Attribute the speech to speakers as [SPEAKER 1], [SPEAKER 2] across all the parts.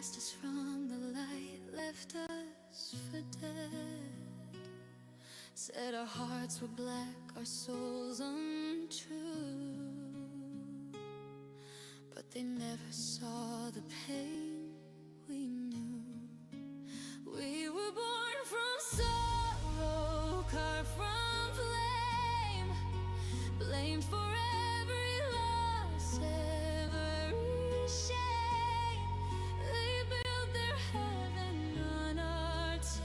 [SPEAKER 1] cast us from the light, left us for dead. Said our hearts were black, our souls untrue, but they never saw the pain we knew. We were born from sorrow, carved from flame, blamed for every loss, every shame. They built their heaven on our tears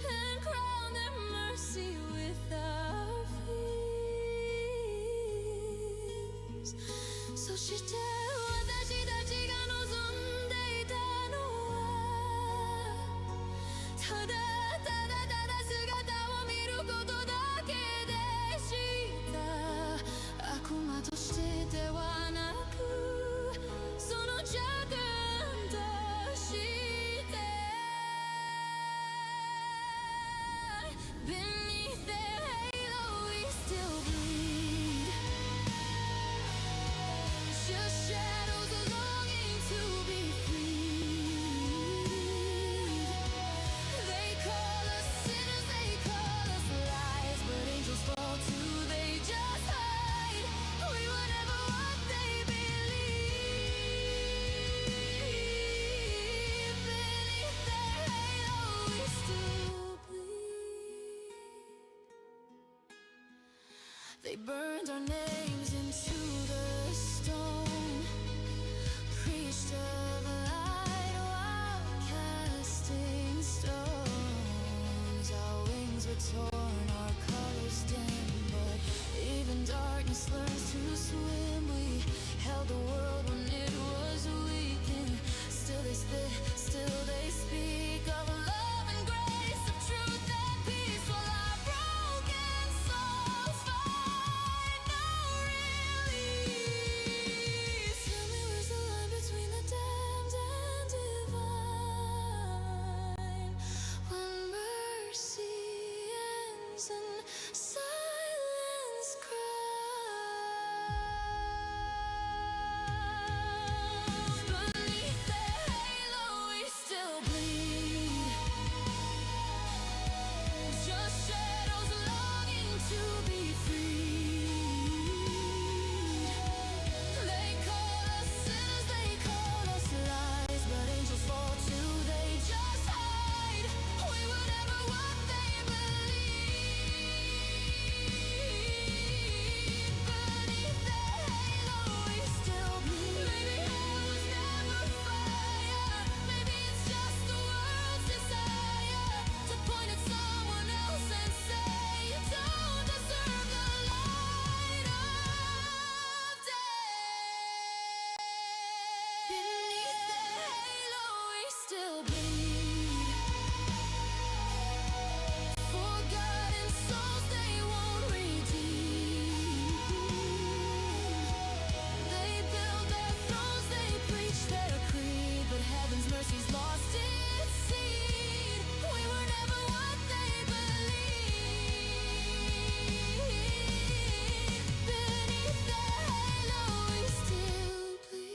[SPEAKER 1] and crowned their mercy with our fears. So she did. They burned our names into the stone, preached of light while casting stones. Our wings were torn, our colors dim, but even darkness learns to swim. We held the world when it was weak, and still they spit, still they speak of love and grace, of truth and peace, while our broken souls find no release. Tell me, where's the line between the damned and divine, when mercy ends and silence cries? Beneath their halo we still bleed, just shadows longing to be freed. They call us sinners, they call us lies, but angels fall too, they just hide. We were never what they believe. Beneath their halo we still bleed. Maybe hell was never fire, maybe it's just the world's desire to point at someone else and say you don't deserve the light of day. Beneath their halo we still bleed. Forgotten souls they won't redeem. They build their thrones, they preach their creed, but heaven's mercy's lost its seed. We were never what they believe. Beneath their halo we still bleed.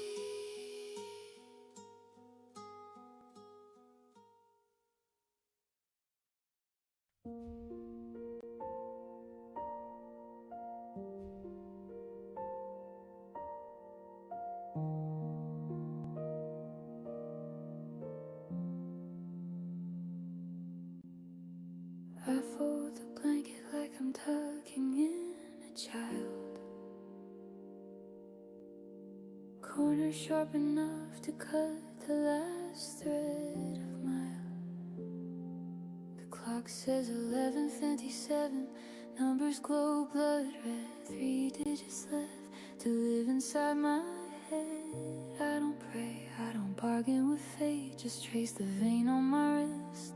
[SPEAKER 1] I fold the blanket like I'm tucking in a child. Corner sharp enough to cut the last thread of mile. The clock says 11:57. Numbers glow blood red. 3 digits left to live inside my head. I don't pray, I don't bargain with fate, just trace the vein on my wrist.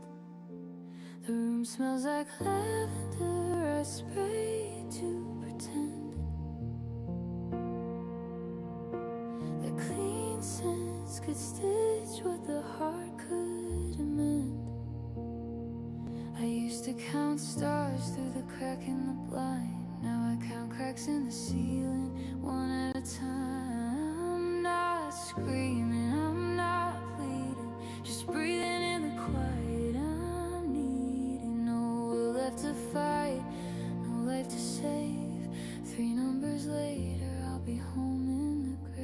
[SPEAKER 1] The room smells like lavender, I spray to pretend that clean sense could stitch what the heart could amend. I used to count stars through the crack in the blind. Now I count cracks in the ceiling, one at a time. Not screaming, I'm not pleading, just breathing in the quiet. I'm needing no will left to fight, no life to save. 3 numbers later, I'll be home in the grave.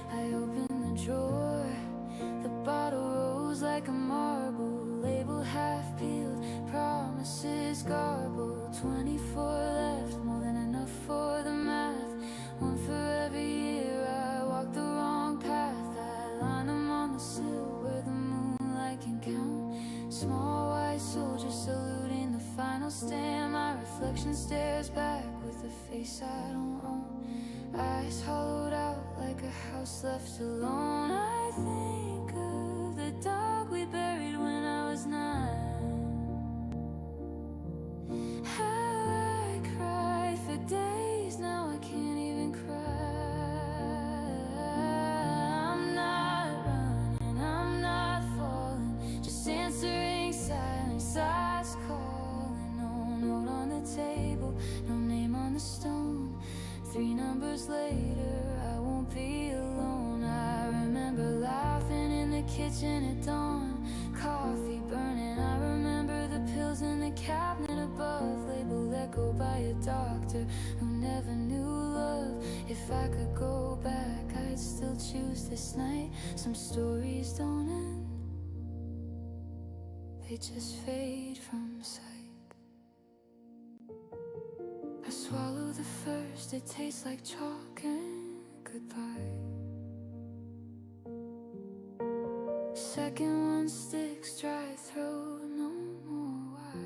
[SPEAKER 1] I opened the drawer, the bottle rose like a marble, label half peeled, promises garbled. 24 left, more than enough for the math. 1 for every year I walked the wrong path. I line them on the sill where the moonlight can count. Small white soldier saluting the final stand. My reflection stares back with a face I don't own. Eyes hollowed out like a house left alone. I think of the dog we buried when I was 9. How I cried for days, now I can't even cry. I'm not running, I'm not falling, just answering silence. Eyes calling, no note on the table, no name on the stone. 3 numbers later, I won't be alone. I remember laughing in the kitchen at dawn, coffee burning. I remember the pills in the cabinet above, labeled echo by a doctor who never knew love. If I could go back, I'd still choose this night. Some stories don't end, they just fade from sight. I swallow the first, it tastes like chalk and goodbye. Second one sticks, dry throat, no more why.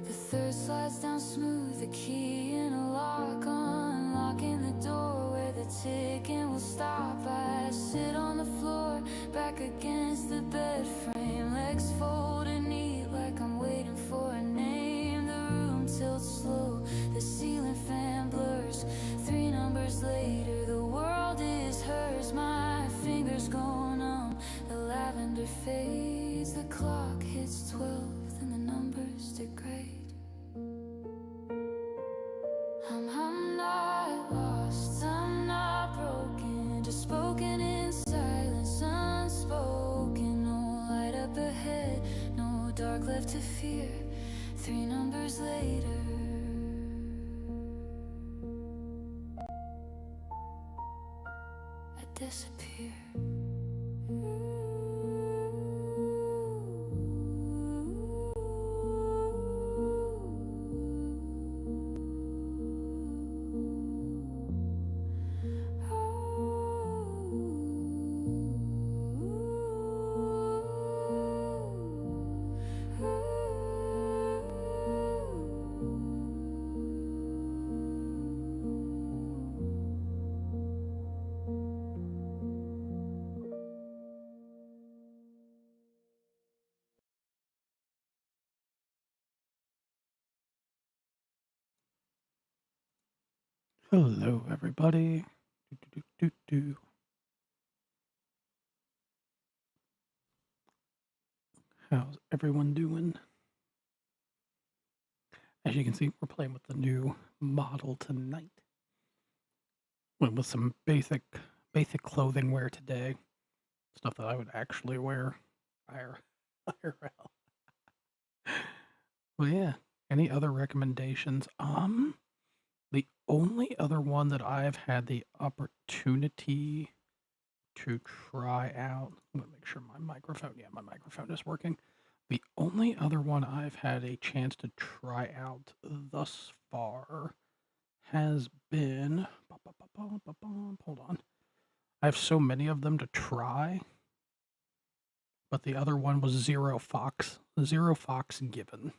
[SPEAKER 1] The third slides down smooth, the key in a lock, unlocking the door where the ticking will stop. I sit on the floor, back against the bed frame, legs folded neat like I'm waiting for a name. The room tilts slow, the ceiling fan blurs. 3 numbers later, the world is hers. My fingers go numb, the lavender fades, the clock hits 12, and the numbers degrade. I'm not lost, I'm not broken, just spoken in silence, unspoken. No light up ahead, no dark left to fear. 3 numbers later, I disappear.
[SPEAKER 2] Hello, everybody. Do. How's everyone doing? As you can see, we're playing with the new model tonight. Went with some basic clothing wear today. Stuff that I would actually wear IRL. Well, yeah. Any other recommendations? The only other one that I've had the opportunity to try out. I'm gonna make sure my microphone is working. The only other one I've had a chance to try out thus far has been. Hold on. I have so many of them to try, but the other one was Zero Fox Given,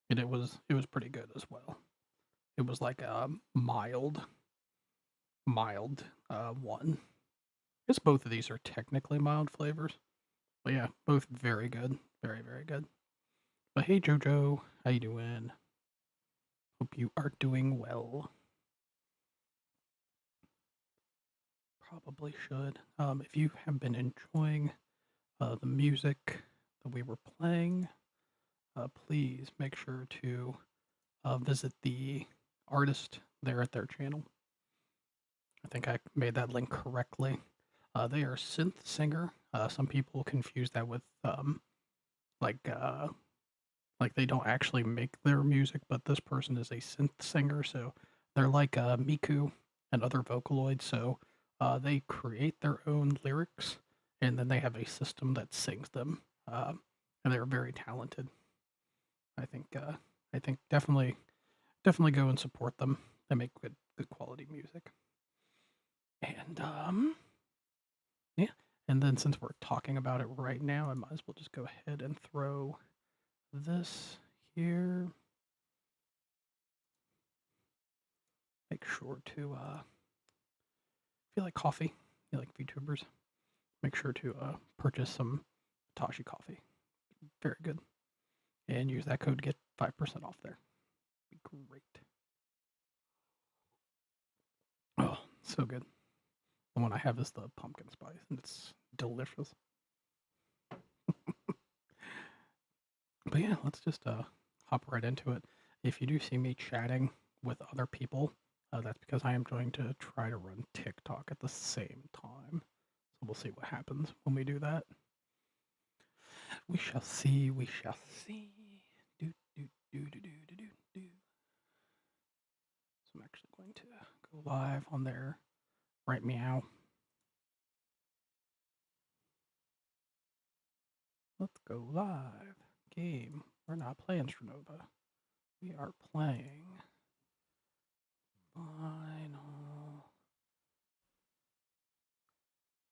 [SPEAKER 2] and it was pretty good as well. It was like a mild one. I guess both of these are technically mild flavors. But yeah, both very good. Very, very good. But hey, Jojo, how you doing? Hope you are doing well. probably should. If you have been enjoying the music that we were playing, please make sure to visit the artist there at their channel. I think I made that link correctly. They are synth singer. Some people confuse that with like they don't actually make their music, but this person is a synth singer, so they're like Miku and other Vocaloids. So they create their own lyrics, and then they have a system that sings them, and they're very talented. I think definitely go and support them. They make good quality music. And yeah. And then since we're talking about it right now, I might as well just go ahead and throw this here. Make sure to if you like coffee, you like VTubers, make sure to purchase some Tashi coffee. Very good. And use that code to get 5% off there. Be great. Oh, so good. The one I have is the pumpkin spice, and it's delicious. But yeah, let's just hop right into it. If you do see me chatting with other people, that's because I am going to try to run TikTok at the same time. So we'll see what happens when we do that. We shall see. We shall see. Do do do do do do do do. So I'm actually going to go live on there. Right meow. Let's go live. Game. We're not playing Stronova. We are playing Final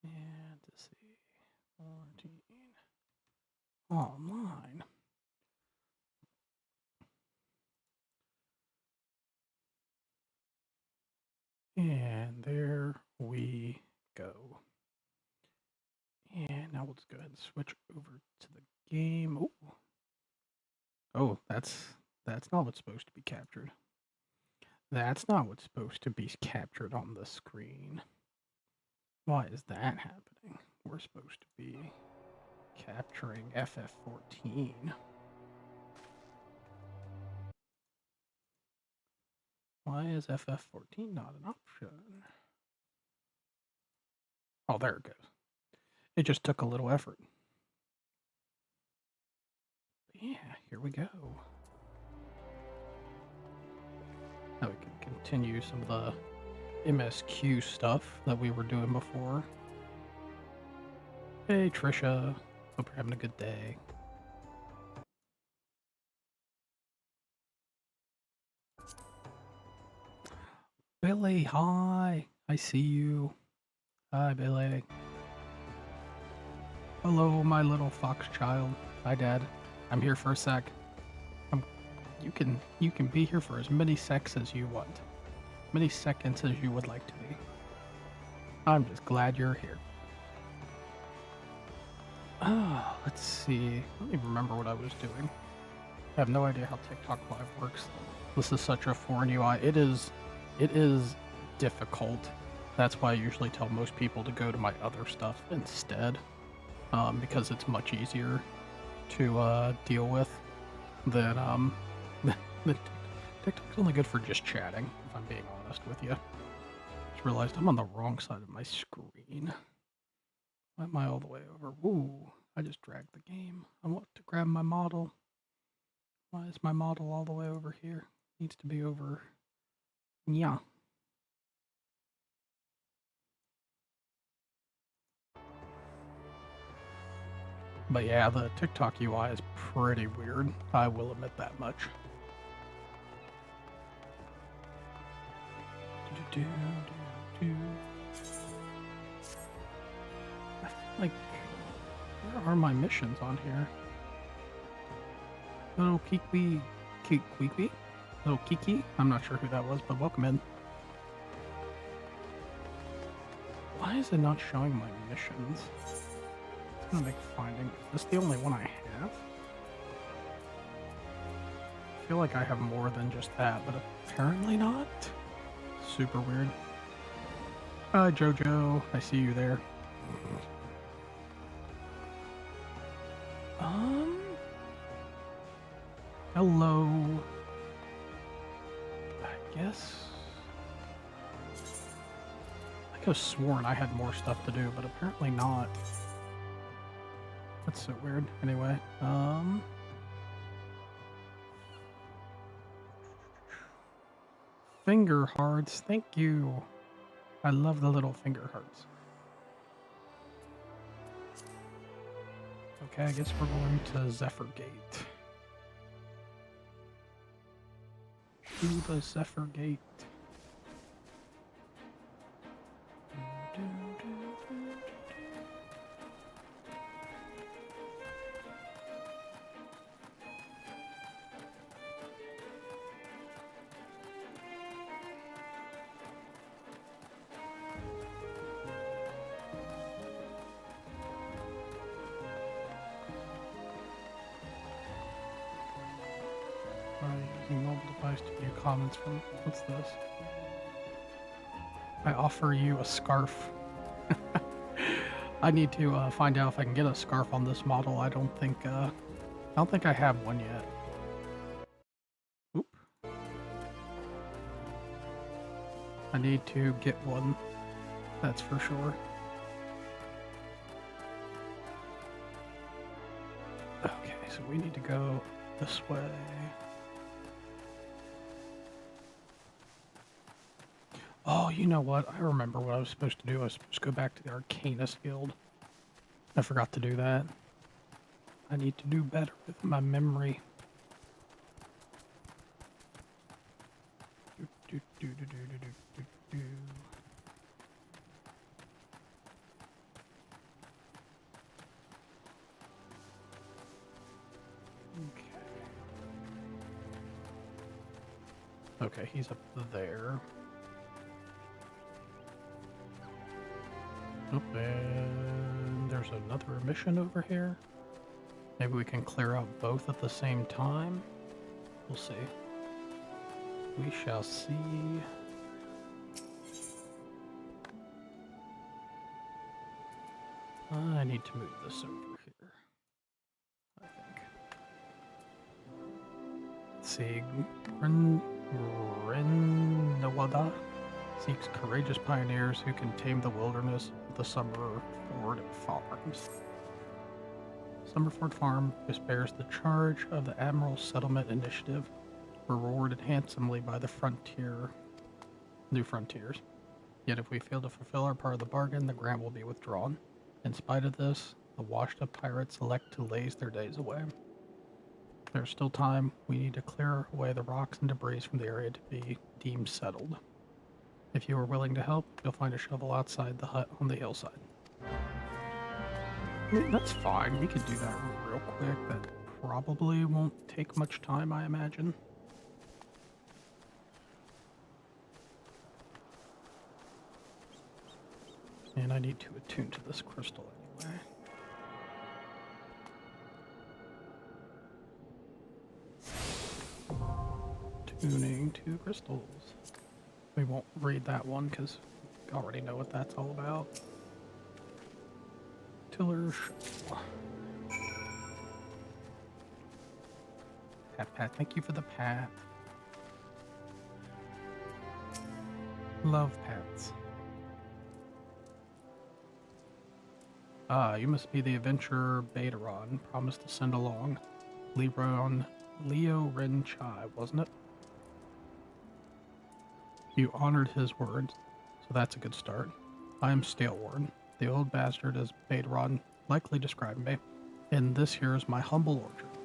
[SPEAKER 2] Fantasy 14 online. And there we go. And now we'll just go ahead and switch over to the game. Ooh. Oh, that's not what's supposed to be captured. That's not what's supposed to be captured on the screen. Why is that happening? We're supposed to be capturing FF14. Why is FF14 not an option? Oh, there it goes. It just took a little effort. But yeah, here we go. Now we can continue some of the MSQ stuff that we were doing before. Hey, Trisha. Hope you're having a good day. Billy, hi. I see you. Hi, Billy. Hello, my little fox child. Hi, Dad. I'm here for a sec. You can be here for as many secs as you want. Many seconds as you would like to be. I'm just glad you're here. Oh, let's see. I don't even remember what I was doing. I have no idea how TikTok Live works. This is such a foreign UI. It is difficult. That's why I usually tell most people to go to my other stuff instead, because it's much easier to deal with than TikTok's only good for just chatting, if I'm being honest with you. Just realized I'm on the wrong side of my screen. Why am I all the way over? Ooh, I just dragged the game. I want to grab my model. Why is my model all the way over here? Needs to be over. Yeah. But yeah, the TikTok UI is pretty weird. I will admit that much. I feel like, where are my missions on here? Little Kiki? Little Kiki? I'm not sure who that was, but welcome in. Why is it not showing my missions? It's gonna make finding. Is this the only one I have? I feel like I have more than just that, but apparently not. Super weird. Hi, Jojo. I see you there. Hello. I guess. I could have sworn I had more stuff to do, but apparently not. That's so weird. Anyway, finger hearts. Thank you. I love the little finger hearts. Okay, I guess we're going to Zephyr Gate. To the Zephyr Gate. Using mobile device to view comments from. What's this? I offer you a scarf. I need to find out if I can get a scarf on this model. I don't think I have one yet. Oop. I need to get one. That's for sure. Okay, so we need to go this way. Oh, you know what? I remember what I was supposed to do. I was supposed to go back to the Arcanist Guild. I forgot to do that. I need to do better with my memory. Okay, he's up there. Oh, and there's another mission over here. Maybe we can clear out both at the same time. We'll see. We shall see. I need to move this over here, I think. Let's see. Rinawada seeks courageous pioneers who can tame the wilderness with the Summerford Farms. Summerford Farm bears the charge of the Admiral Settlement Initiative, rewarded handsomely by the New Frontiers. Yet if we fail to fulfill our part of the bargain, the grant will be withdrawn. In spite of this, the washed-up pirates elect to laze their days away. There's still time. We need to clear away the rocks and debris from the area to be deemed settled. If you are willing to help, you'll find a shovel outside the hut on the hillside. I mean, that's fine. We could do that real quick. That probably won't take much time, I imagine. And I need to attune to this crystal anyway. Tuning to crystals. We won't read that one because we already know what that's all about. Tiller shovel. Pat, thank you for the pat. Love pats. Ah, you must be the adventurer Betaron promised to send along. Leo Ren Chai, wasn't it? You honored his words, so that's a good start. I am Staleworn, the old bastard as Betaron likely described me, and this here is my humble orchard.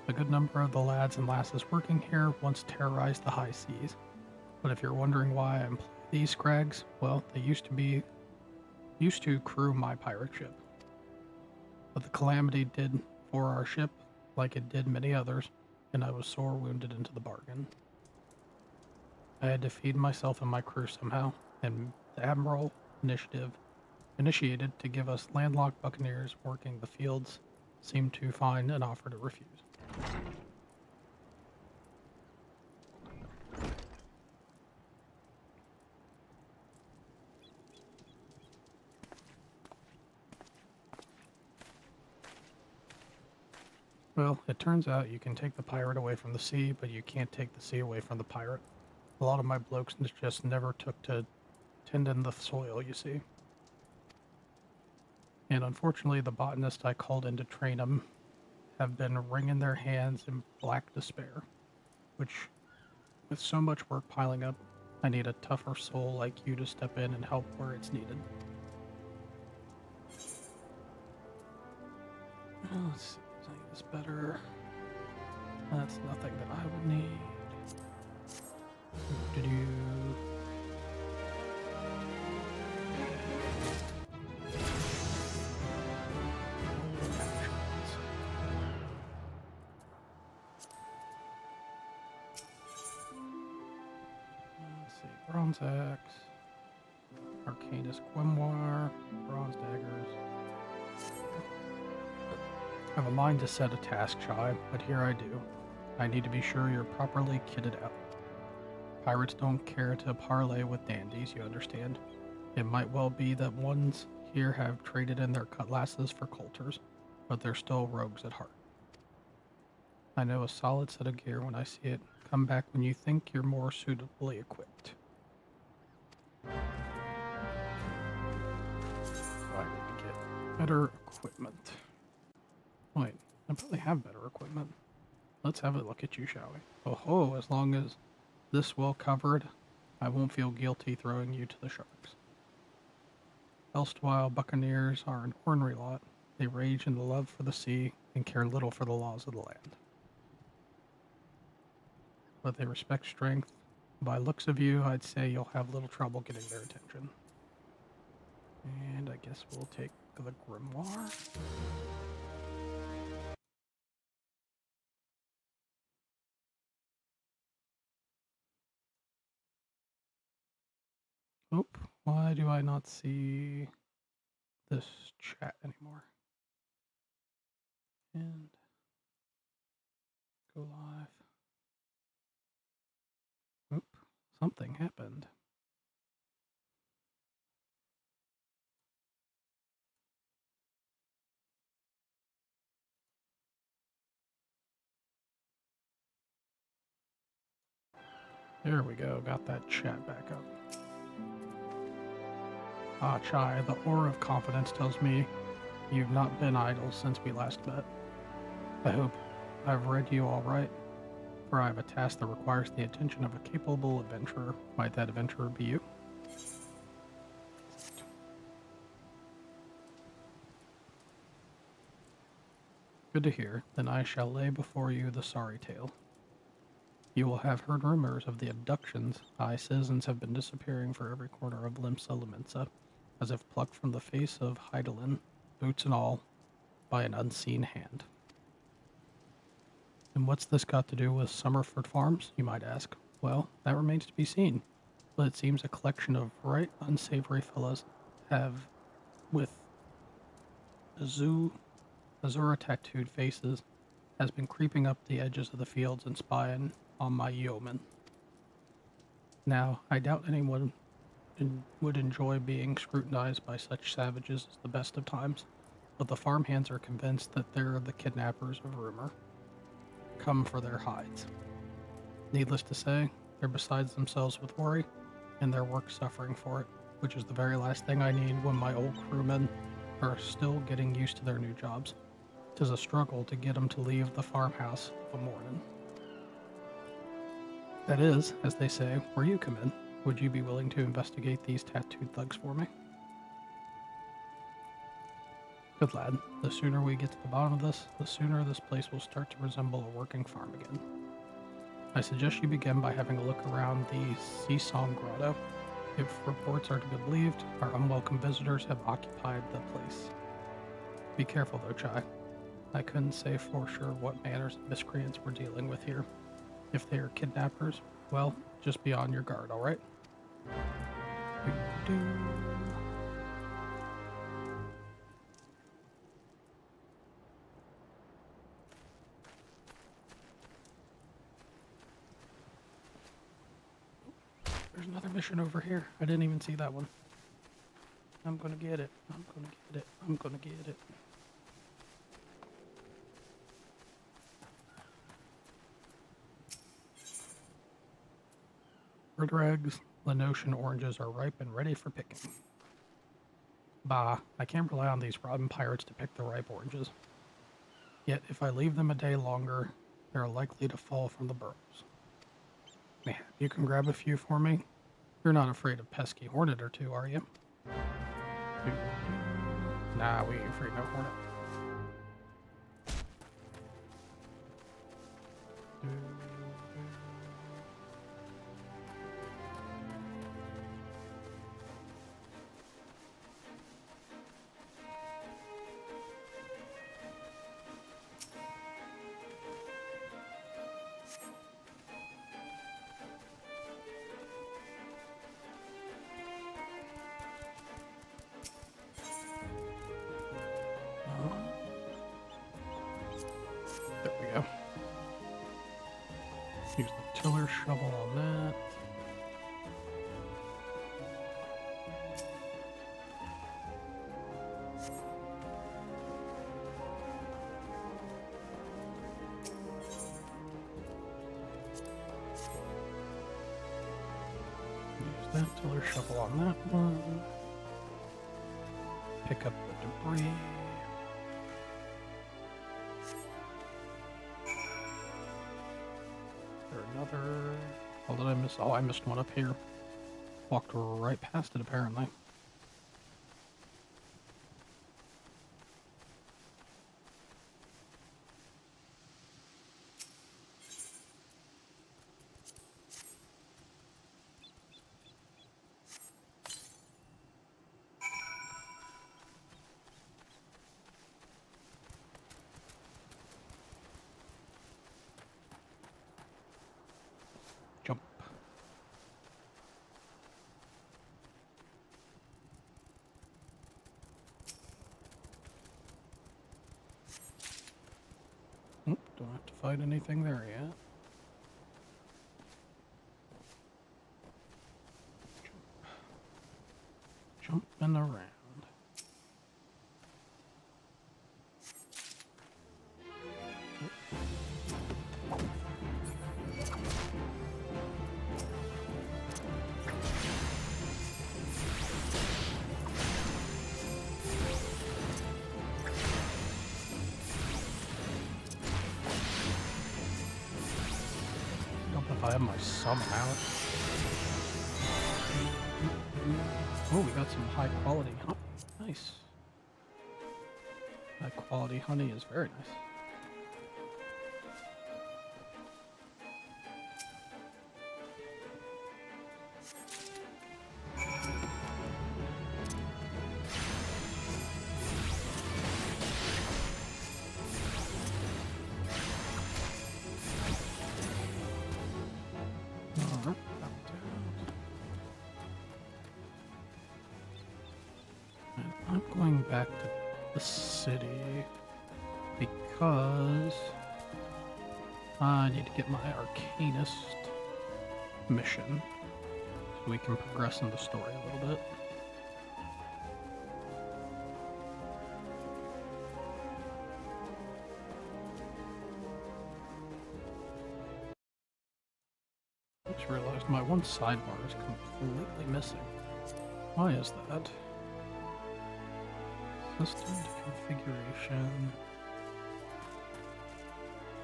[SPEAKER 2] A good number of the lads and lasses working here once terrorized the high seas, but if you're wondering why I employ these scrags, well, they used to crew my pirate ship. But the calamity did for our ship like it did many others, and I was sore wounded into the bargain. I had to feed myself and my crew somehow, and the Admiral initiated to give us landlocked buccaneers working the fields seemed to find an offer to refuse. Well, it turns out you can take the pirate away from the sea, but you can't take the sea away from the pirate. A lot of my blokes just never took to tending the soil, you see. And unfortunately, the botanists I called in to train them have been wringing their hands in black despair, which, with so much work piling up, I need a tougher soul like you to step in and help where it's needed. Let's see, is any of this better? That's nothing that I would need. Do-do-do. Let's see, bronze axe, arcanus grimoire, bronze daggers. I have a mind to set a task, Shy, but here I do. I need to be sure you're properly kitted out. Pirates don't care to parley with dandies, you understand. It might well be that ones here have traded in their cutlasses for coulters, but they're still rogues at heart. I know a solid set of gear when I see it. Come back when you think you're more suitably equipped. I need to get better equipment. Wait, I probably have better equipment. Let's have a look at you, shall we? Oh ho, as long as this well covered, I won't feel guilty throwing you to the sharks. Erstwhile buccaneers are an ornery lot. They rage in the love for the sea and care little for the laws of the land. But they respect strength. By looks of you, I'd say you'll have little trouble getting their attention. And I guess we'll take the grimoire. Oop, why do I not see this chat anymore? And go live. Oop, something happened. There we go, got that chat back up. Ah, Chai, the aura of confidence tells me you've not been idle since we last met. I hope I've read you all right, for I have a task that requires the attention of a capable adventurer. Might that adventurer be you? Good to hear. Then I shall lay before you the sorry tale. You will have heard rumors of the abductions. Citizens have been disappearing for every corner of Limsa Limensa, as if plucked from the face of Heidelin, boots and all, by an unseen hand. And what's this got to do with Summerford Farms, you might ask? Well, that remains to be seen, but it seems a collection of right unsavory fellows have, with Azura tattooed faces, has been creeping up the edges of the fields and spying on my yeomen. Now, I doubt anyone would enjoy being scrutinized by such savages as the best of times, but the farmhands are convinced that they're the kidnappers of rumor, come for their hides. Needless to say, they're beside themselves with worry, and their work suffering for it, which is the very last thing I need when my old crewmen are still getting used to their new jobs. 'Tis a struggle to get them to leave the farmhouse of a morning. That is, as they say, where you come in. Would you be willing to investigate these tattooed thugs for me? Good lad. The sooner we get to the bottom of this, the sooner this place will start to resemble a working farm again. I suggest you begin by having a look around the Sea Song Grotto. If reports are to be believed, our unwelcome visitors have occupied the place. Be careful though, Chai. I couldn't say for sure what manners of miscreants we're dealing with here. If they are kidnappers, well, just be on your guard, alright? There's another mission over here. I didn't even see that one. I'm gonna get it. I'm gonna get it. I'm gonna get it. Redregs, Lenotian oranges are ripe and ready for picking. Bah, I can't rely on these rotten pirates to pick the ripe oranges. Yet, if I leave them a day longer, they are likely to fall from the burrows. Mayhap you can grab a few for me? You're not afraid of pesky hornet or two, are you? Nah, we ain't afraid no hornet. There we go. Use the tiller shovel on that. Use that tiller shovel on that one. Pick up the debris. Another. Oh, did I miss? Oh, I missed one up here. Walked right past it, apparently. Jump. Don't have to fight anything there yet. Jump. Jumping around. If I have my summon out. Oh, we got some high quality honey. Nice. High quality honey is very nice. I'm going back to the city because I need to get my Arcanist mission so we can progress in the story a little bit. I just realized my one sidebar is completely missing. Why is that? System configuration.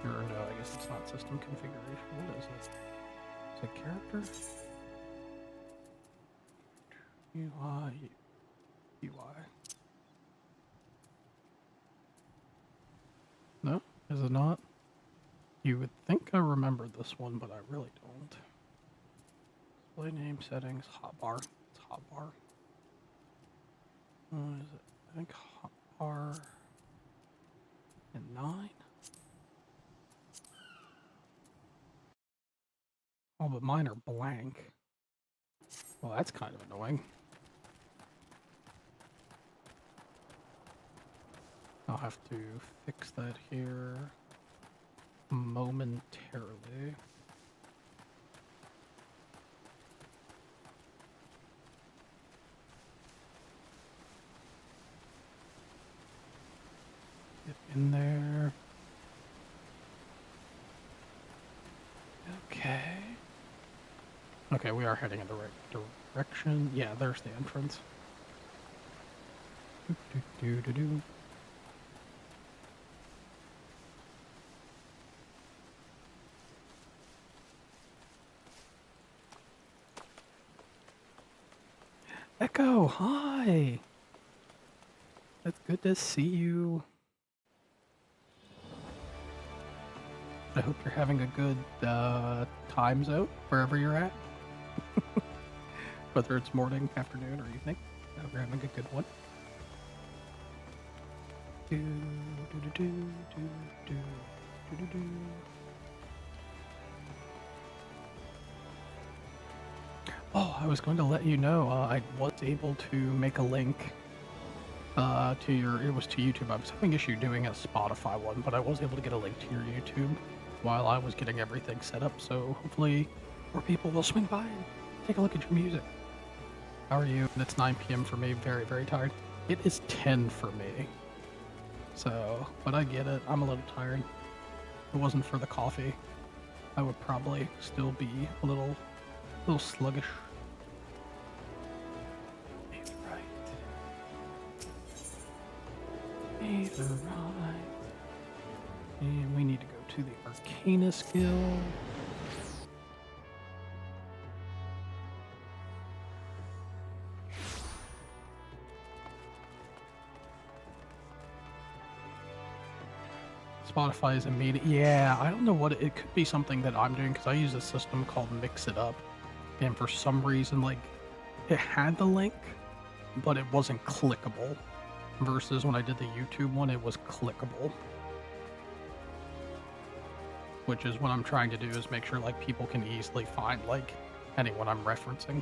[SPEAKER 2] Or no, I guess it's not system configuration. What is it? Is it character? UI. UI. No? Is it not? You would think I remember this one, but I really don't. Display name settings, hotbar. It's hotbar. Is it? I think hotbar and 9. Oh, but mine are blank. Well, that's kind of annoying. I'll have to fix that here momentarily. Get in there. Okay. Okay, we are heading in the right direction. Yeah, there's the entrance. Do-do-do-do-do. Echo, hi! It's good to see you. I hope you're having a good time zone, wherever you're at. Whether it's morning, afternoon, or evening. I hope you're having a good one. Do, do, do, do, do, do, do, do. Oh, I was going to let you know, I was able to make a link to your, it was to YouTube. I was having issue doing a Spotify one, but I was able to get a link to your YouTube while I was getting everything set up, so hopefully more people will swing by and take a look at your music. How are you? It's 9 p.m. for me, very, very tired. It is 10 for me. So, but I get it, I'm a little tired. If it wasn't for the coffee, I would probably still be a little sluggish. Either right. And we need to go to the Arcana skill. Spotify is immediate. Yeah, I don't know what it could be something that I'm doing because I use a system called Mix It Up, and for some reason, like, it had the link, but it wasn't clickable. Versus when I did the YouTube one, it was clickable. Which is what I'm trying to do, is make sure like people can easily find like anyone I'm referencing.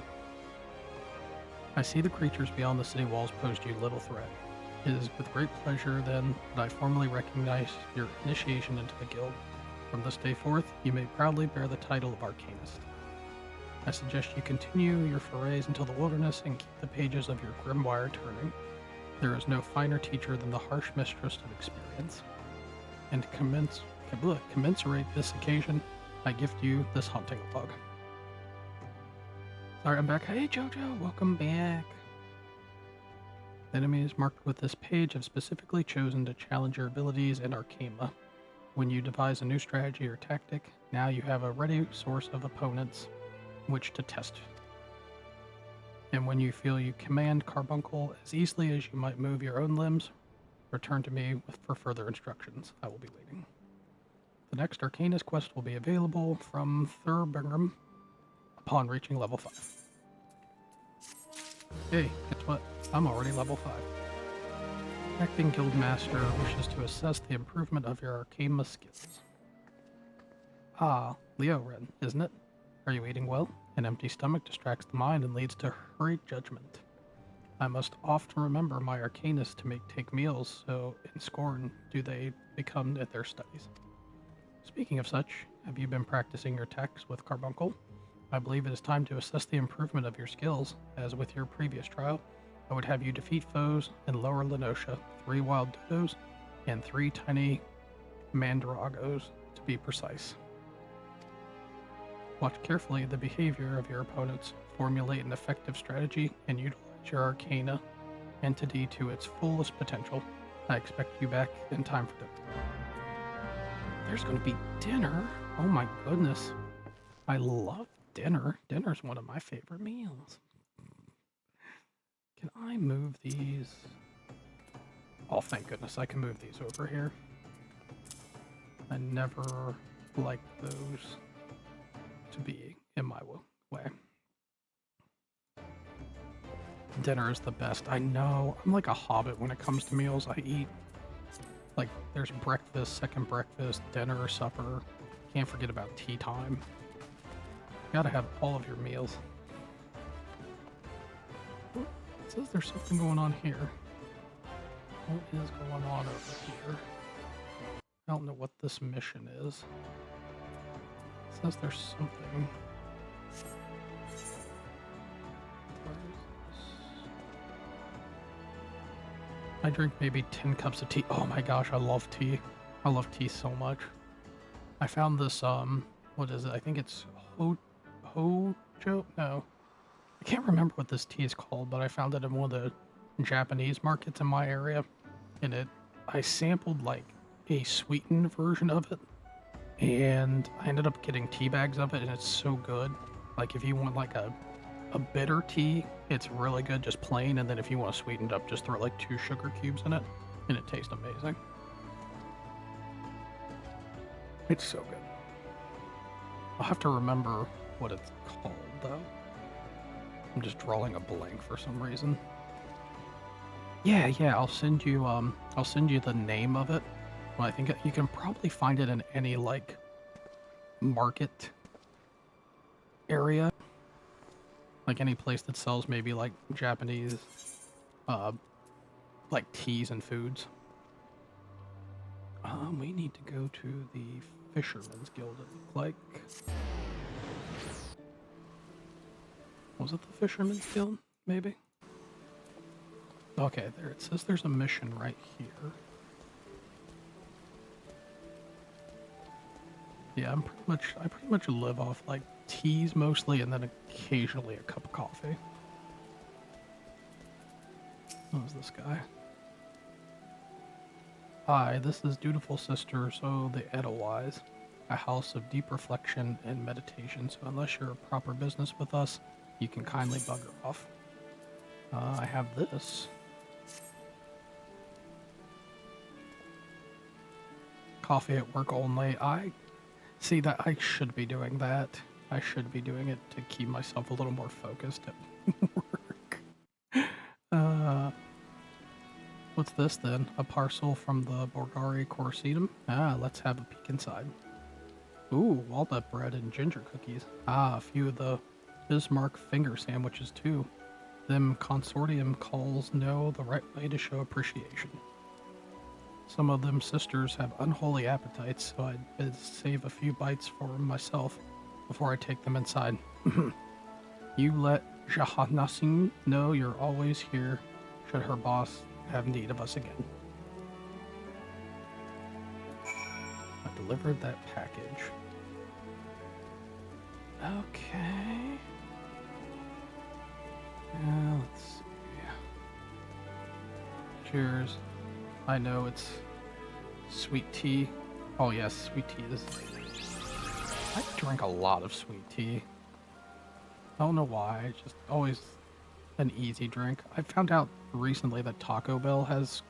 [SPEAKER 2] I see the creatures beyond the city walls pose you little threat. It is with great pleasure then that I formally recognize your initiation into the guild. From this day forth, you may proudly bear the title of Arcanist. I suggest you continue your forays into the wilderness and keep the pages of your grimoire turning. There is no finer teacher than the harsh mistress of experience. And to commensurate this occasion, I gift you this hunting log. Sorry, I'm back. Hey, Jojo, welcome back. Enemies marked with this page have specifically chosen to challenge your abilities in Arcana. When you devise a new strategy or tactic, now you have a ready source of opponents which to test. And when you feel you command Carbuncle as easily as you might move your own limbs, return to me for further instructions. I will be waiting. The next Arcanist quest will be available from Thurbergrim upon reaching level 5. Hey, guess what? I'm already level 5. Acting Guildmaster wishes to assess the improvement of your Arcana skills. Ah, Leoren, isn't it? Are you eating well? An empty stomach distracts the mind and leads to hurried judgment. I must often remember my Arcanists to take meals, so in scorn do they become at their studies. Speaking of such, have you been practicing your attacks with Carbuncle? I believe it is time to assess the improvement of your skills. As with your previous trial, I would have you defeat foes in Lower Lenosha, 3 wild dodos, and 3 tiny mandragos, to be precise. Watch carefully the behavior of your opponents, formulate an effective strategy, and utilize your Arcana entity to its fullest potential. I expect you back in time for dinner. There's going to be dinner? Oh my goodness. I love dinner. Dinner's one of my favorite meals. Can I move these? Oh, thank goodness I can move these over here. I never liked those to be in my way. Dinner is the best. I know. I'm like a hobbit when it comes to meals. I eat, like, there's breakfast, second breakfast, dinner, supper. Can't forget about tea time. Gotta have all of your meals. It says there's something going on here. What is going on over here? I don't know what this mission is. It says there's something. Where is this? I drink maybe 10 cups of tea. Oh my gosh, I love tea. I love tea so much. I found this, what is it? I think it's Joe? No. I can't remember what this tea is called, but I found it in one of the Japanese markets in my area. And I sampled like a sweetened version of it. And I ended up getting tea bags of it, and it's so good. Like if you want like a bitter tea, it's really good, just plain. And then if you want to sweeten it up, just throw like 2 sugar cubes in it, and it tastes amazing. It's so good. I'll have to remember what it's called, though. I'm just drawing a blank for some reason. Yeah, I'll send you the name of it. Well, I think you can probably find it in any like market area, like any place that sells maybe like Japanese, like teas and foods. We need to go to the Fisherman's Guild, it looked like. Was it the Fisherman's Guild? Maybe? Okay, there it says there's a mission right here. Yeah, I pretty much live off like teas mostly, and then occasionally a cup of coffee. Who's this guy? Hi, this is Dutiful Sisters, the Edelweiss, a house of deep reflection and meditation, so unless you're a proper business with us, you can kindly bugger off. I have this. Coffee at work only. I see that I should be doing that. I should be doing it to keep myself a little more focused at work. What's this then? A parcel from the Borgari Corsetum? Let's have a peek inside. Ooh, walnut bread and ginger cookies. A few of the Bismarck finger sandwiches too. Them consortium calls know the right way to show appreciation. Some of them sisters have unholy appetites, so I'd best save a few bites for myself before I take them inside. You let Jahanasim know you're always here should her boss have need of us again. I delivered that package. Okay. Let's see. Cheers. I know it's sweet tea. Oh yes, sweet tea is... I drink a lot of sweet tea. I don't know why, it's just always an easy drink. I found out recently that Taco Bell has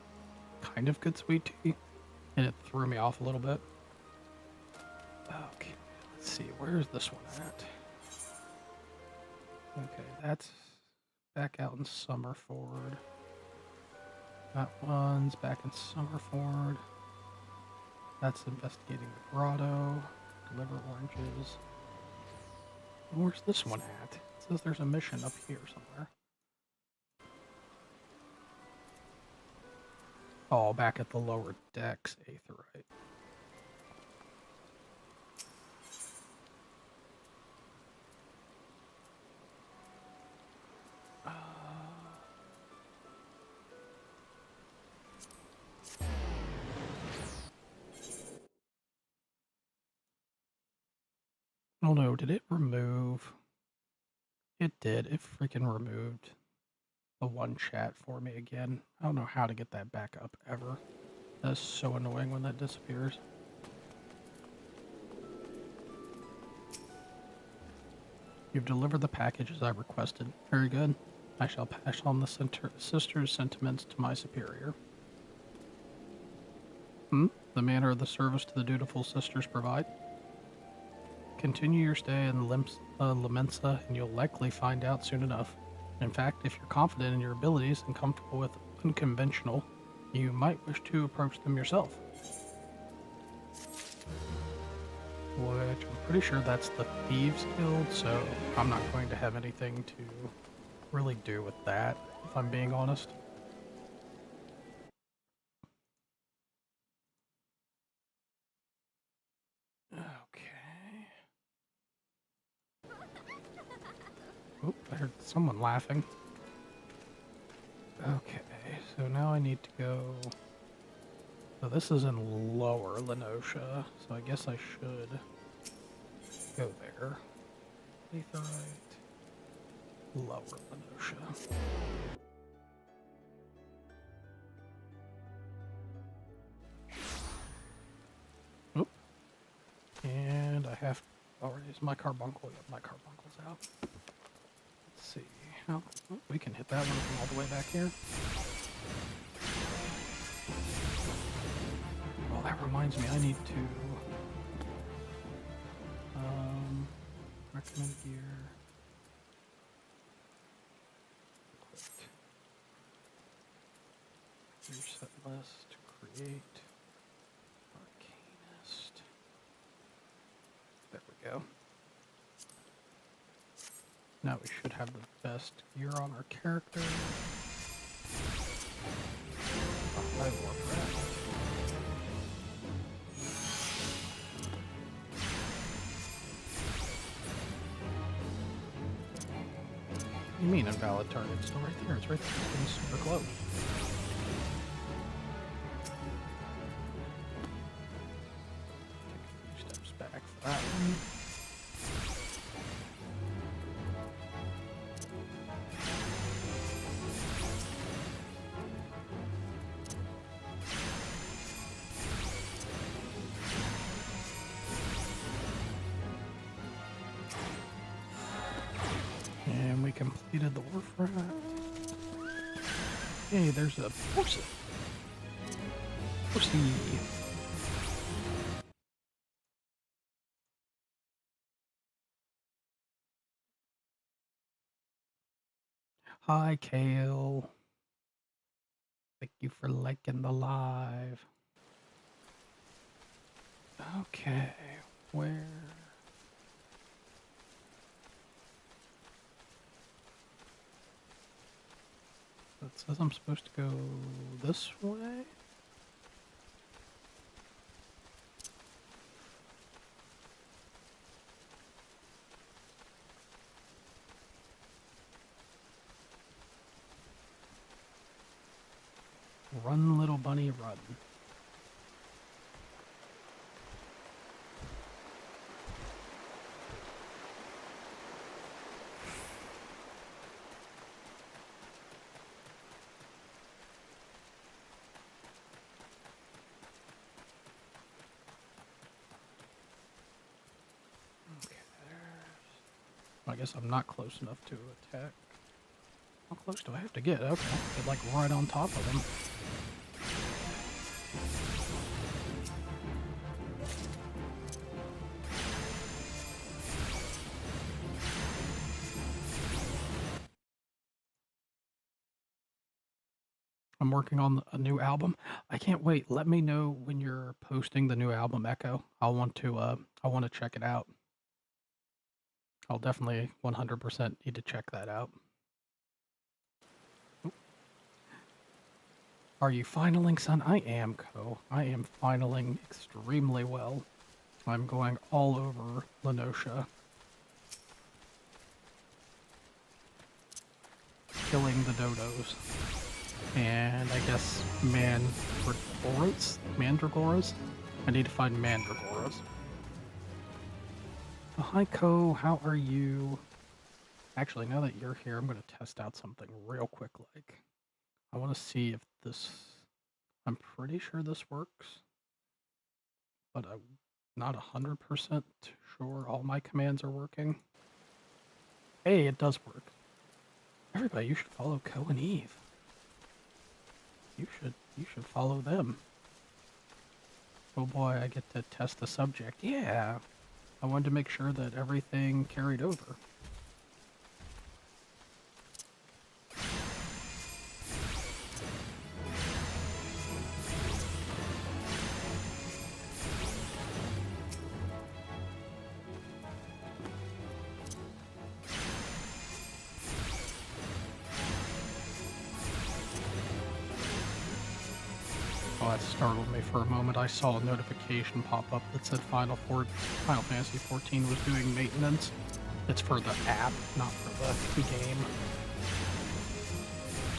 [SPEAKER 2] kind of good sweet tea, and it threw me off a little bit. Okay, let's see, where's this one at? Okay, that's back out in Summerford. That one's back in Summerford. That's investigating the grotto. Deliver oranges. Where's this one at? It says there's a mission up here somewhere. Oh, back at the lower decks, Aetherite. Oh no, did it remove? It did. It freaking removed the one chat for me again. I don't know how to get that back up ever. That's so annoying when that disappears. You've delivered the package as I requested. Very good. I shall pass on the sister's sentiments to my superior. The manner of the service to the dutiful sisters provide. Continue your stay in Lamensa, and you'll likely find out soon enough. In fact, if you're confident in your abilities and comfortable with unconventional, you might wish to approach them yourself. Which I'm pretty sure that's the Thieves Guild, so I'm not going to have anything to really do with that, if I'm being honest. Oop, I heard someone laughing. Okay, so now I need to go... So this is in Lower Lenosha, so I guess I should go there. Aetherite. lower Lenosha. Oop. And I have... Oh, is my carbuncle? Yep, my carbuncle's out. Let's see. How... Oh, we can hit that one from all the way back here. Oh, that reminds me, I need to... recommend gear. Click. Gear set list. Create. Arcanist. There we go. Now we should have the best gear on our character. I warcraft. What do you mean invalid target? It's still right there. It's right there. It's getting super close. Take a few steps back for that one. And we completed the warframe. Hey, there's a horsey. Horsey. Hi, Kale. Thank you for liking the live. Okay, where? It says I'm supposed to go this way. Run, little bunny, run. Okay, I guess I'm not close enough to attack. How close do I have to get? Okay, get like right on top of them. I'm working on a new album. I can't wait. Let me know when you're posting the new album, Echo. I want to check it out. I'll definitely 100% need to check that out. Are you finaling, son? I am, Co. I am finaling extremely well. I'm going all over Lenosha. Killing the dodos. And I guess mandragoras? I need to find mandragoras. Oh, hi, Co. How are you? Actually, now that you're here, I'm going to test out something real quick. Like, I want to see if this... I'm pretty sure this works. But I'm not 100% sure all my commands are working. Hey, it does work. Everybody, you should follow Co and Eve. You should follow them. Oh boy, I get to test the subject. Yeah. I wanted to make sure that everything carried over. Oh, that startled me for a moment. I saw a notification pop up that said Final Fantasy XIV was doing maintenance. It's for the app, not for the game.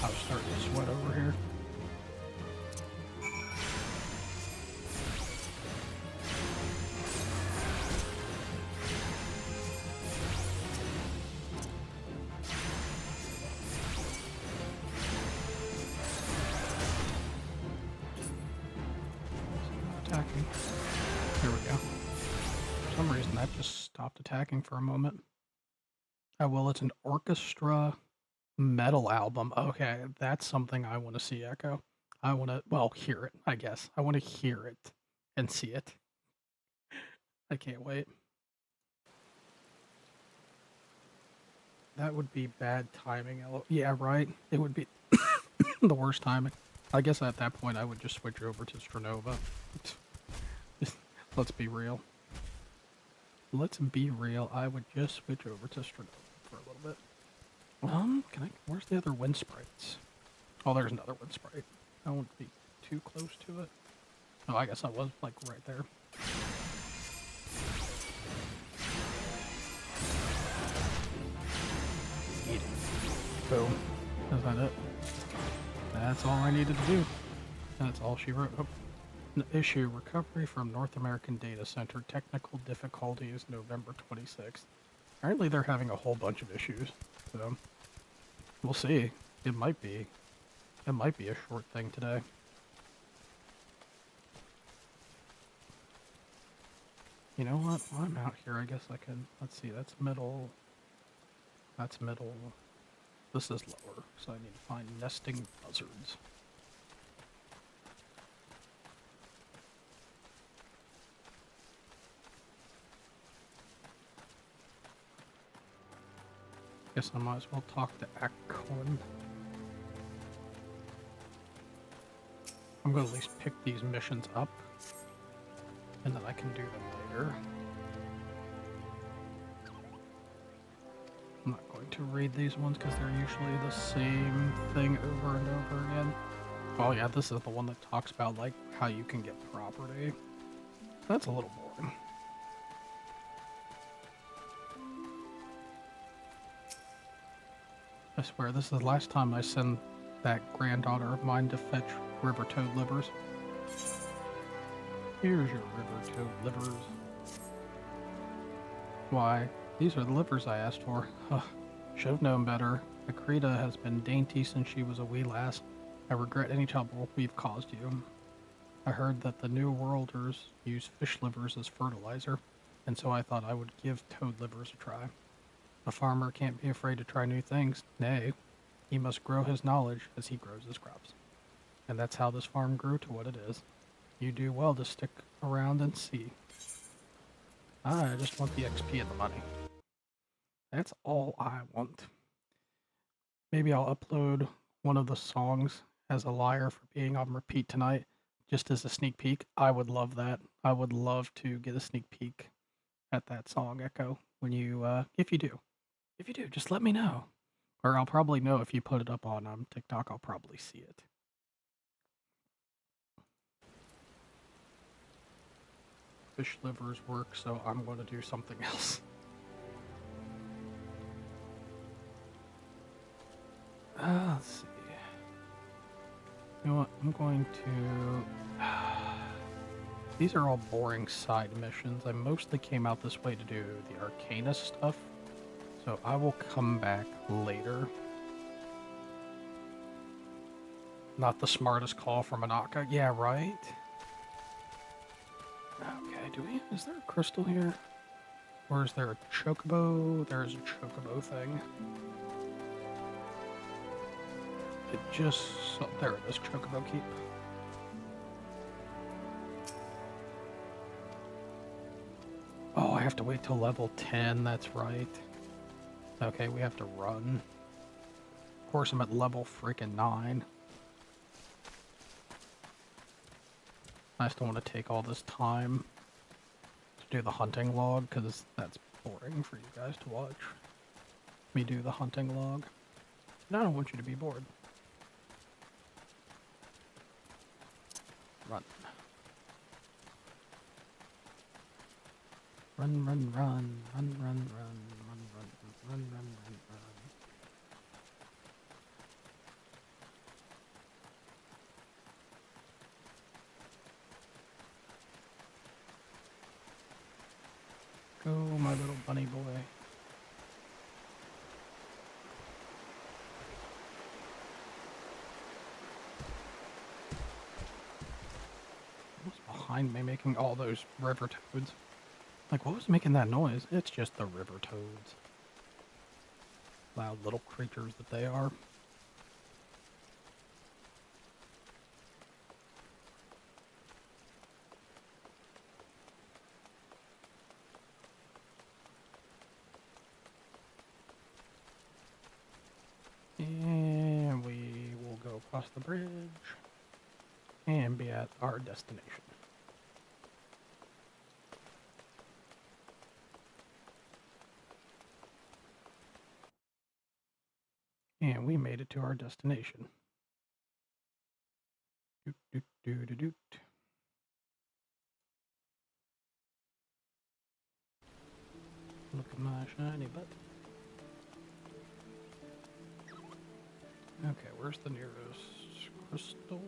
[SPEAKER 2] I was starting to sweat over here. attacking. There we go. For some reason, that just stopped attacking for a moment. Oh, well, it's an orchestra metal album. Okay, that's something I want to see, Echo. I want to, well, hear it, I guess. I want to hear it and see it. I can't wait. That would be bad timing. Yeah, right? It would be the worst timing. I guess at that point I would just switch over to Stranova. Let's be real. Let's be real. I would just switch over to Stranova for a little bit. Where's the other wind sprites? Oh, there's another wind sprite. I won't be too close to it. Oh, I guess I was, like, right there. Eat it. Boom. Is that it? That's all I needed to do. That's all she wrote. Oh. Issue, recovery from North American Data Center, technical difficulties, November 26th. Apparently they're having a whole bunch of issues, so we'll see. It might be a short thing today. You know what? While I'm out here, I guess I can, let's see, that's middle. That's middle. This is lower, so I need to find nesting buzzards. Guess I might as well talk to Acorn. I'm going to at least pick these missions up, and then I can do them later. I'm not going to read these ones because they're usually the same thing over and over again. Oh yeah, this is the one that talks about like how you can get property. That's a little boring. I swear, this is the last time I send that granddaughter of mine to fetch river toad livers. Here's your river toad livers. Why, these are the livers I asked for. Huh. Should have known better. Akrita has been dainty since she was a wee lass. I regret any trouble we've caused you. I heard that the New Worlders use fish livers as fertilizer, and so I thought I would give toad livers a try. A farmer can't be afraid to try new things. Nay, he must grow his knowledge as he grows his crops. And that's how this farm grew to what it is. You do well to stick around and see. I just want the XP and the money. That's all I want. Maybe I'll upload one of the songs as a liar for being on repeat tonight, just as a sneak peek. I would love that. I would love to get a sneak peek at that song, Echo, when you, if you do. If you do, just let me know. Or I'll probably know if you put it up on TikTok, I'll probably see it. Fish livers work, so I'm going to do something else. Let's see. You know what? I'm going to... These are all boring side missions. I mostly came out this way to do the Arcana stuff. So I will come back later. Not the smartest call from Anaka. Yeah, right? Okay, is there a crystal here? Or is there a chocobo? There is a chocobo thing. There it is, chocobo keep. Oh, I have to wait till level 10, that's right. Okay, we have to run. Of course, I'm at level freaking 9. I just don't want to take all this time to do the hunting log, because that's boring for you guys to watch. Me do the hunting log. And I don't want you to be bored. Run. Run, run, run, run, run, run, run, run, run, run, run, run. Go, my little bunny boy. What's behind behind me making all those river toads. Like, what was making that noise? It's just the river toads. Loud little creatures that they are. And we will go across the bridge and be at our destination. And we made it to our destination. Doot, doot, doot, doot, doot. Look at my shiny butt. Okay, where's the nearest crystal?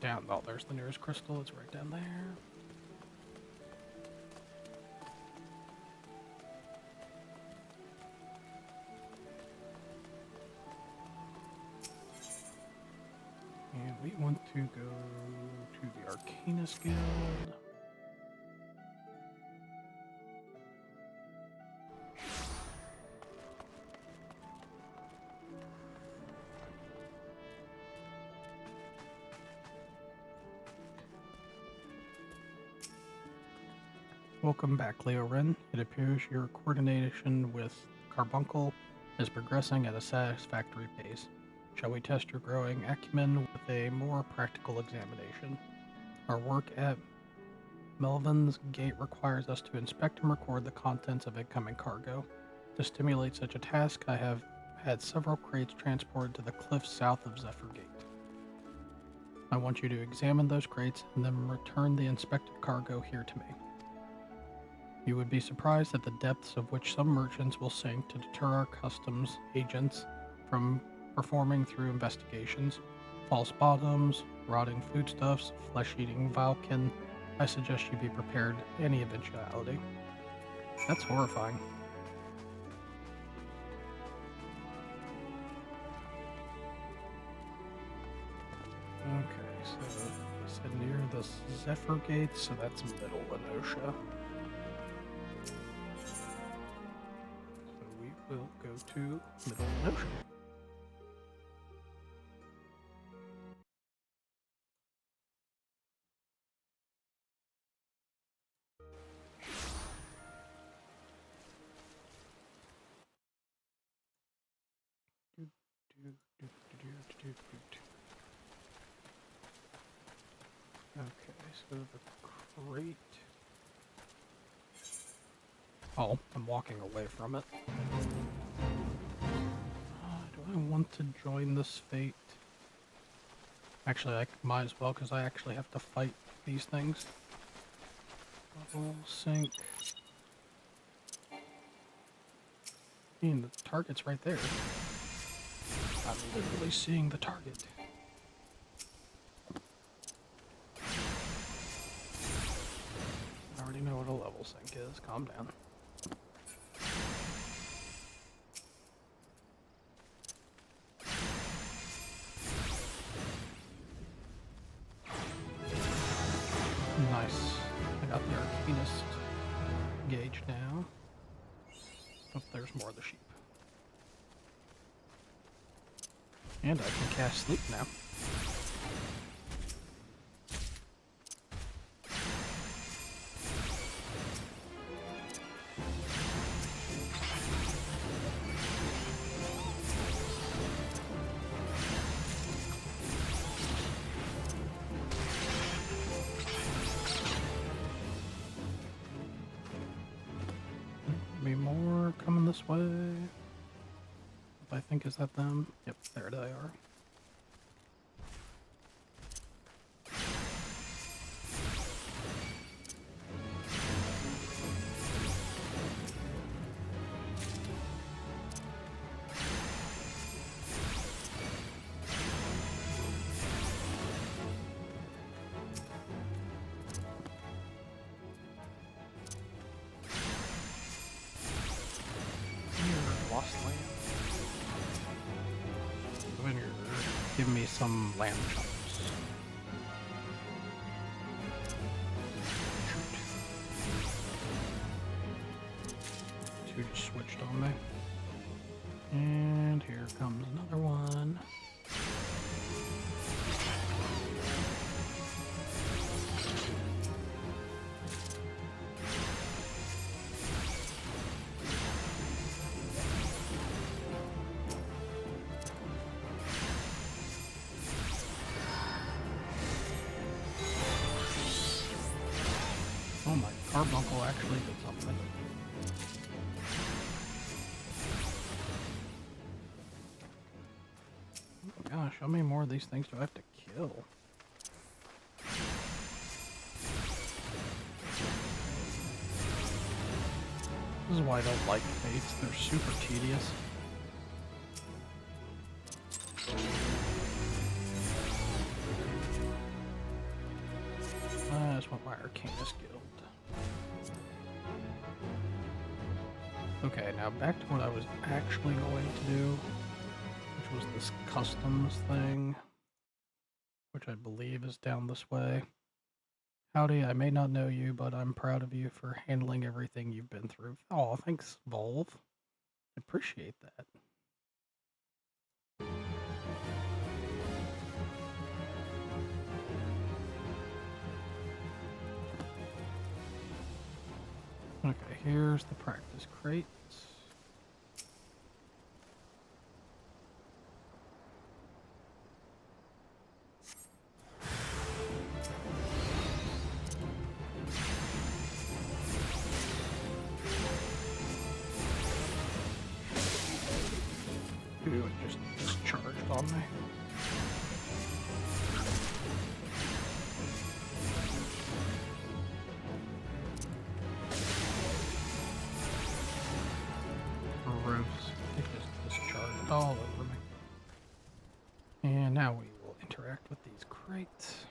[SPEAKER 2] Down, oh, there's the nearest crystal. It's right down there. And we want to go to the Arcanist Guild. Welcome back, Leorin. It appears your coordination with Carbuncle is progressing at a satisfactory pace. Shall we test your growing acumen with a more practical examination? Our work at Melvin's Gate requires us to inspect and record the contents of incoming cargo. To stimulate such a task, I have had several crates transported to the cliffs south of Zephyr Gate. I want you to examine those crates and then return the inspected cargo here to me. You would be surprised at the depths of which some merchants will sink to deter our customs agents from performing through investigations. False bottoms, rotting foodstuffs, flesh-eating Valken. I suggest you be prepared any eventuality. That's horrifying. Okay, so I said near the Zephyr Gate, so that's middle Lenosha. We'll go to Middle Ocean. Okay, so the crate. Oh, I'm walking away from it. Do I want to join this fate? Actually, I might as well, because I actually have to fight these things. Bubble, sink. I mean, the target's right there. I'm literally seeing the target. I already know what a level sink is. Calm down. Nice. I got the Arcanist gauge now. Oh, there's more of the sheep. And I can cast sleep now. Maybe more coming this way. I think, is that them? Yep, there they are. Lost land. When you're giving me some land chunks. carbuncle actually did something. Oh gosh, how many more of these things do I have to kill? This is why I don't like fates. They're super tedious. I just want my Arcanist Guild. Okay, now back to what I was actually going to do, which was this customs thing, which I believe is down this way. Howdy, I may not know you, but I'm proud of you for handling everything you've been through. Oh, thanks, Volve. I appreciate that. Okay, here's the practice crates. Ooh, it just discharged on me. Gross. It just discharged all over me. And now we will interact with these crates.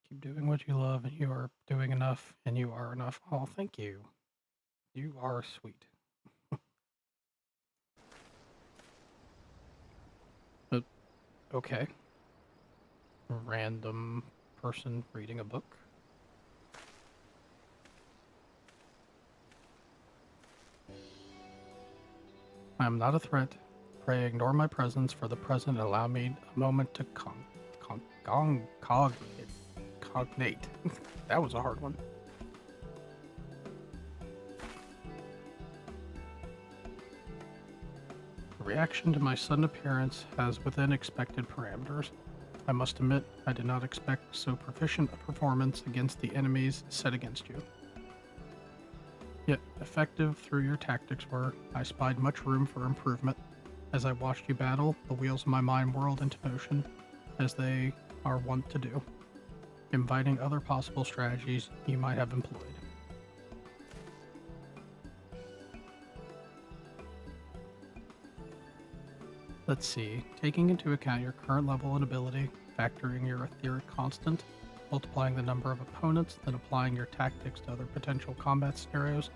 [SPEAKER 2] Keep doing what you love, and you are doing enough, and you are enough. Oh, thank you. You are sweet. Okay. Random person reading a book. I am not a threat. Pray ignore my presence for the present and allow me a moment to cognate. That was a hard one. The reaction to my sudden appearance has within expected parameters. I must admit, I did not expect so proficient a performance against the enemies set against you. Yet, effective through your tactics were, I spied much room for improvement. As I watched you battle, the wheels of my mind whirled into motion, as they are wont to do, inviting other possible strategies you might have employed. Let's see, taking into account your current level and ability, factoring your etheric constant, multiplying the number of opponents, then applying your tactics to other potential combat scenarios.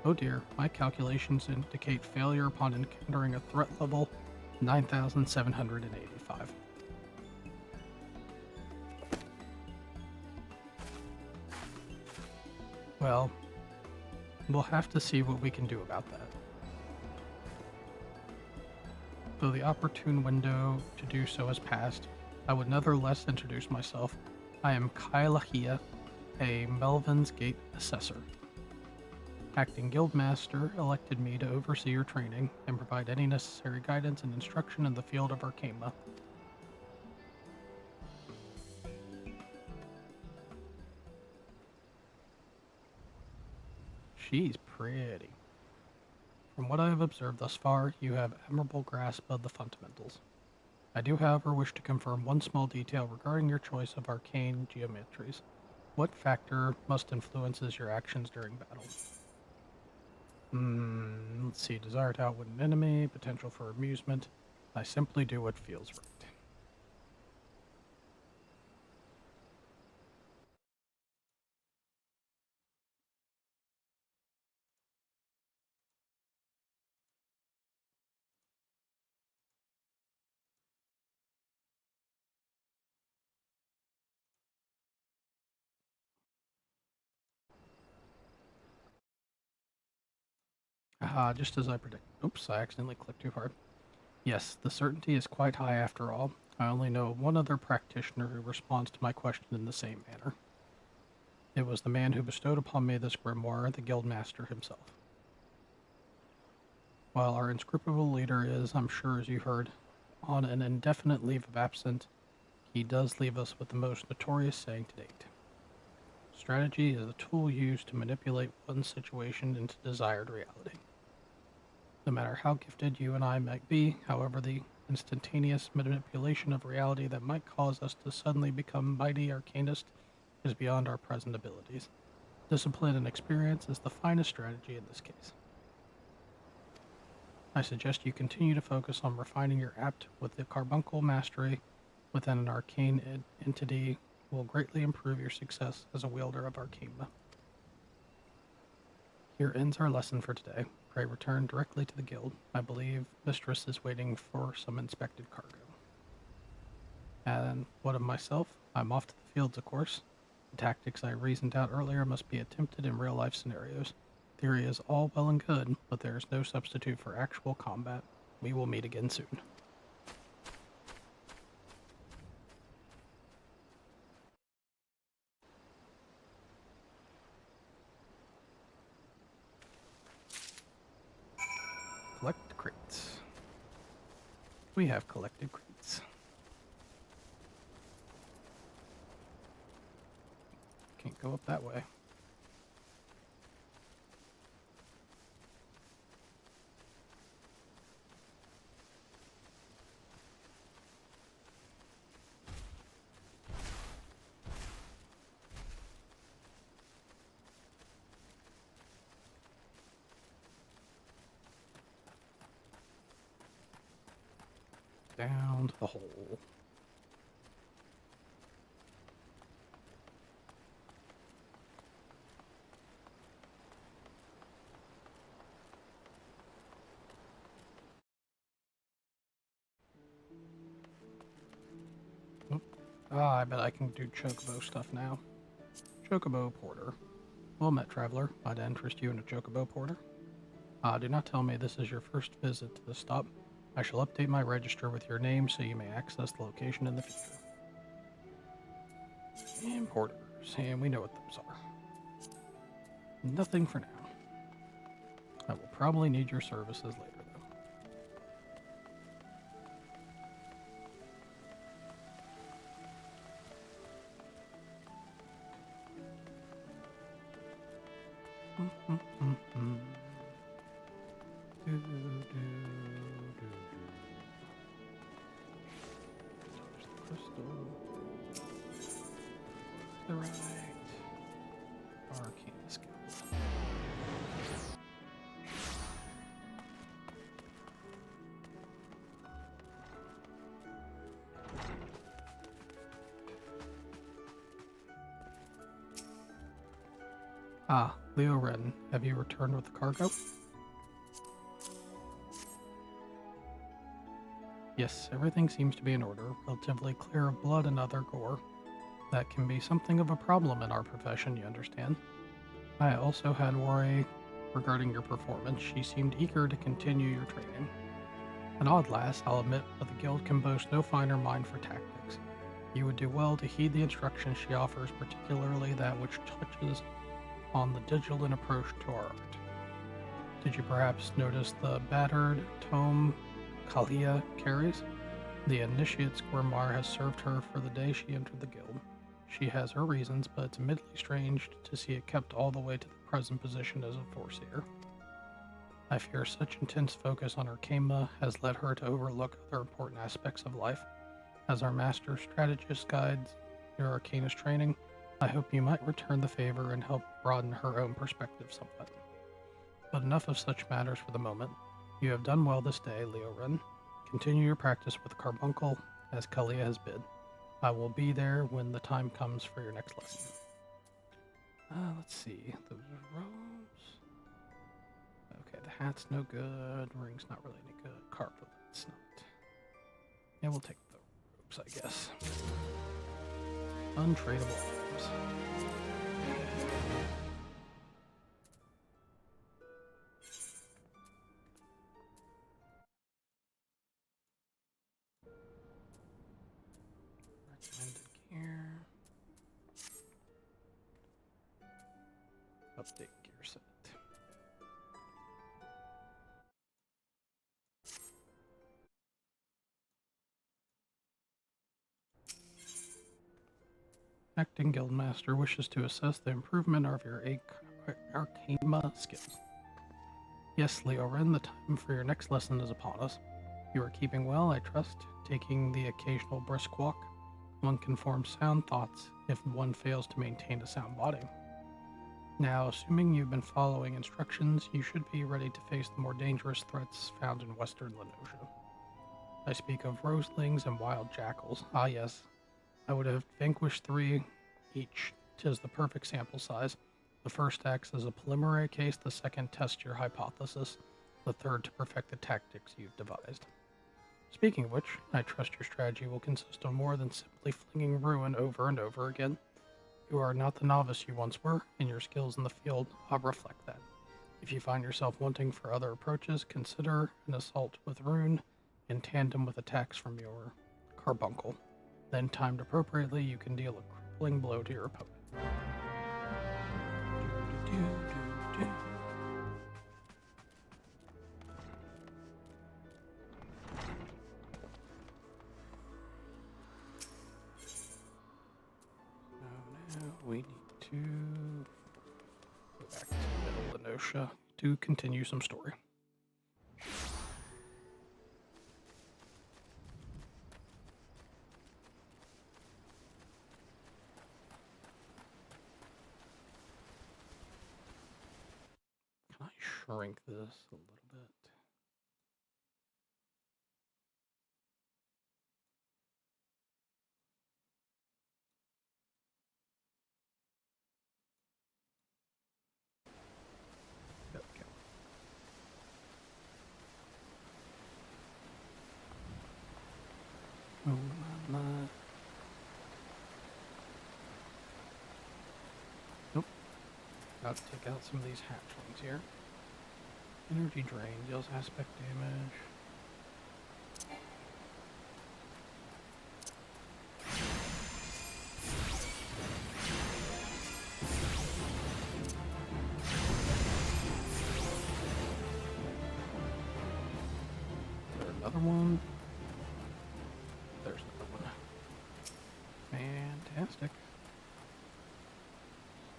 [SPEAKER 2] Oh dear, my calculations indicate failure upon encountering a threat level 9,785. Well, we'll have to see what we can do about that. Though the opportune window to do so has passed, I would nevertheless introduce myself. I am Kailahia, a Melvin's Gate assessor. Acting Guildmaster elected me to oversee your training and provide any necessary guidance and instruction in the field of Arcana. She's pretty. From what I have observed thus far, you have admirable grasp of the fundamentals. I do, however, wish to confirm one small detail regarding your choice of arcane geometries. What factor must influences your actions during battle? Let's see. Desire to outwit an enemy, potential for amusement. I simply do what feels right. Aha, just as I predict. Oops, I accidentally clicked too hard. Yes, the certainty is quite high after all. I only know of one other practitioner who responds to my question in the same manner. It was the man who bestowed upon me this grimoire, the Guildmaster himself. While our inscrutable leader is, I'm sure as you heard, on an indefinite leave of absence, he does leave us with the most notorious saying to date. Strategy is a tool used to manipulate one situation into desired reality. No matter how gifted you and I might be, however, the instantaneous manipulation of reality that might cause us to suddenly become mighty arcanists is beyond our present abilities. Discipline and experience is the finest strategy in this case. I suggest you continue to focus on refining your apt with the carbuncle mastery within an arcane entity will greatly improve your success as a wielder of arcana. Here ends our lesson for today. Pray return directly to the guild. I believe Mistress is waiting for some inspected cargo. And what of myself? I'm off to the fields, of course. The tactics I reasoned out earlier must be attempted in real-life scenarios. Theory is all well and good, but there is no substitute for actual combat. We will meet again soon. Collect crates. We have collected crates. Can't go up that way. Down to the hole. I bet I can do chocobo stuff now. Chocobo porter. Well met, traveler. Might interest you in a chocobo porter? Do not tell me this is your first visit to the stop. I shall update my register with your name so you may access the location in the future. Importers, and we know what those are. Nothing for now. I will probably need your services later, though. There's the crystal. The right. Arcane skill. Eorzea, have you returned with the cargo? Yes, everything seems to be in order, relatively clear of blood and other gore. That can be something of a problem in our profession, you understand. I also had worry regarding your performance. She seemed eager to continue your training. An odd lass, I'll admit, but the guild can boast no finer mind for tactics. You would do well to heed the instructions she offers, particularly that which touches on the vigilant approach to our art. Did you perhaps notice the battered tome Kalia carries? The initiate Squirmar has served her for the day she entered the guild. She has her reasons, but it's admittedly strange to see it kept all the way to the present position as a Forseer. I fear such intense focus on Arcana has led her to overlook other important aspects of life. As our master strategist guides your Arcanist training, I hope you might return the favor and help broaden her own perspective somewhat. But enough of such matters for the moment. You have done well this day, Eorzea. Continue your practice with Carbuncle, as Kalia has bid. I will be there when the time comes for your next lesson. Let's see. Those robes. Okay, the hat's no good. Ring's not really any good. Carpet's not. Yeah, we'll take the robes, I guess. Untradeable items. Recommended gear. Update gear set. Acting Guildmaster wishes to assess the improvement of your Arcana skills. Yes, Leorin, the time for your next lesson is upon us. You are keeping well, I trust, taking the occasional brisk walk. One can form sound thoughts if one fails to maintain a sound body. Now, assuming you've been following instructions, you should be ready to face the more dangerous threats found in western Lenosha. I speak of roselings and wild jackals. Ah yes, I would have vanquished 3 each. 'Tis the perfect sample size. The first acts as a preliminary case, the second tests your hypothesis, the third to perfect the tactics you've devised. Speaking of which, I trust your strategy will consist of more than simply flinging ruin over and over again. You are not the novice you once were, and your skills in the field reflect that. If you find yourself wanting for other approaches, consider an assault with rune in tandem with attacks from your carbuncle. Then, timed appropriately, you can deal a crippling blow to your opponent. Now we need to go back to Middle Lenosha to continue some story. Can I shrink this a little bit? There we go. Oh my. Nope. Got to take out some of these hatchlings here. Energy drain deals aspect damage. Is there another one? There's another one. Fantastic.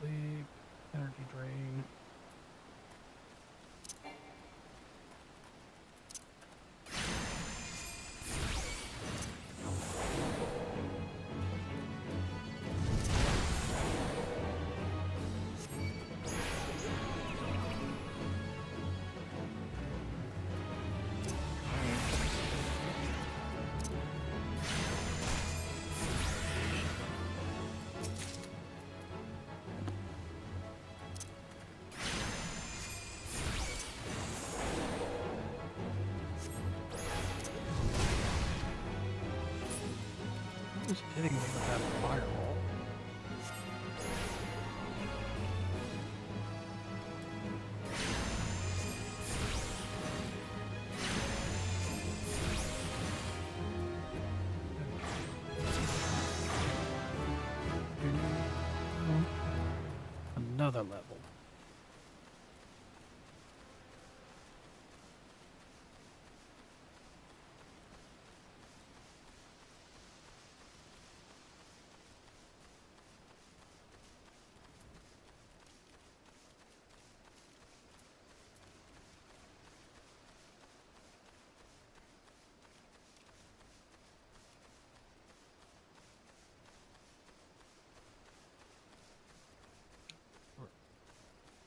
[SPEAKER 2] Sleep, energy drain. Who's hitting me with that fireball? Another level.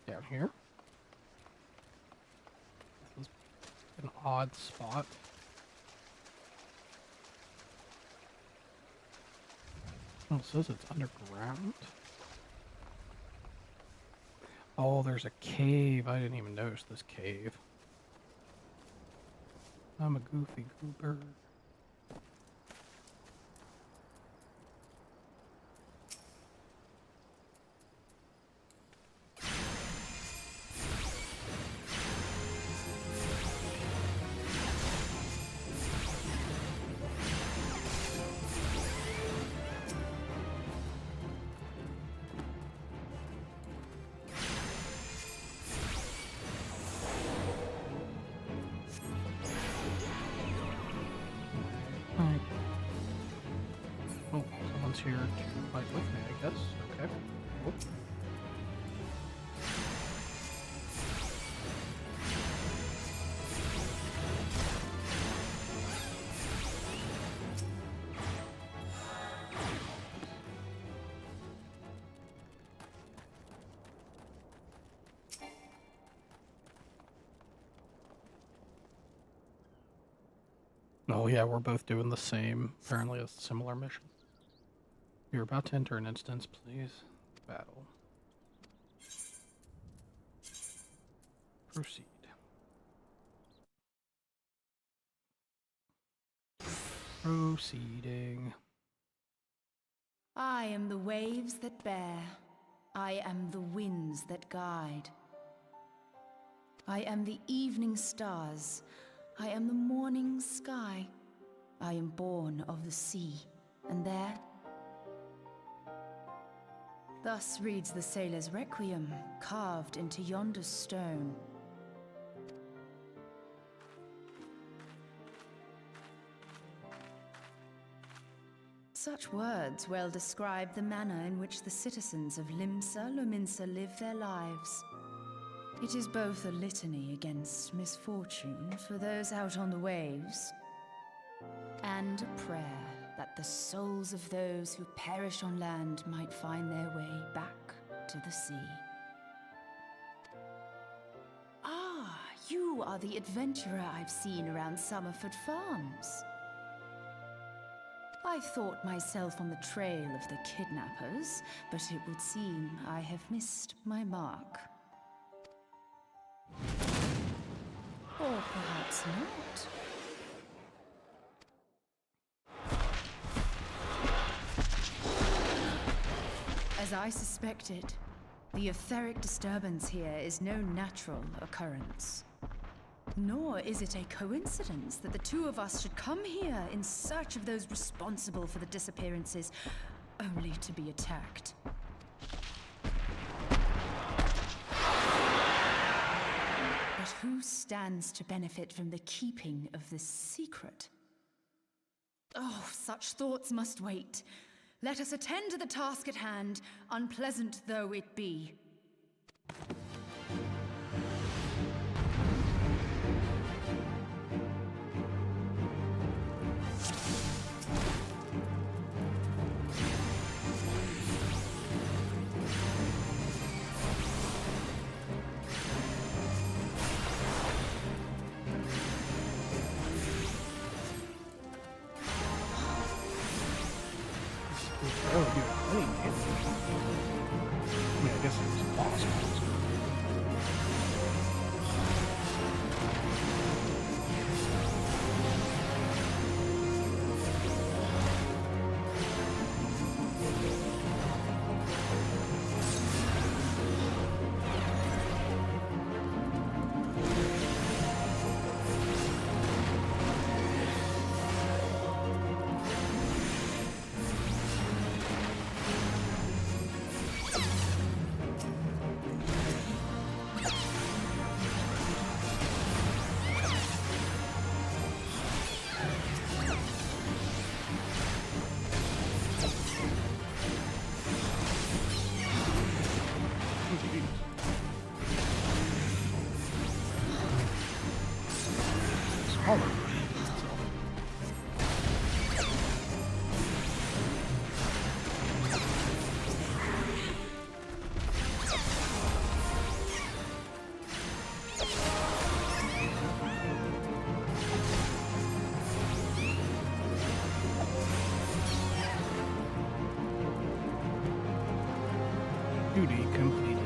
[SPEAKER 2] Down here. This is an odd spot. Oh, it says it's underground. Oh, there's a cave. I didn't even notice this cave. I'm a goofy goober. Oh, someone's here to fight with me, I guess. Okay. Cool. Oh yeah, we're both doing the same, apparently a similar mission. You're about to enter an instance, please. Battle. Proceed. Proceeding.
[SPEAKER 3] I am the waves that bear. I am the winds that guide. I am the evening stars. I am the morning sky. I am born of the sea, and there... Thus reads the sailor's requiem, carved into yonder stone. Such words well describe the manner in which the citizens of Limsa Lominsa live their lives. It is both a litany against misfortune for those out on the waves, and a prayer that the souls of those who perish on land might find their way back to the sea. Ah, you are the adventurer I've seen around Summerford Farms. I thought myself on the trail of the kidnappers, but it would seem I have missed my mark. Or perhaps not. As I suspected, the etheric disturbance here is no natural occurrence. Nor is it a coincidence that the two of us should come here in search of those responsible for the disappearances, only to be attacked. But who stands to benefit from the keeping of this secret? Oh, such thoughts must wait. Let us attend to the task at hand, unpleasant though it be.
[SPEAKER 2] Oh, dude, I didn't get it. I mean, I guess it was possible. Duty completed.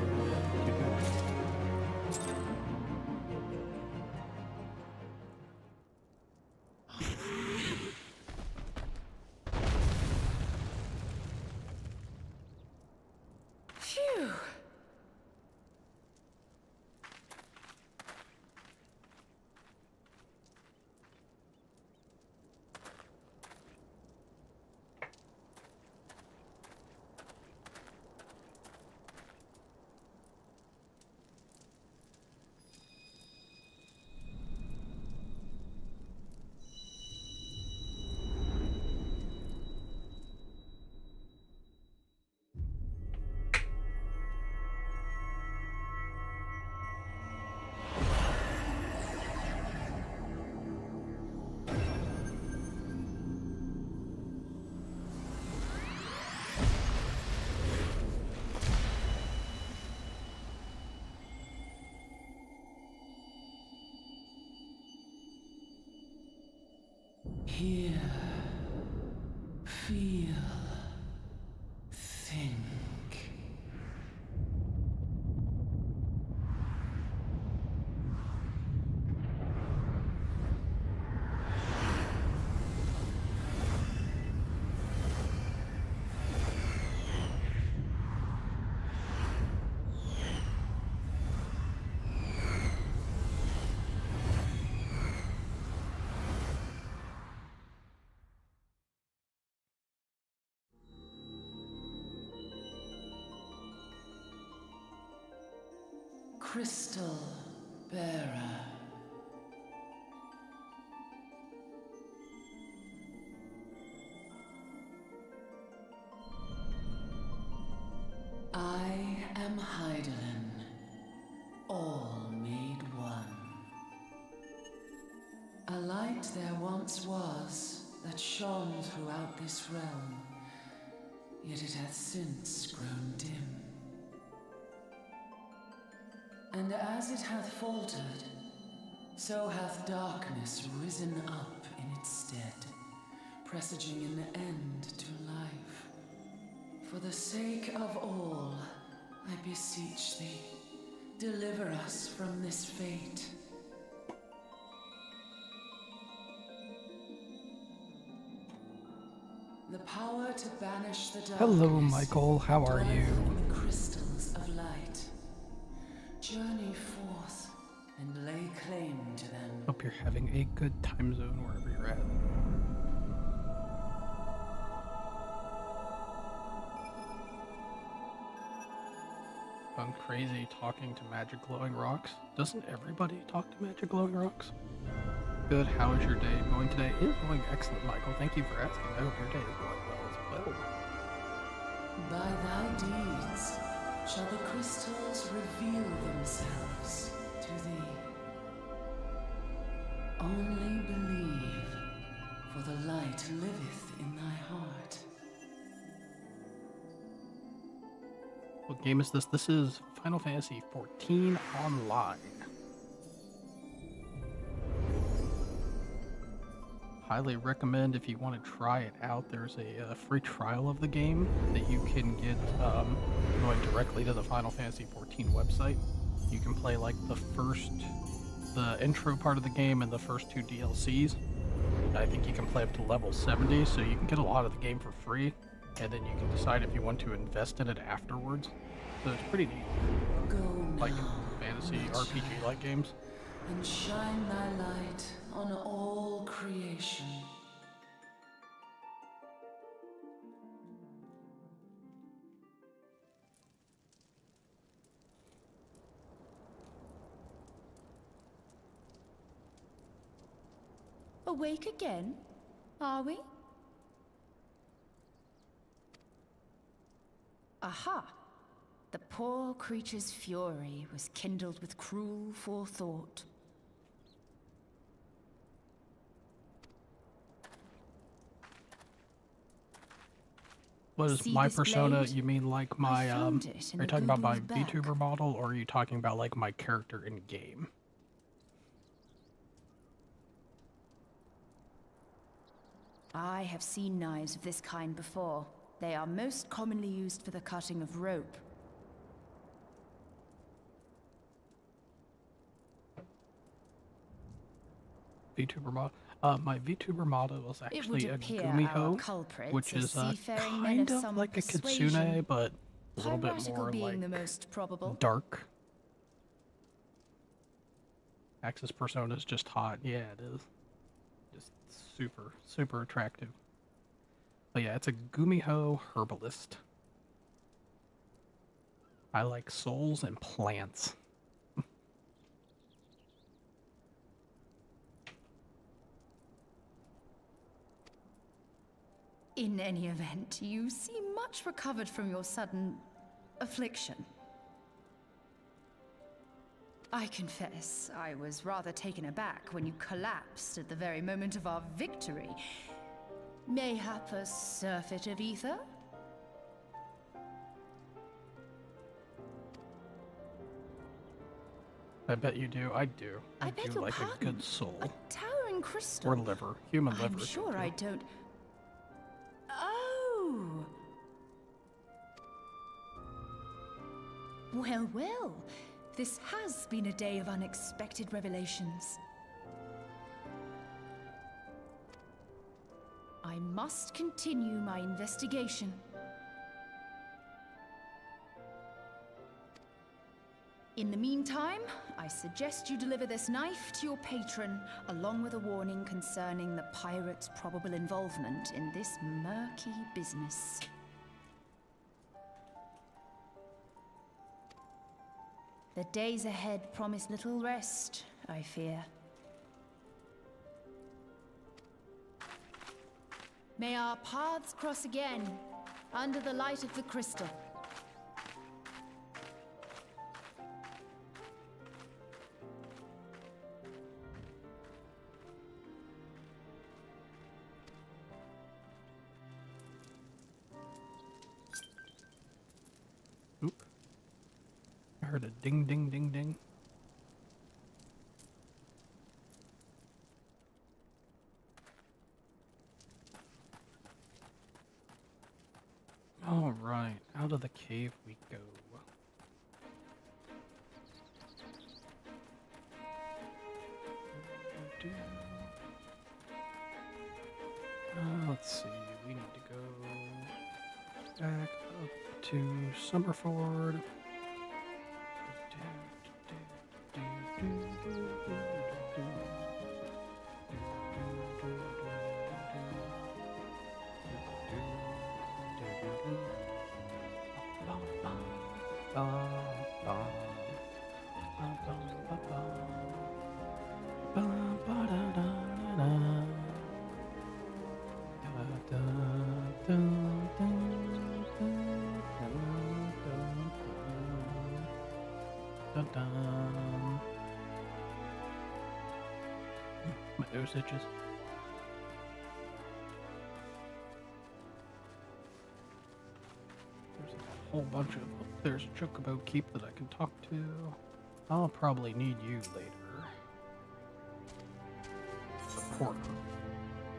[SPEAKER 4] Hear, feel, think. Crystal bearer. I am Heidelin, all made one. A light there once was that shone throughout this realm, yet it hath since grown dim. And as it hath faltered, so hath darkness risen up in its stead, presaging an end to life. For the sake of all, I beseech thee, deliver us from this fate. The power to banish the darkness.
[SPEAKER 2] Hello, Michael. How are you?
[SPEAKER 4] From the crystals of light. Journey forth and lay claim to them.
[SPEAKER 2] Hope you're having a good time zone wherever you're at. I'm crazy talking to magic glowing rocks. Doesn't everybody talk to magic glowing rocks? Good. How is your day going today? It is going excellent, Michael. Thank you for asking. I hope your day is going well as well.
[SPEAKER 4] By thy deeds shall the crystals reveal themselves to thee. Only believe, for the light liveth in thy heart.
[SPEAKER 2] What game is this? This is Final Fantasy XIV Online. Highly recommend if you want to try it out. There's a free trial of the game that you can get going directly to the Final Fantasy XIV website. You can play like the intro part of the game and the first 2 DLCs. I think you can play up to level 70, so you can get a lot of the game for free, and then you can decide if you want to invest in it afterwards. So it's pretty neat.
[SPEAKER 4] Go
[SPEAKER 2] Like
[SPEAKER 4] now,
[SPEAKER 2] fantasy
[SPEAKER 4] my
[SPEAKER 2] RPG-like games.
[SPEAKER 4] and shine thy light on all creation.
[SPEAKER 3] Awake again? Are we? Aha! The poor creature's fury was kindled with cruel forethought.
[SPEAKER 2] What is
[SPEAKER 3] See
[SPEAKER 2] my
[SPEAKER 3] this
[SPEAKER 2] persona?
[SPEAKER 3] blade?
[SPEAKER 2] You mean like
[SPEAKER 3] I
[SPEAKER 2] my
[SPEAKER 3] found it in
[SPEAKER 2] are you
[SPEAKER 3] a
[SPEAKER 2] talking about my
[SPEAKER 3] Google's back.
[SPEAKER 2] VTuber model, or are you talking about like my character in game?
[SPEAKER 3] I have seen knives of this kind before. They are most commonly used for the cutting of rope.
[SPEAKER 2] VTuber model. My VTuber model was
[SPEAKER 3] It would
[SPEAKER 2] actually a
[SPEAKER 3] appear our
[SPEAKER 2] Gumiho,
[SPEAKER 3] culprits
[SPEAKER 2] which
[SPEAKER 3] are
[SPEAKER 2] is
[SPEAKER 3] seafaring men
[SPEAKER 2] kind
[SPEAKER 3] of
[SPEAKER 2] of
[SPEAKER 3] some
[SPEAKER 2] like a
[SPEAKER 3] persuasion.
[SPEAKER 2] kitsune, but a little bit
[SPEAKER 3] Piratical
[SPEAKER 2] more
[SPEAKER 3] being the
[SPEAKER 2] like
[SPEAKER 3] most probable.
[SPEAKER 2] dark. Axis persona is just hot. Yeah, it is. Just super, super attractive. But yeah, it's a Gumiho herbalist. I like souls and plants.
[SPEAKER 3] In any event, you seem much recovered from your sudden affliction. I confess, I was rather taken aback when you collapsed at the very moment of our victory. Mayhap a surfeit of ether?
[SPEAKER 2] I bet you do. I do. I
[SPEAKER 3] beg
[SPEAKER 2] do
[SPEAKER 3] your
[SPEAKER 2] like
[SPEAKER 3] pardon.
[SPEAKER 2] a good soul.
[SPEAKER 3] A towering crystal.
[SPEAKER 2] Or liver. Human liver.
[SPEAKER 3] I'm sure
[SPEAKER 2] too.
[SPEAKER 3] I don't... Oh! Well, well. This has been a day of unexpected revelations. I must continue my investigation. In the meantime, I suggest you deliver this knife to your patron, along with a warning concerning the pirate's probable involvement in this murky business. The days ahead promise little rest, I fear. May our paths cross again, under the light of the crystal.
[SPEAKER 2] Oop. I heard a ding, ding, ding, ding. All right, out of the cave we go. Let's see, we need to go back up to Summerford. My nose itches. There's a whole bunch of... There's a Chocobo Keep that I can talk to. I'll probably need you later. The porter.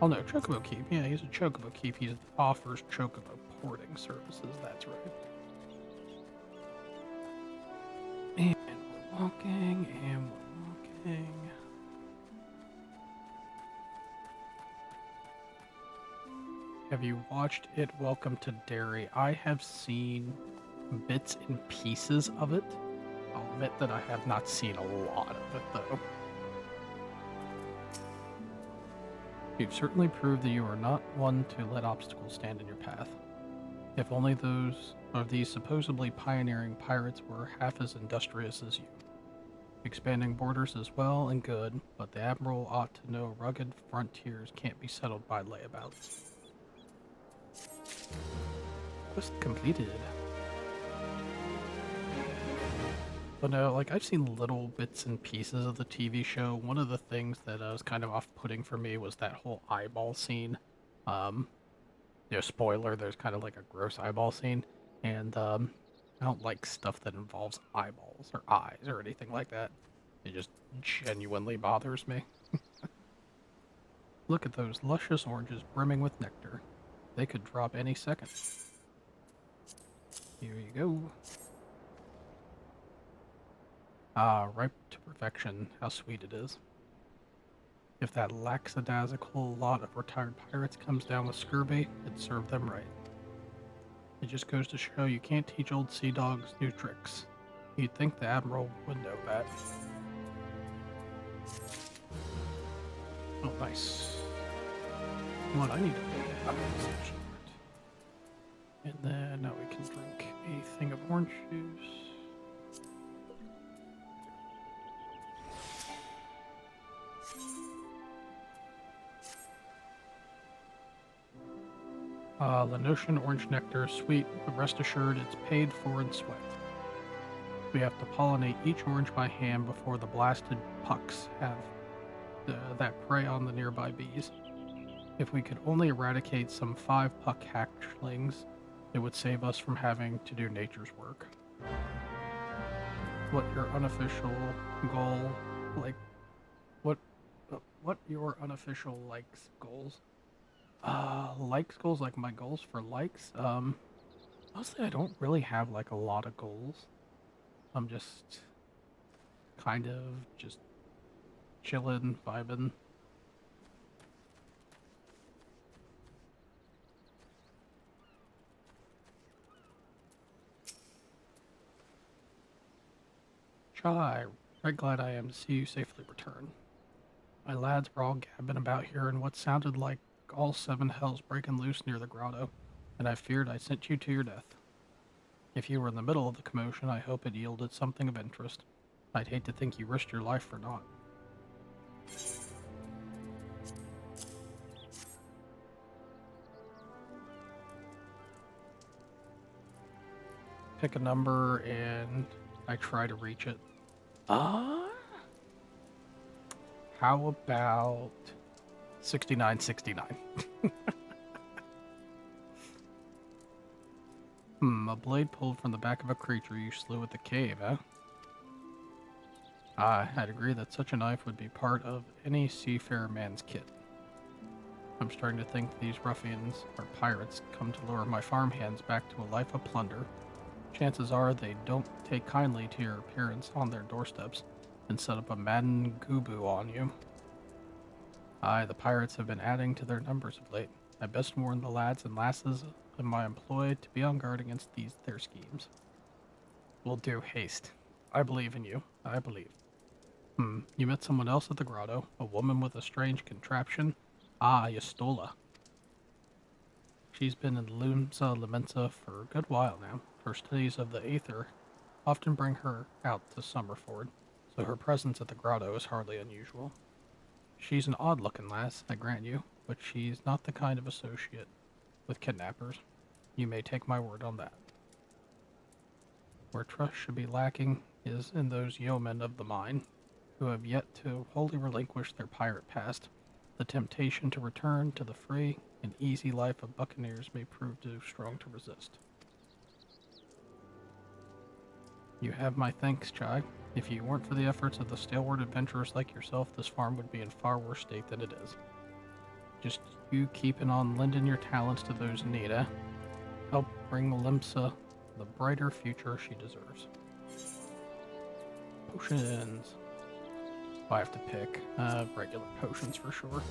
[SPEAKER 2] Oh no, Chocobo Keep. Yeah, he's a Chocobo Keep. He offers Chocobo porting services, that's right. And we're walking, and we're walking. Have you watched it, Welcome to Derry? I have seen bits and pieces of it. I'll admit that I have not seen a lot of it, though. You've certainly proved that you are not one to let obstacles stand in your path. If only those of these supposedly pioneering pirates were half as industrious as you. Expanding borders is well and good, but the Admiral ought to know rugged frontiers can't be settled by layabouts. Quest completed. But no, like, I've seen little bits and pieces of the TV show. One of the things that was kind of off-putting for me was that whole eyeball scene. Spoiler, there's kind of like a gross eyeball scene. And, I don't like stuff that involves eyeballs or eyes or anything like that. It just genuinely bothers me. Look at those luscious oranges brimming with nectar. They could drop any second. Here you go. Ah, ripe to perfection. How sweet it is. If that lackadaisical lot of retired pirates comes down with scurvy, it'd serve them right. It just goes to show you can't teach old sea dogs new tricks. You'd think the Admiral would know that. Oh, nice. What I need to do is... And then now we can drink a thing of orange juice. The notion orange nectar is sweet, but rest assured it's paid for in sweat. We have to pollinate each orange by hand before the blasted pucks have that prey on the nearby bees. If we could only eradicate some 5 puck hatchlings, it would save us from having to do nature's work. What your unofficial goal, like, what what your unofficial likes goals? Likes goals, like my goals for likes. Mostly I don't really have like a lot of goals. I'm just kind of just chilling, vibing. Chai, right glad I am to see you safely return. My lads were all gabbing about here in what sounded like all seven hells breaking loose near the grotto, and I feared I sent you to your death. If you were in the middle of the commotion, I hope it yielded something of interest. I'd hate to think you risked your life for naught. Pick a number and I try to reach it. How about 6969? A blade pulled from the back of a creature you slew at the cave, eh? I'd agree that such a knife would be part of any seafarer man's kit. I'm starting to think these ruffians, or pirates, come to lure my farmhands back to a life of plunder. Chances are they don't take kindly to your appearance on their doorsteps and set up a madden gooboo on you. The pirates have been adding to their numbers of late. I best warn the lads and lasses in my employ to be on guard against their schemes. Will do, haste. I believe in you. I believe. You met someone else at the grotto, a woman with a strange contraption. Yastola. She's been in Limsa Limensa for a good while now. Her studies of the Aether often bring her out to Summerford, so her presence at the grotto is hardly unusual. She's an odd-looking lass, I grant you, but she's not the kind of associate with kidnappers. You may take my word on that. Where trust should be lacking is in those yeomen of the mine, who have yet to wholly relinquish their pirate past. The temptation to return to the free and easy life of buccaneers may prove too strong to resist. You have my thanks, Chai. If you weren't for the efforts of the stalwart adventurers like yourself, this farm would be in far worse state than it is. Just you keeping on lending your talents to those in need, eh? Help bring Limsa the brighter future she deserves. Potions. I have to pick regular potions for sure.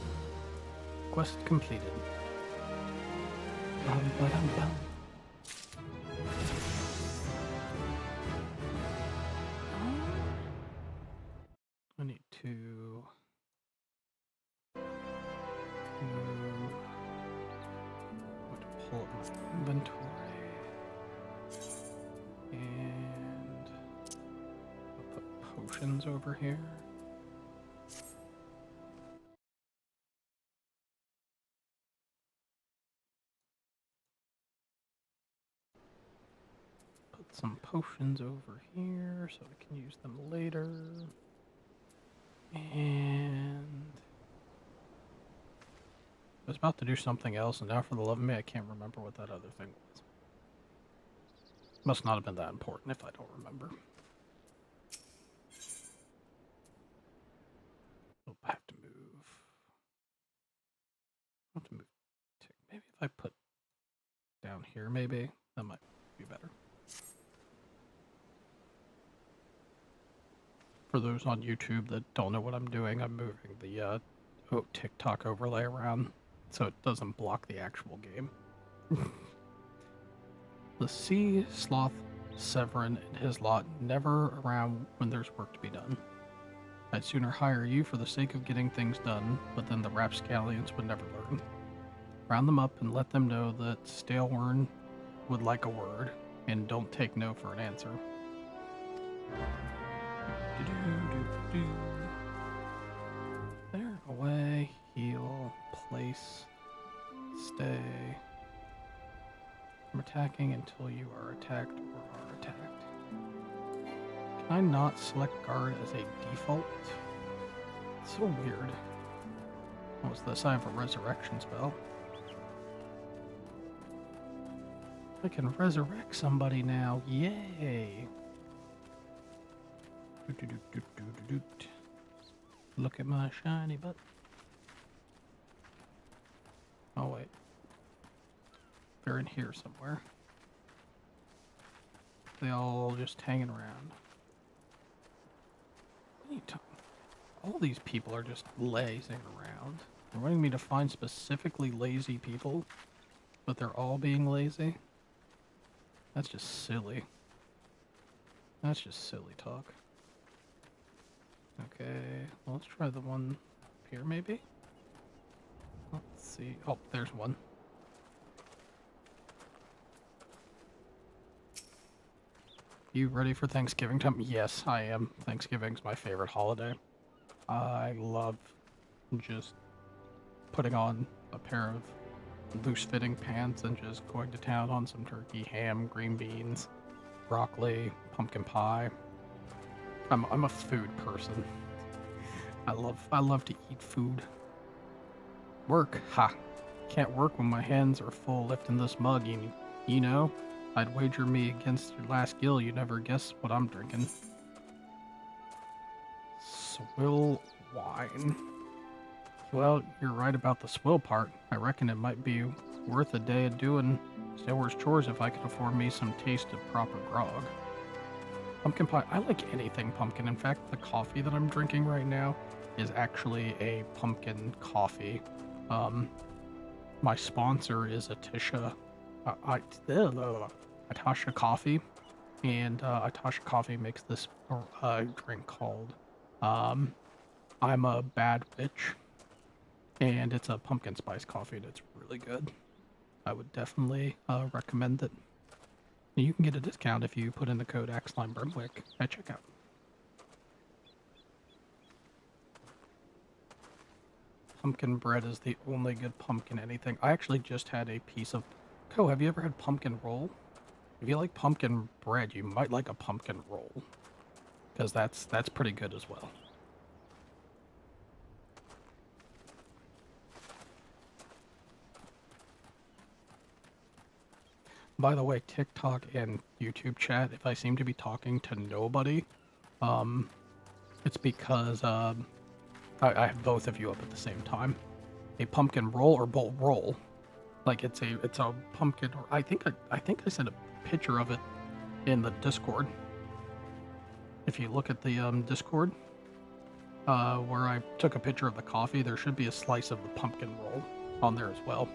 [SPEAKER 2] Quest completed. I need to move. I'm going to pull up my inventory and I'll put potions over here. Put some potions over here so I can use them later. And I was about to do something else, and now for the love of me, I can't remember what that other thing was. Must not have been that important if I don't remember. Oh, I have to move. I have to move. Maybe if I put down here, maybe that might be better. For those on YouTube that don't know what I'm doing, I'm moving the TikTok overlay around so it doesn't block the actual game. The sea sloth Severin and his lot never around when there's work to be done. I'd sooner hire you for the sake of getting things done, but then the rapscallions would never learn. Round them up and let them know that Stalewern would like a word, and don't take no for an answer. There, away, heal, place, stay. From attacking until you are attacked or are attacked. Can I not select guard as a default? It's so weird. What was this? I have a resurrection spell. I can resurrect somebody now. Yay! Look at my shiny butt. they're in here somewhere. They all just hanging around. What are you talking? All these people are just lazing around. They're wanting me to find specifically lazy people, but they're all being lazy? That's just silly. That's just silly talk. Okay, well, let's try the one up here, maybe? Let's see. Oh, there's one. You ready for Thanksgiving time? Yes, I am. Thanksgiving's my favorite holiday. I love just putting on a pair of loose-fitting pants and just going to town on some turkey, ham, green beans, broccoli, pumpkin pie. I'm a food person. I love to eat food. Work, ha! Can't work when my hands are full lifting this mug. You know, I'd wager me against your last gill you never guess what I'm drinking. Swill wine. Well, you're right about the swill part. I reckon it might be worth a day of doing Stewart's chores if I could afford me some taste of proper grog. Pumpkin pie. I like anything pumpkin. In fact, the coffee that I'm drinking right now is actually a pumpkin coffee. My sponsor is Atisha Coffee, and Atasha Coffee makes this drink called I'm a Bad Witch, and it's a pumpkin spice coffee, and it's really good. I would definitely recommend it. You can get a discount if you put in the code AXLineBrimwick at checkout. Pumpkin bread is the only good pumpkin anything. I actually just had a piece of... Co, have you ever had pumpkin roll? If you like pumpkin bread, you might like a pumpkin roll. Because that's pretty good as well. By the way, TikTok and YouTube chat, if I seem to be talking to nobody, it's because I have both of you up at the same time. A pumpkin roll or bowl roll, like it's a pumpkin. Or I think I sent a picture of it in the Discord. If you look at the Discord, where I took a picture of the coffee, there should be a slice of the pumpkin roll on there as well.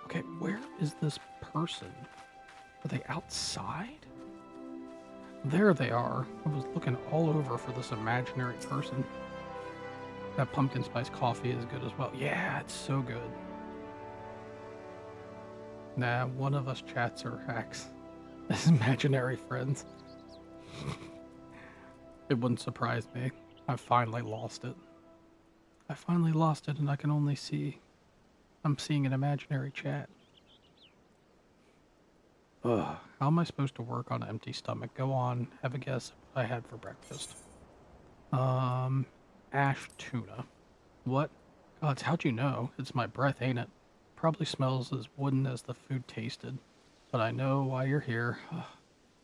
[SPEAKER 2] Okay, where is this person? Are they outside? There they are. I was looking all over for this imaginary person. That pumpkin spice coffee is good as well. Yeah, it's so good. Nah, one of us chats or hacks as imaginary friends. It wouldn't surprise me. I finally lost it. I finally lost it, and I can only see... I'm seeing an imaginary chat. Ugh, how am I supposed to work on an empty stomach? Go on, have a guess what I had for breakfast. Ash tuna. What? God, how'd you know? It's my breath, ain't it? Probably smells as wooden as the food tasted. But I know why you're here. Ugh.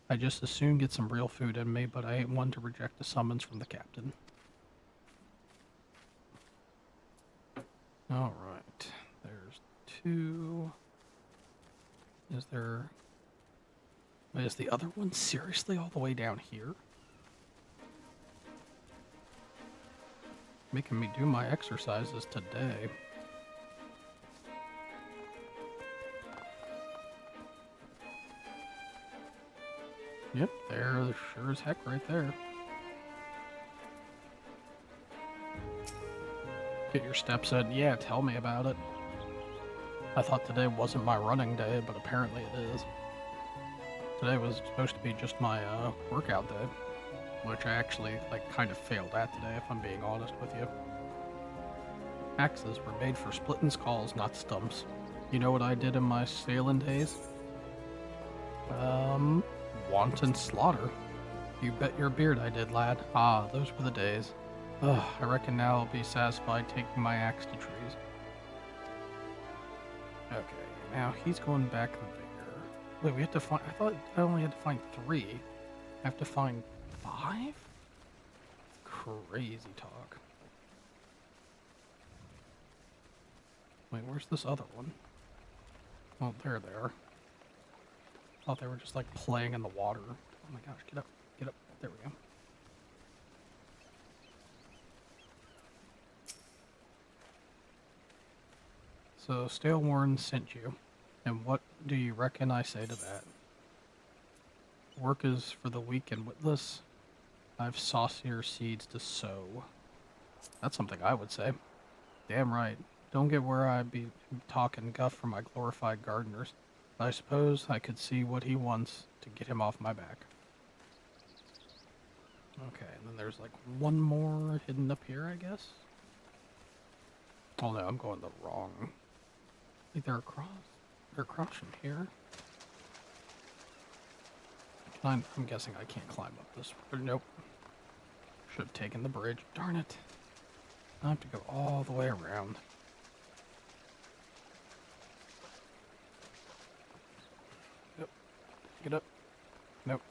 [SPEAKER 2] I just as soon get some real food in me, but I ain't one to reject a summons from the captain. Alright. There's two. Is there... Is the other one seriously all the way down here? Making me do my exercises today. Yep, there, sure as heck right there. Get your steps in. Yeah, tell me about it. I thought today wasn't my running day, but apparently it is. Today was supposed to be just my workout day, which I actually kind of failed at today, if I'm being honest with you. Axes were made for splitting skulls, not stumps. You know what I did in my sailing days? Wanton slaughter. You bet your beard I did, lad. Ah, those were the days. Ugh, I reckon now I'll be satisfied taking my axe to trees. Okay, now he's going back there. Wait, we have to find... I thought I only had to find 3. I have to find 5? Crazy talk. Wait, where's this other one? Oh, there they are. Thought they were just like playing in the water. Oh my gosh, get up, get up. There we go. So, Stalewarn sent you, and what do you reckon I say to that? Work is for the weak and witless. I've saucier seeds to sow. That's something I would say. Damn right. Don't get where I be talking guff for my glorified gardeners. But I suppose I could see what he wants to get him off my back. Okay, and then there's like one more hidden up here, I guess? Oh no, I'm going the wrong... I think they're across from here. I'm guessing I can't climb up this. Nope. Should have taken the bridge. Darn it. I have to go all the way around. Yep. Get up. Nope.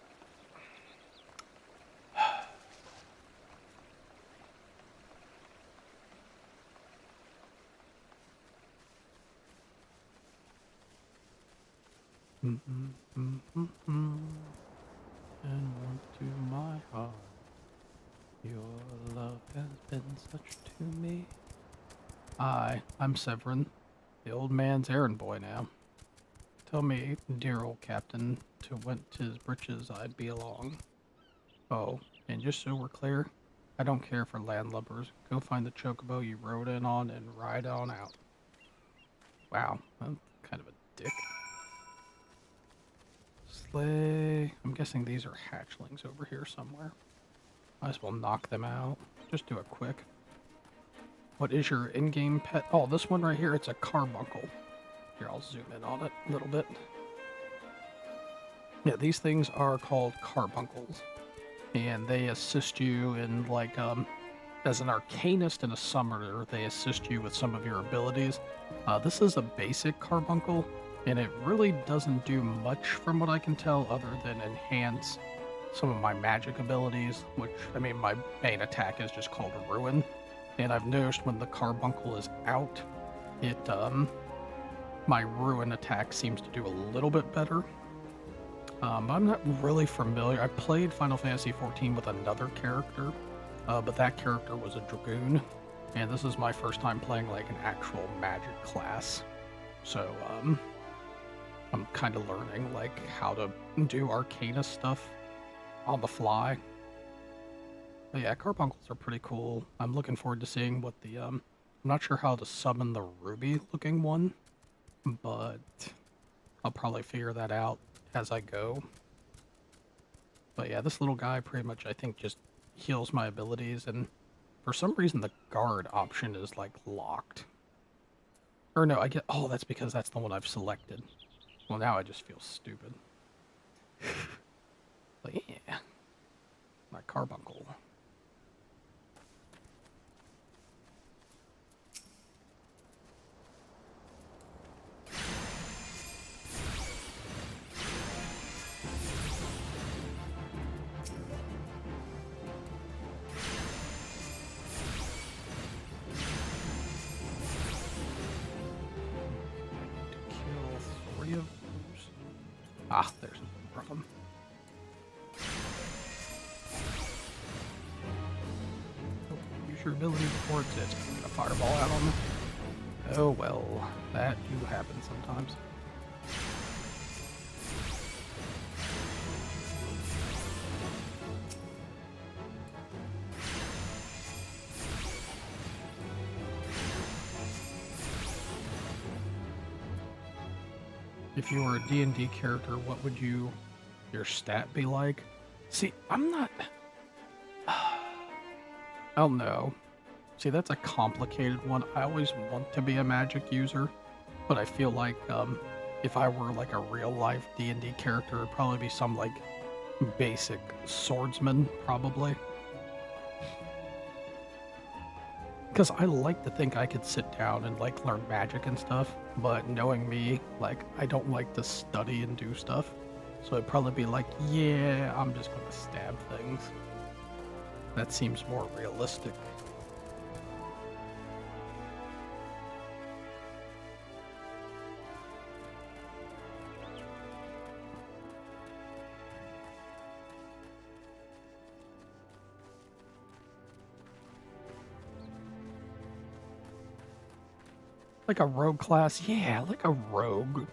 [SPEAKER 2] And warmth to my heart. Your love has been such to me. I'm Severin, the old man's errand boy now. Tell me, dear old captain, to whence his breeches I belong. Oh, and just so we're clear, I don't care for landlubbers. Go find the chocobo you rode in on and ride on out. Wow, I'm kind of a dick. Slay. I'm guessing these are hatchlings over here somewhere. Might as well knock them out. Just do it quick. What is your in-game pet? Oh, this one right here, it's a carbuncle. Here, I'll zoom in on it a little bit. Yeah, these things are called carbuncles. And they assist you in, like, as an arcanist and a summoner, they assist you with some of your abilities. This is a basic carbuncle, and it really doesn't do much from what I can tell other than enhance some of my magic abilities, which, I mean, my main attack is just called Ruin. And I've noticed when the carbuncle is out, it, my Ruin attack seems to do a little bit better. I'm not really familiar. I played Final Fantasy XIV with another character, but that character was a Dragoon, and this is my first time playing like an actual magic class. So, I'm kind of learning like how to do Arcana stuff on the fly. But yeah, carbuncles are pretty cool. I'm looking forward to seeing what the, I'm not sure how to summon the ruby looking one, but I'll probably figure that out as I go. But yeah, this little guy pretty much, I think, just heals my abilities, and for some reason the guard option is like locked. Or no, oh, that's because that's the one I've selected. Well, now I just feel stupid. But yeah, my carbuncle. Ah, there's more of them. Oh, use your ability before it hits. I'm gonna fireball out on them. Oh well, that do happen sometimes. If you were a D&D character, what would your stat be like? See, I'm not... I don't know. See, that's a complicated one. I always want to be a magic user, but I feel like if I were like a real-life D&D character, it'd probably be some like basic swordsman, probably. Because I like to think I could sit down and like learn magic and stuff, but knowing me, like I don't like to study and do stuff. So it'd probably be like, yeah, I'm just gonna stab things. That seems more realistic. Like a rogue class? Yeah, like a rogue.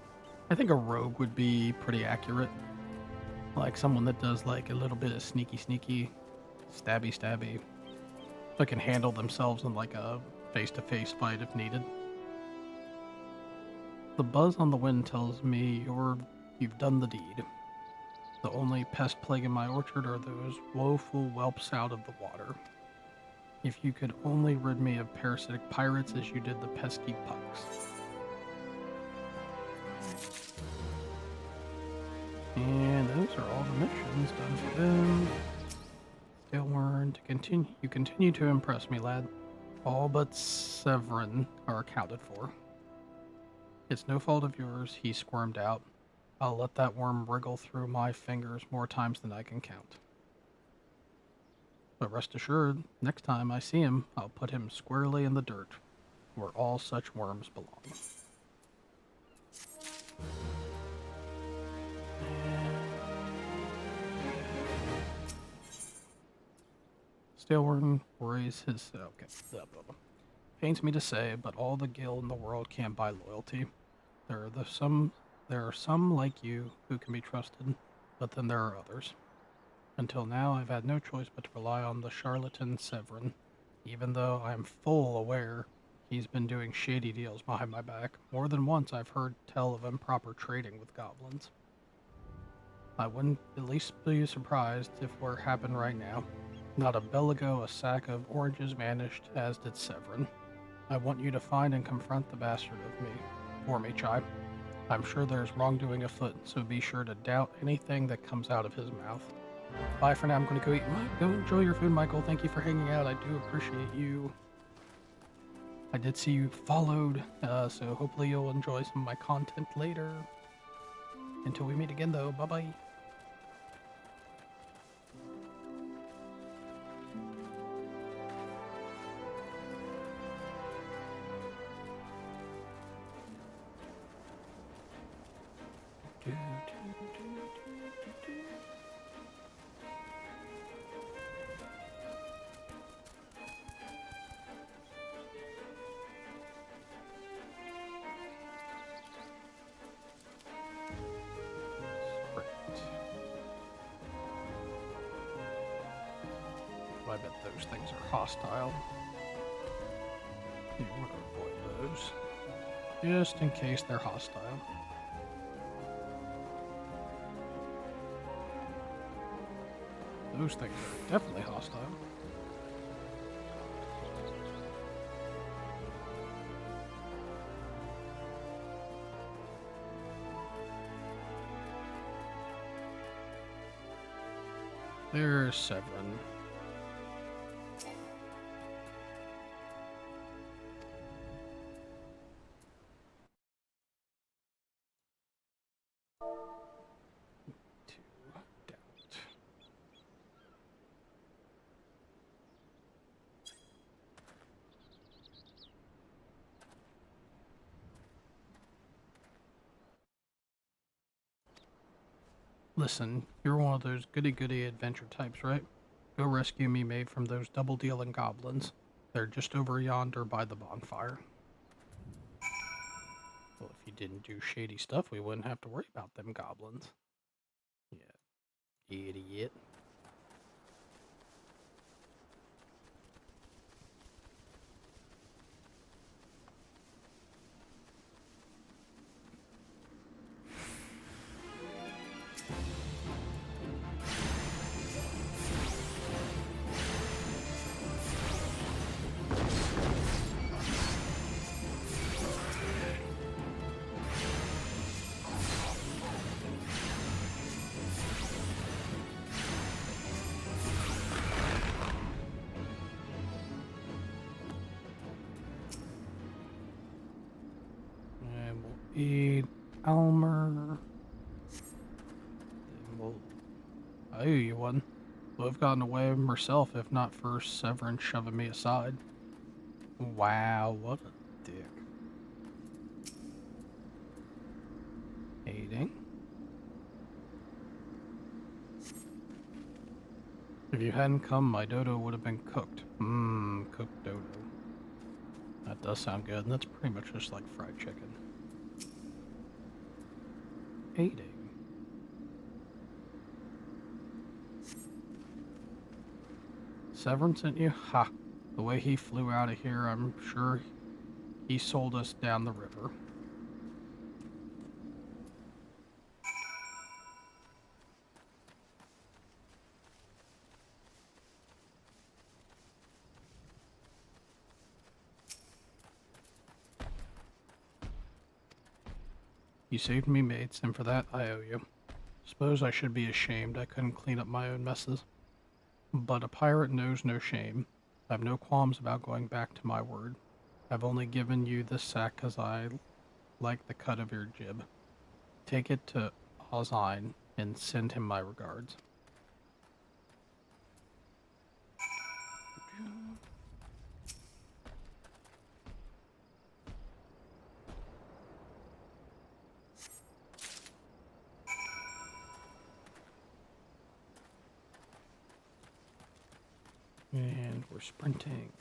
[SPEAKER 2] I think a rogue would be pretty accurate. Like someone that does like a little bit of sneaky, stabby, so can handle themselves in like a face-to-face fight if needed. The buzz on the wind tells me you've done the deed. The only pest plague in my orchard are those woeful whelps out of the water. If you could only rid me of parasitic pirates as you did the pesky pucks. And those are all the missions done for them. Tailworm to continue. You continue to impress me, lad. All but Severin are accounted for. It's no fault of yours, he squirmed out. I'll let that worm wriggle through my fingers more times than I can count. But rest assured, next time I see him, I'll put him squarely in the dirt, where all such worms belong. Staleworm worries his... Okay. Pains me to say, but all the gil in the world can't buy loyalty. There are some like you who can be trusted, but then there are others. Until now, I've had no choice but to rely on the charlatan Severin, even though I am full aware he's been doing shady deals behind my back. More than once I've heard tell of improper trading with goblins. I wouldn't at least be surprised if it were to happen right now. Not a bell ago, a sack of oranges vanished, as did Severin. I want you to find and confront the bastard for me, Chai. I'm sure there's wrongdoing afoot, so be sure to doubt anything that comes out of his mouth. Bye for now. I'm going to go eat. Go enjoy your food, Michael. Thank you for hanging out. I do appreciate you. I did see you followed, so hopefully you'll enjoy some of my content later. Until we meet again, though. Bye-bye. I bet those things are hostile. Yeah, we're gonna avoid those. Just in case they're hostile. Those things are definitely hostile. There's Severin. Listen, you're one of those goody-goody adventure types, right? Go rescue me, mate, from those double-dealing goblins. They're just over yonder by the bonfire. Well, if you didn't do shady stuff, we wouldn't have to worry about them goblins. Yeah, idiot. Eat Elmer. Well, I owe you one. Would have gotten away myself if not for Severin shoving me aside. Wow, what a dick. Hating. If you hadn't come, my dodo would have been cooked. Cooked dodo. That Does sound good, and that's pretty much just like fried chicken. Aiding. Severn sent you? Ha! The way he flew out of here, I'm sure he sold us down the river. You saved me, mates, and for that I owe you. Suppose I should be ashamed I couldn't clean up my own messes. But a pirate knows no shame. I have no qualms about going back to my word. I've only given you this sack 'cause I like the cut of your jib. Take it to Ozine and send him my regards. And we're sprinting.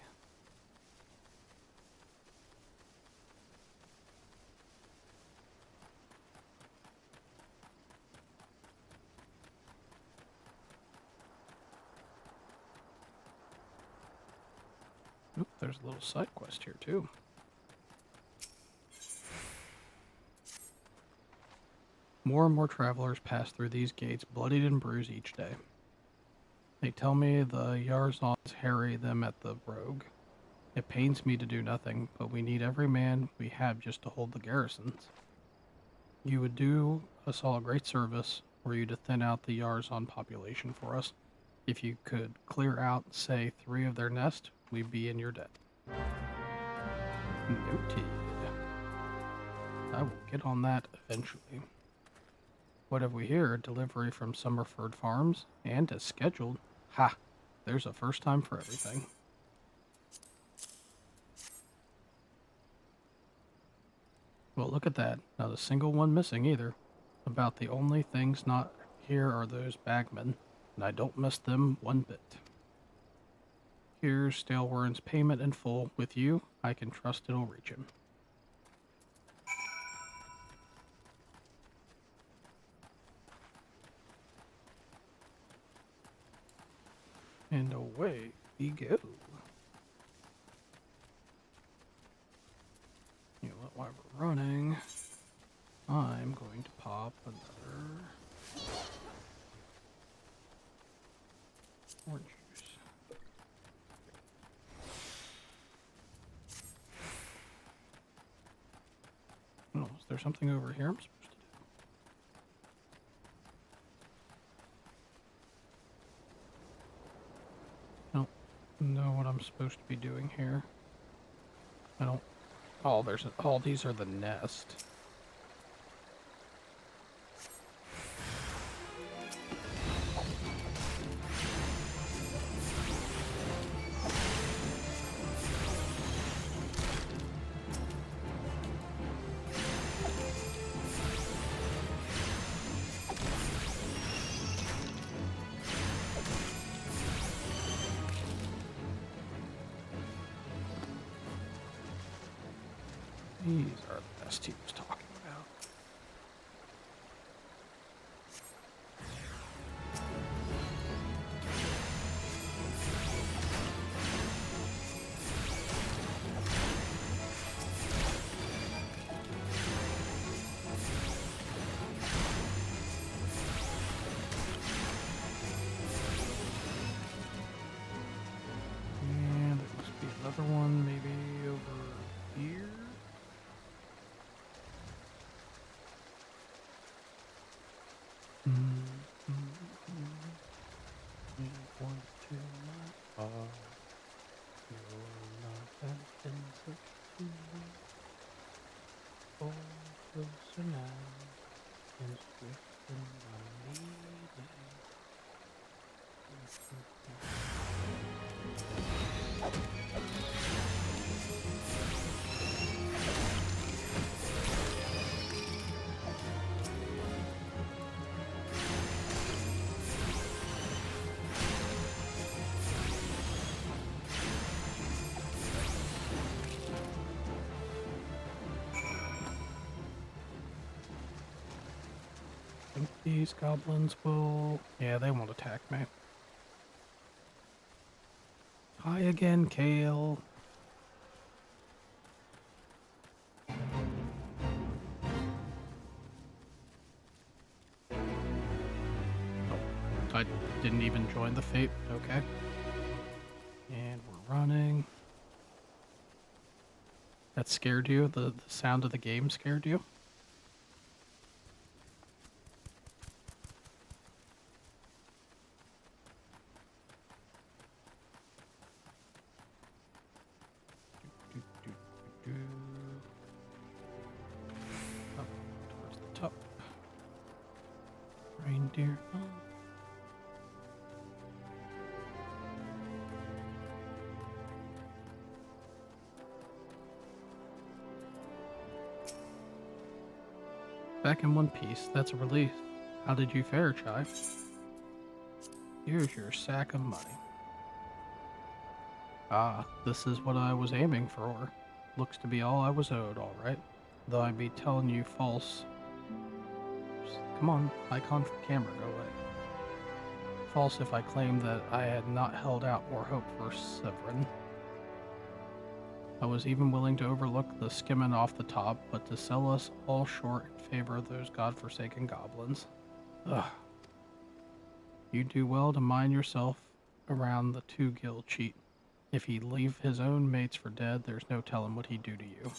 [SPEAKER 2] Oop, there's a little side quest here too. More and more travelers pass through these gates, bloodied and bruised each day. They tell me the Eorzea harry them at the Rogue. It pains me to do nothing, but we need every man we have just to hold the garrisons. You would do us all a great service were you to thin out the Eorzea population for us. If you could clear out, say, 3 of their nest, we'd be in your debt. Noted. I will get on that eventually. What have we here? Delivery from Summerford Farms, and as scheduled. Ha! There's a first time for everything. Well, look at that. Not a single one missing either. About the only things not here are those bagmen, and I don't miss them one bit. Here's Stalewern's payment in full. With you, I can trust it'll reach him. And away we go. You know what, while we're running, I'm going to pop another orange juice. Oh, is there something over here I'm supposed to do? I don't know what I'm supposed to be doing here. I don't. Oh, these are the nest. These are the best he was talking about. And there must be another one maybe over here. think these goblins will... Yeah, they won't attack me. Hi again, Kale. I didn't even join the fate. Okay. And we're running. That scared you? The sound of the game scared you? Up towards the top. Reindeer. Oh. Back in one piece. That's a relief. How did you fare, Chai? Here's your sack of money. Ah, this is what I was aiming for. Looks to be all I was owed, all right. Though I'd be telling you false. Come on, icon for camera, go away. False if I claimed that I had not held out more hope for Severin. I was even willing to overlook the skimming off the top, but to sell us all short in favor of those godforsaken goblins. Ugh. You do well to mind yourself around the two-gill cheat. If he'd leave his own mates for dead, there's no telling what he'd do to you.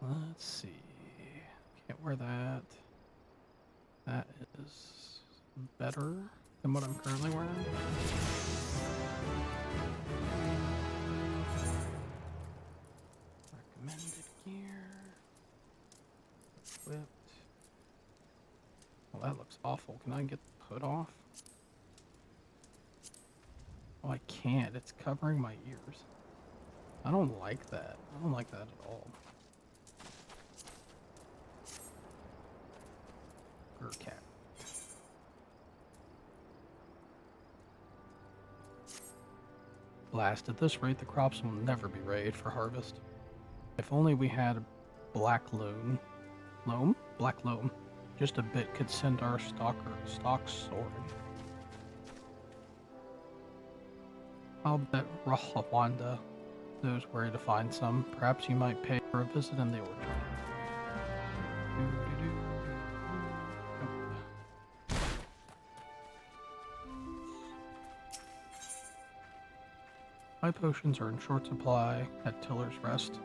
[SPEAKER 2] Let's see. Can't wear that. That is better than what I'm currently wearing. Recommended gear. Equipped. Well, that looks awful. Can I get the hood off? Oh, I can't. It's covering my ears. I don't like that. I don't like that at all. Cat. Blast, at this rate, the crops will never be ready for harvest. If only we had black loam. Loam? Black loam. Just a bit could send our stocks soaring. I'll bet Rahawanda knows where to find some. Perhaps you might pay for a visit in the orchard. My potions are in short supply at Tiller's Rest,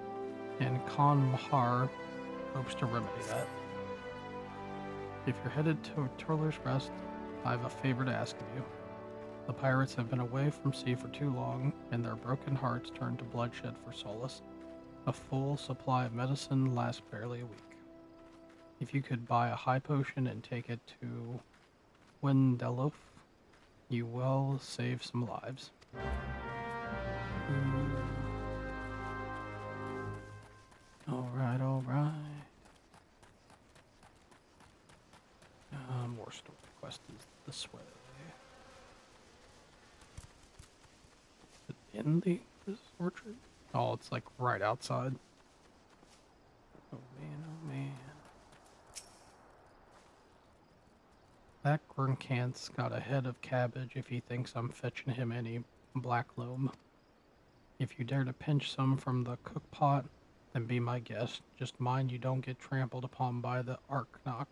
[SPEAKER 2] and Khan Mahar hopes to remedy that. If you're headed to Tiller's Rest, I have a favor to ask of you. The pirates have been away from sea for too long, and their broken hearts turn to bloodshed for solace. A full supply of medicine lasts barely a week. If you could buy a high potion and take it to Wendelof, you will save some lives. Alright, alright. More story quest is this way. Is it in this orchard? Oh, it's like right outside. Oh man, oh man. That Grunkant's got a head of cabbage if he thinks I'm fetching him any black loam. If you dare to pinch some from the cook pot, then be my guest. Just mind you don't get trampled upon by the Archons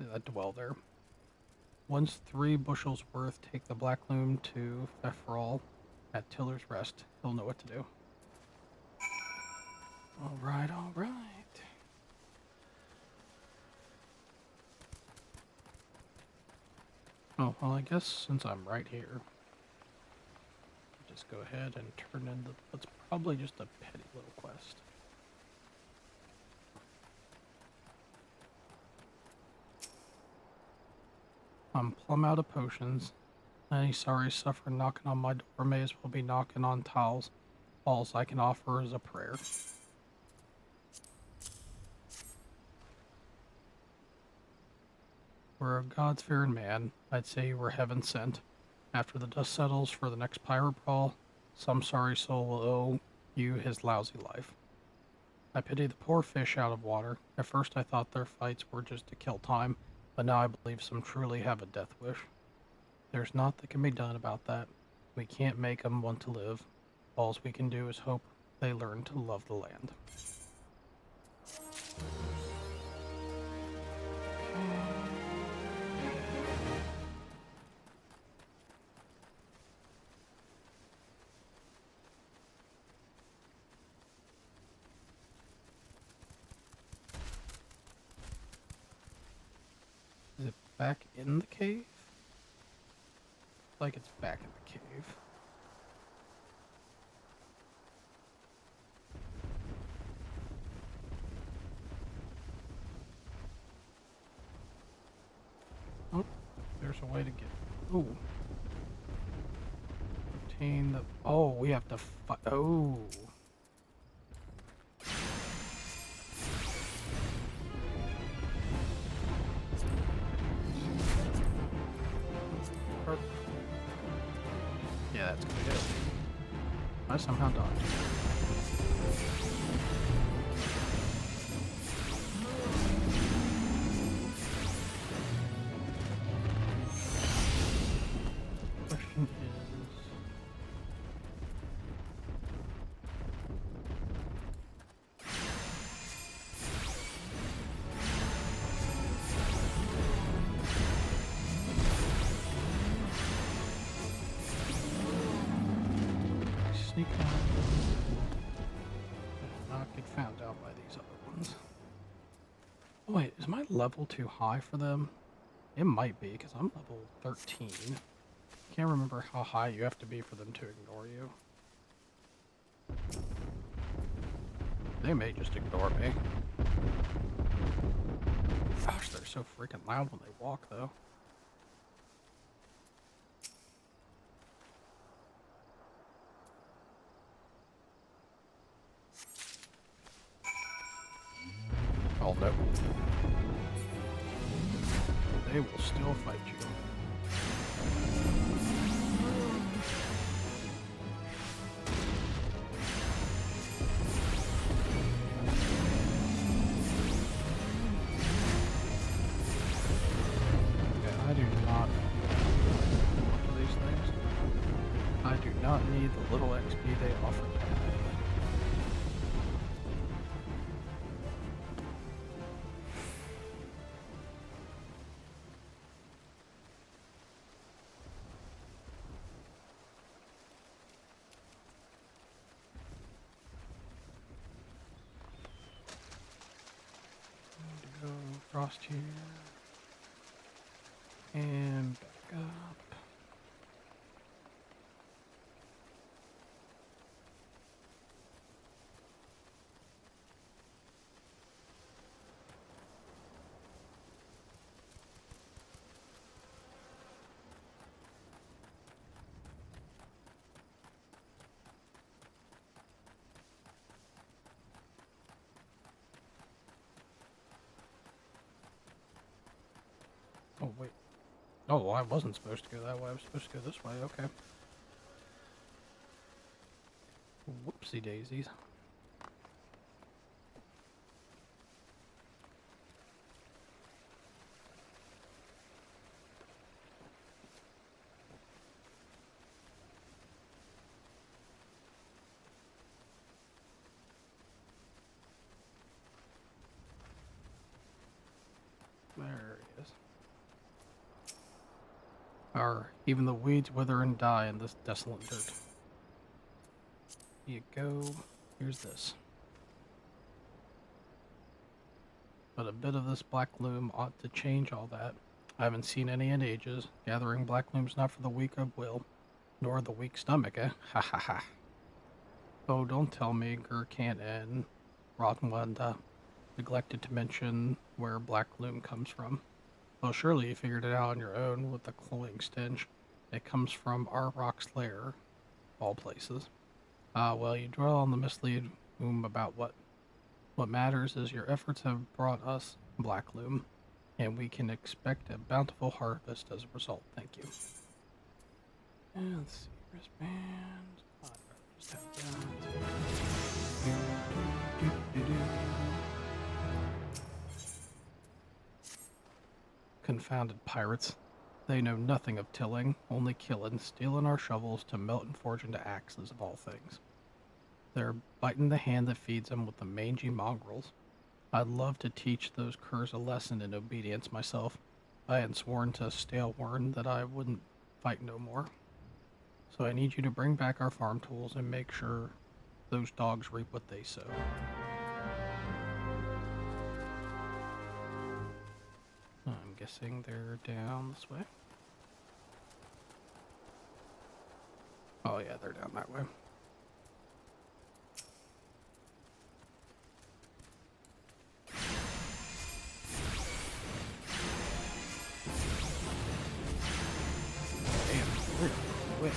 [SPEAKER 2] that dwell there. Once 3 bushels worth, take the black loom to Fefral at Tiller's Rest. He'll know what to do. Alright, alright. Oh, well, I guess since I'm right here, I'll just go ahead and turn in what's probably just a petty little quest. I'm plumb out of potions. Any sorry sufferer knocking on my door may as well be knocking on tiles. All I can offer is a prayer. For a God-fearing man, I'd say you were heaven sent. After the dust settles for the next pirate brawl, some sorry soul will owe you his lousy life. I pity the poor fish out of water. At first I thought their fights were just to kill time, but now I believe some truly have a death wish. There's naught that can be done about that. We can't make 'em want to live. All we can do is hope they learn to love the land. Is it back in the cave? Like it's back in the cave. Oh, there's a way to get. Ooh. Obtain the. Oh, we have to fight. Oh. Yeah, that's gonna get it. I somehow dodged. Question is. Sneak out. Not get found out by these other ones. Oh, wait, is my level too high for them? It might be, because I'm level 13. Can't remember how high you have to be for them to ignore you. They may just ignore me. Gosh, they're so freaking loud when they walk, though. Oh no. They will still fight you. Okay, I do not want these things. I do not need the little XP they offer. Go across here and back up. Oh, wait. Oh, I wasn't supposed to go that way. I was supposed to go this way. Okay. Whoopsie daisies. There he is. Even the weeds wither and die in this desolate dirt. Here you go. Here's this. But a bit of this black loom ought to change all that. I haven't seen any in ages. Gathering black loom's not for the weak of will, nor the weak stomach, eh? Ha ha ha. Oh, don't tell me Gur can't end. Rottenwanda neglected to mention where black loom comes from. Well, surely you figured it out on your own with the cloying stench. It comes from our rock's lair, all places. Well, you dwell on the mislead loom about what matters is your efforts have brought us black loom, and we can expect a bountiful harvest as a result. Thank you. And let's see, wristband. I'd rather just have that. Do-do-do. Confounded pirates. They know nothing of tilling, only killing, stealing our shovels to melt and forge into axes of all things. They're biting the hand that feeds them with the mangy mongrels. I'd love to teach those curs a lesson in obedience myself. I had sworn to Stalewern that I wouldn't fight no more. So I need you to bring back our farm tools and make sure those dogs reap what they sow. I'm guessing they're down this way. Oh yeah, they're down that way. Damn, they're quick.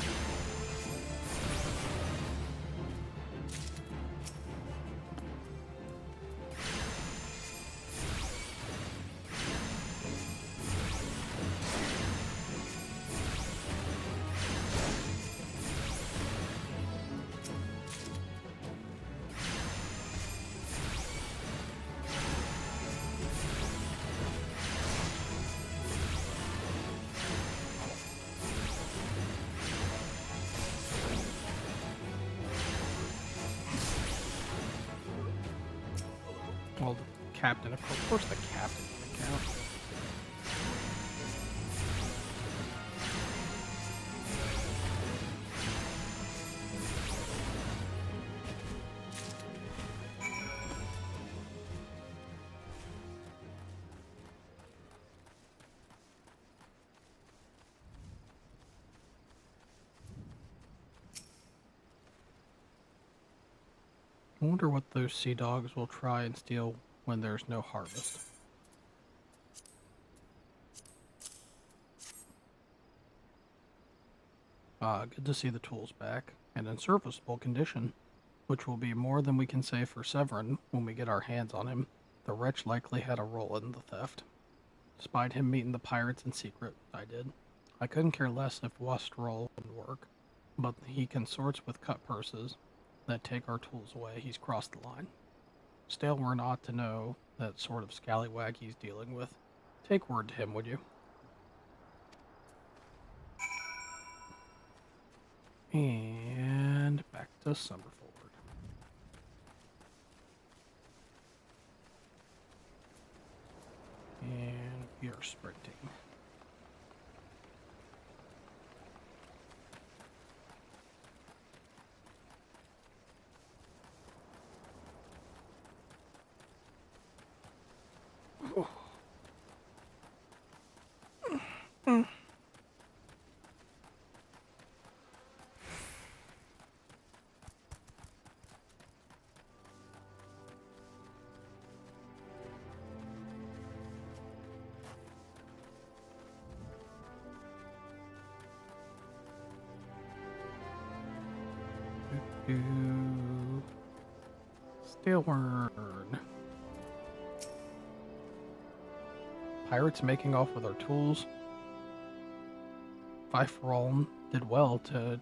[SPEAKER 2] Well, the captain, of course the captain didn't count. I wonder what those sea dogs will try and steal when there's no harvest. Good to see the tools back, and in serviceable condition, which will be more than we can say for Severin when we get our hands on him. The wretch likely had a role in the theft. Despite him meeting the pirates in secret, I did. I couldn't care less if Westrel would work, but he consorts with cut purses that take our tools away. He's crossed the line. Stalewern ought to know that sort of scallywag he's dealing with. Take word to him, would you? And back to Summerford. And we are sprinting. Oh. Stalewern. Pirates making off with our tools. Fiferolm did well to,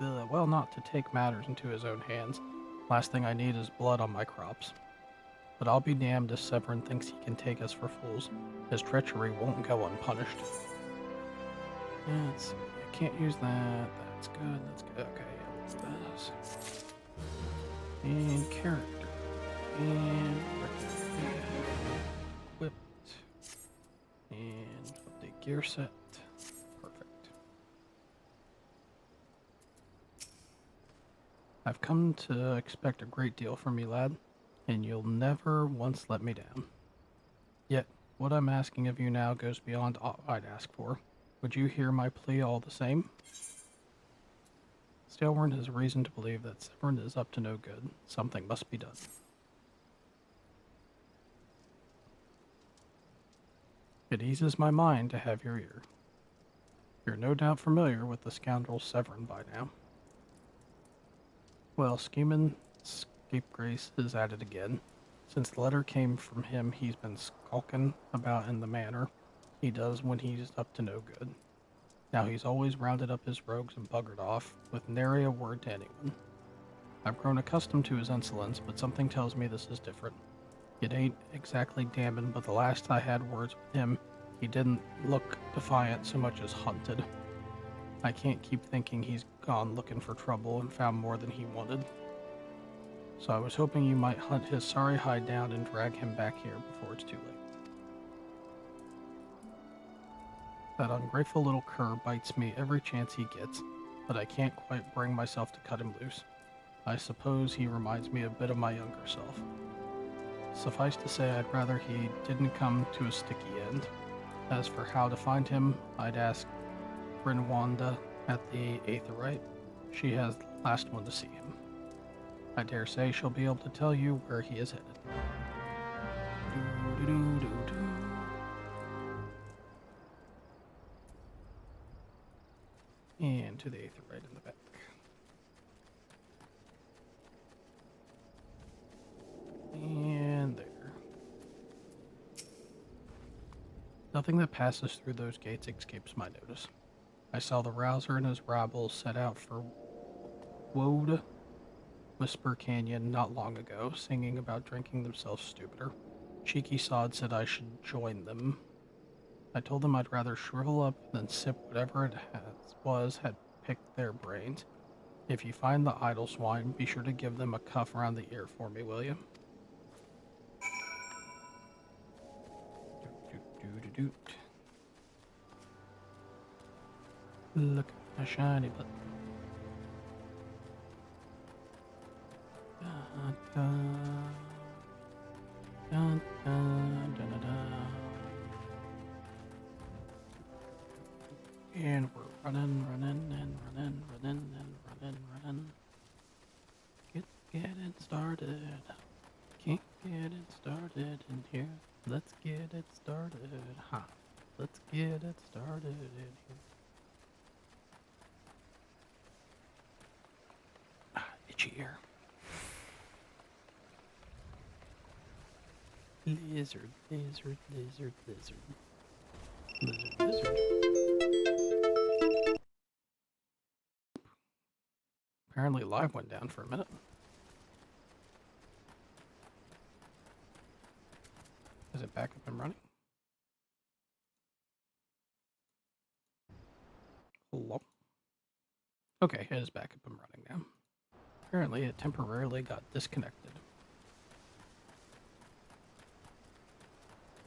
[SPEAKER 2] not to take matters into his own hands. Last thing I need is blood on my crops. But I'll be damned if Severin thinks he can take us for fools. His treachery won't go unpunished. Yeah, let's see. I can't use that. That's good. That's good. Okay, yeah, let's do this. And character. And equipped. And update gear set. Perfect. I've come to expect a great deal from you, lad, and you'll never once let me down. Yet, what I'm asking of you now goes beyond all I'd ask for. Would you hear my plea all the same? Stalewern has reason to believe that Severin is up to no good. Something must be done. It eases my mind to have your ear. You're no doubt familiar with the scoundrel Severin by now. Well, scheming scapegrace is at it again. Since the letter came from him, he's been skulking about in the manner he does when he's up to no good. Now he's always rounded up his rogues and buggered off, with nary a word to anyone. I've grown accustomed to his insolence, but something tells me this is different. It ain't exactly damning, but the last I had words with him, he didn't look defiant so much as hunted. I can't keep thinking he's gone looking for trouble and found more than he wanted. So I was hoping you might hunt his sorry hide down and drag him back here before it's too late. That ungrateful little cur bites me every chance he gets, but I can't quite bring myself to cut him loose. I suppose he reminds me a bit of my younger self. Suffice to say, I'd rather he didn't come to a sticky end. As for how to find him, I'd ask Brinwanda at the Aetherite. She has the last one to see him. I dare say she'll be able to tell you where he is headed. And to the Aetherite in the back. And there. Nothing that passes through those gates escapes my notice. I saw the Rouser and his rabble set out for Woad Whisper Canyon not long ago, singing about drinking themselves stupider. Cheeky sod said I should join them. I told them I'd rather shrivel up than sip whatever it had picked their brains. If you find the idle swine, be sure to give them a cuff around the ear for me, will you? Look at my shiny butt. Dun, dun, dun, dun, dun, dun. And we're running. Getting started. Can't get it started in here. Let's get it started. Let's get it started in here. Itchy ear. Lizard. Apparently live went down for a minute. Is it back up and running? Hello? Okay, it is back up and running now. Apparently it temporarily got disconnected.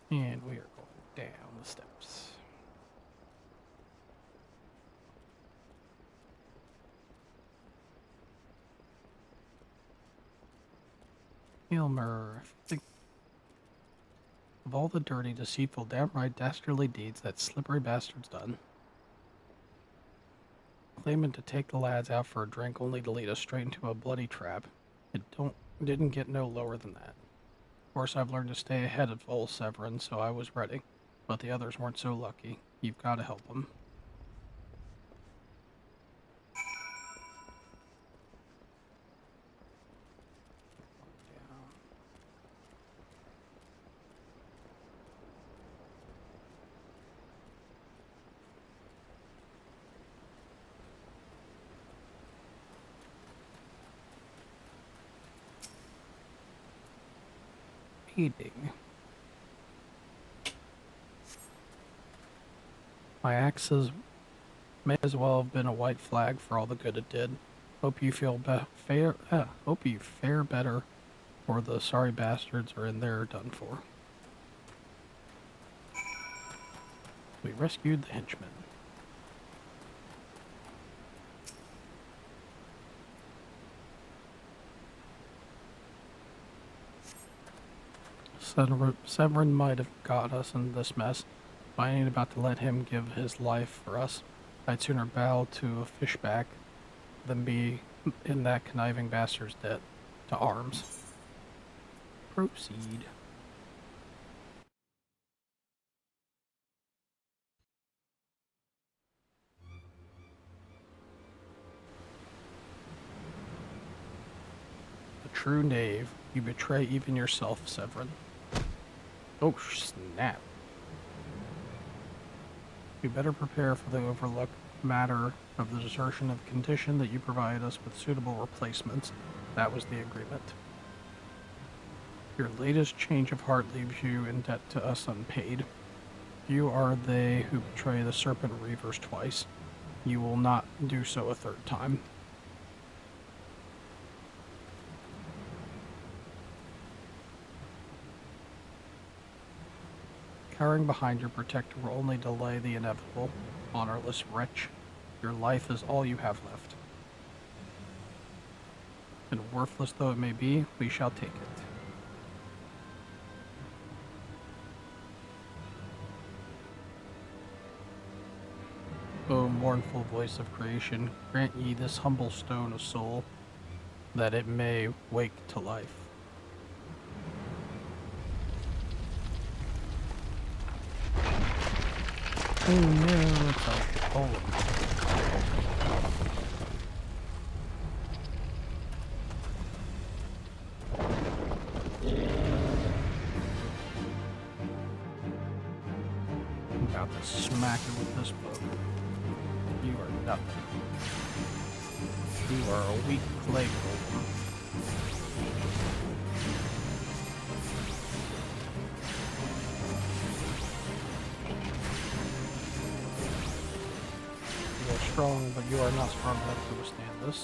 [SPEAKER 2] And we are going down the steps. Ilmer, of all the dirty, deceitful, downright dastardly deeds that slippery bastard's done, claiming to take the lads out for a drink only to lead us straight into a bloody trap, it didn't get no lower than that. Of course, I've learned to stay ahead of old Severin, so I was ready, but the others weren't so lucky. You've got to help them. My axes may as well have been a white flag for all the good it did. Hope you fare better, or the sorry bastards are in there done for. We rescued the henchmen. Severin might have got us in this mess, but I ain't about to let him give his life for us. I'd sooner bow to a fishback than be in that conniving bastard's debt. To arms. Proceed. A true knave. You betray even yourself, Severin. Oh, snap. We better prepare for the overlooked matter of the desertion of condition that you provide us with suitable replacements. That was the agreement. Your latest change of heart leaves you in debt to us unpaid. You are they who betray the Serpent Reavers twice. You will not do so a third time. Cowering behind your protector will only delay the inevitable. Honorless wretch, your life is all you have left. And worthless though it may be, we shall take it. O mournful voice of creation, grant ye this humble stone a soul, that it may wake to life. Oh no, it's a golem. I'm about to smack it with this book. You are nothing. You are a weak clay golem. You are strong, but you are not strong enough to withstand this.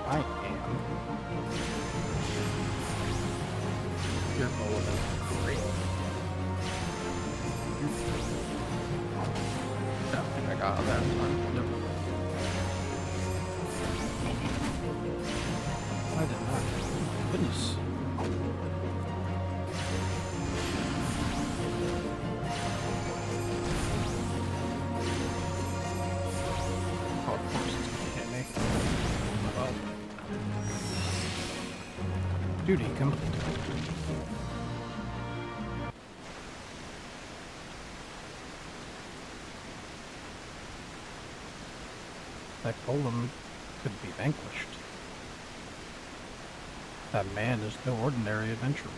[SPEAKER 2] I am. Your golem is great. I don't think I got that time. Nope. I did not. Goodness. Oh, of course it's gonna hit me. Well. Duty complete. That golem could be vanquished. That man is no ordinary adventurer.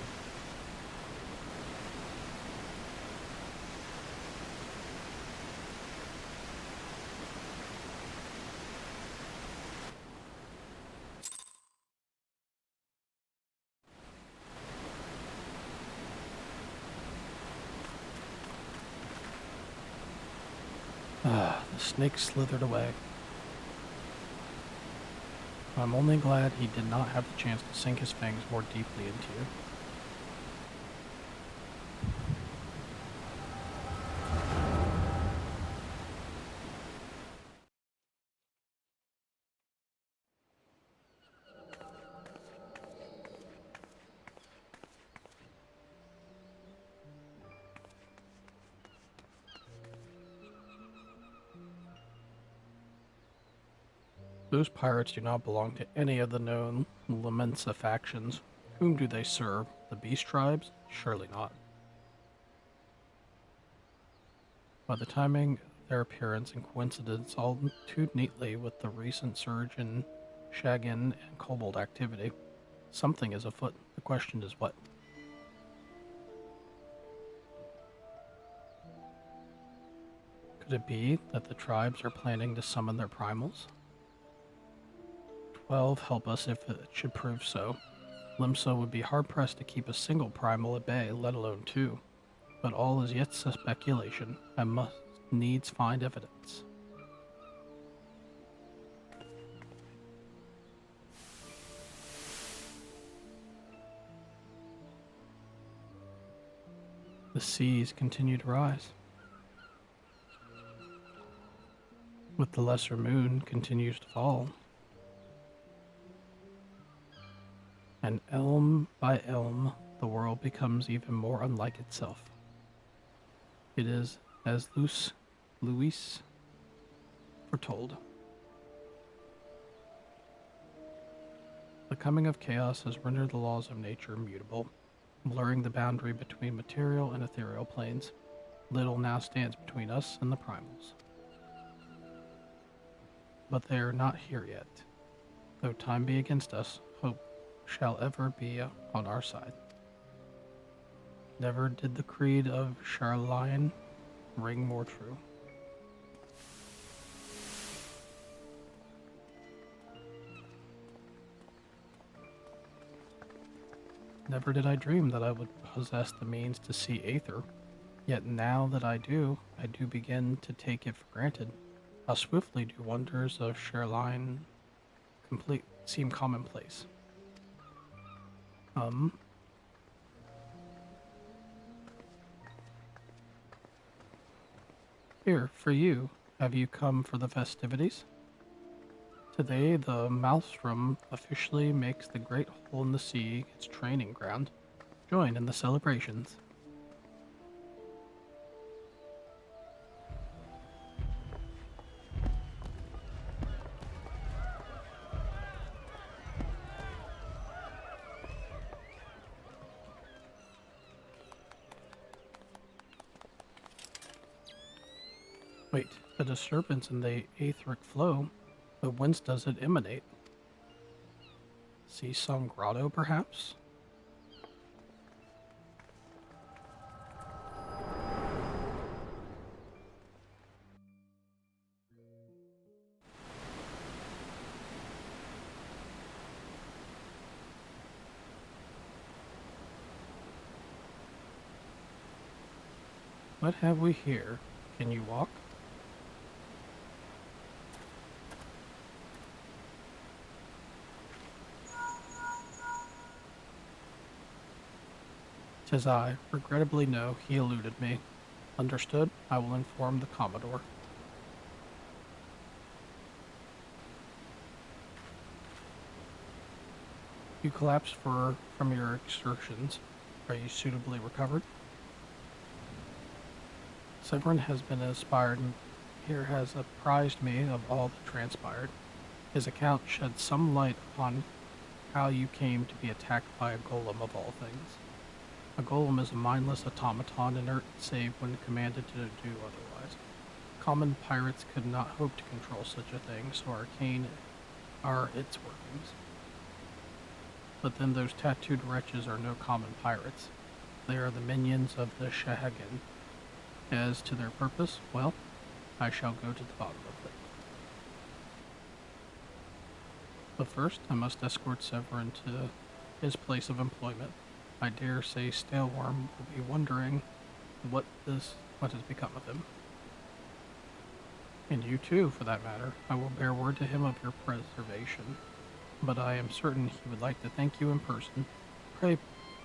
[SPEAKER 2] The snake slithered away. I'm only glad he did not have the chance to sink his fangs more deeply into you. Those pirates do not belong to any of the known Lamensa factions. Whom do they serve? The Beast Tribes? Surely not. By the timing of their appearance and coincidence all too neatly with the recent surge in Shagin and Kobold activity, something is afoot. The question is what? Could it be that the tribes are planning to summon their primals? 12 help us if it should prove so. Limsa would be hard-pressed to keep a single primal at bay, let alone two. But all is yet speculation. I must needs find evidence. The seas continue to rise. With the lesser moon continues to fall. And elm by elm, the world becomes even more unlike itself. It is as Luis foretold. The coming of chaos has rendered the laws of nature immutable, blurring the boundary between material and ethereal planes. Little now stands between us and the primals. But they are not here yet. Though time be against us, hope shall ever be on our side. Never did the creed of Charlemagne ring more true. Never did I dream that I would possess the means to see Aether. Yet now that I do begin to take it for granted. How swiftly do wonders of Sherline complete seem commonplace. Here, for you. Have you come for the festivities? Today, the Maelstrom officially makes the Great Hole in the Sea its training ground. Join in the celebrations. Wait, the disturbance in the aetheric flow, but whence does it emanate? See some grotto, perhaps? What have we here? Can you walk? "'Tis I. Regrettably no, he eluded me. Understood? I will inform the Commodore." You collapsed from your exertions. Are you suitably recovered? Severin has been inspired and here has apprised me of all that transpired. His account sheds some light upon how you came to be attacked by a golem of all things. A golem is a mindless automaton, inert save when commanded to do otherwise. Common pirates could not hope to control such a thing, so arcane are its workings. But then those tattooed wretches are no common pirates. They are the minions of the Shahagan. As to their purpose, well, I shall go to the bottom of it. But first, I must escort Severin to his place of employment. I dare say Staleworm will be wondering what has become of him. And you too, for that matter. I will bear word to him of your preservation. But I am certain he would like to thank you in person. Pray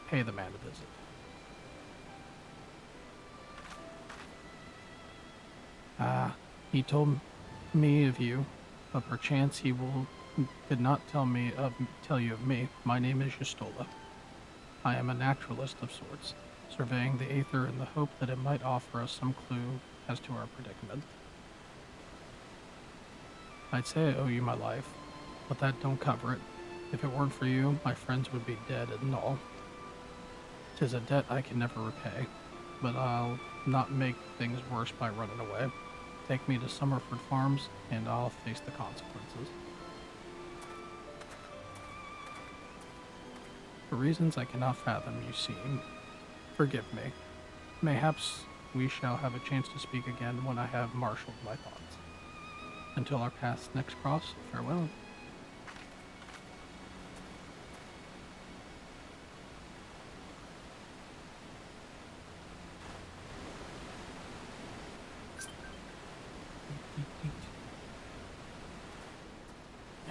[SPEAKER 2] pay the man a visit. He told me of you, but perchance he did not tell you of me. My name is Justola. I am a naturalist of sorts, surveying the aether in the hope that it might offer us some clue as to our predicament. I'd say I owe you my life, but that don't cover it. If it weren't for you, my friends would be dead and all. 'Tis a debt I can never repay, but I'll not make things worse by running away. Take me to Summerford Farms, and I'll face the consequences. For reasons I cannot fathom, you seem. Forgive me. Mayhaps we shall have a chance to speak again when I have marshaled my thoughts. Until our paths next cross, farewell.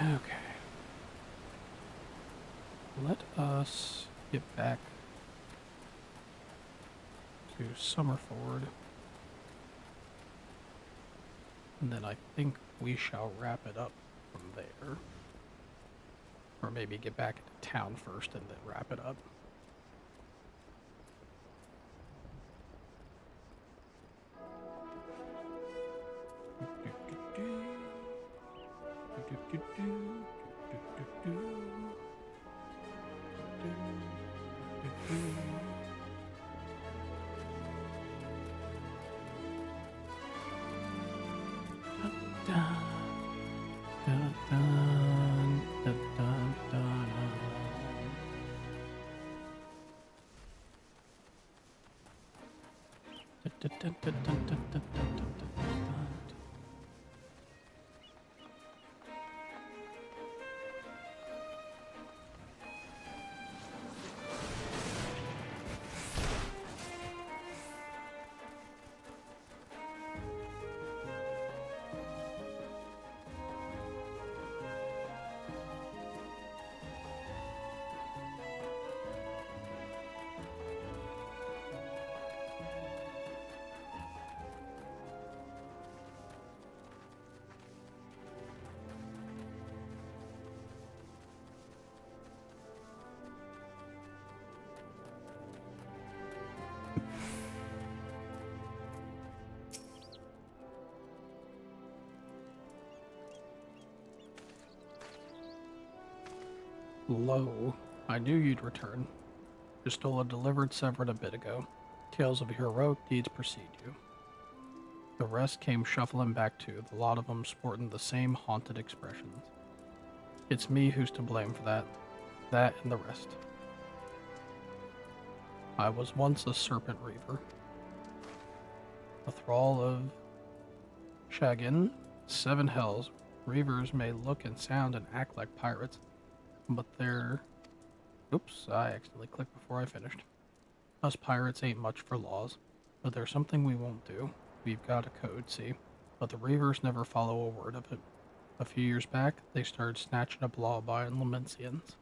[SPEAKER 2] Okay. Let us get back to Summerford. And then I think we shall wrap it up from there. Or maybe get back into town first and then wrap it up. Lo, I knew you'd return. You stole a delivered Severin a bit ago. Tales of heroic deeds precede you. The rest came shuffling back too, the lot of them sporting the same haunted expressions. It's me who's to blame for that. That and the rest. I was once a serpent reaver. A thrall of Shagin, 7 hells. Reavers may look and sound and act like pirates, but they're... Oops, I accidentally clicked before I finished. Us pirates ain't much for laws, but there's something we won't do. We've got a code, see, but the Reavers never follow a word of it. A few years back, they started snatching up law-abiding Lamencians.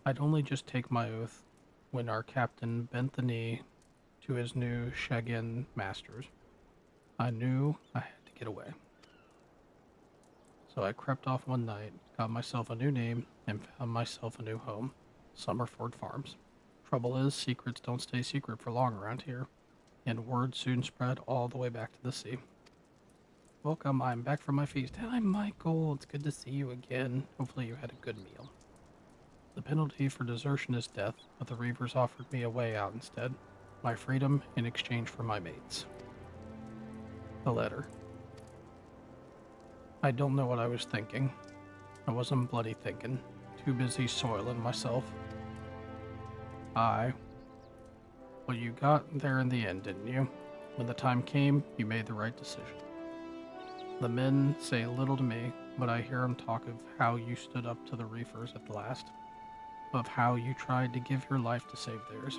[SPEAKER 2] I'd only just take my oath when our captain bent the knee to his new Shagin masters. I knew I had to get away. So I crept off one night, got myself a new name, and found myself a new home, Summerford Farms. Trouble is, secrets don't stay secret for long around here, and word soon spread all the way back to the sea. Welcome, I'm back from my feast. Hi, Michael, it's good to see you again. Hopefully you had a good meal. The penalty for desertion is death, but the Reavers offered me a way out instead. My freedom in exchange for my mates. The letter. I don't know what I was thinking. I wasn't bloody thinking. Too busy soiling myself. Well, you got there in the end, didn't you? When the time came, you made the right decision. The men say little to me, but I hear them talk of how you stood up to the reefers at the last. Of how you tried to give your life to save theirs.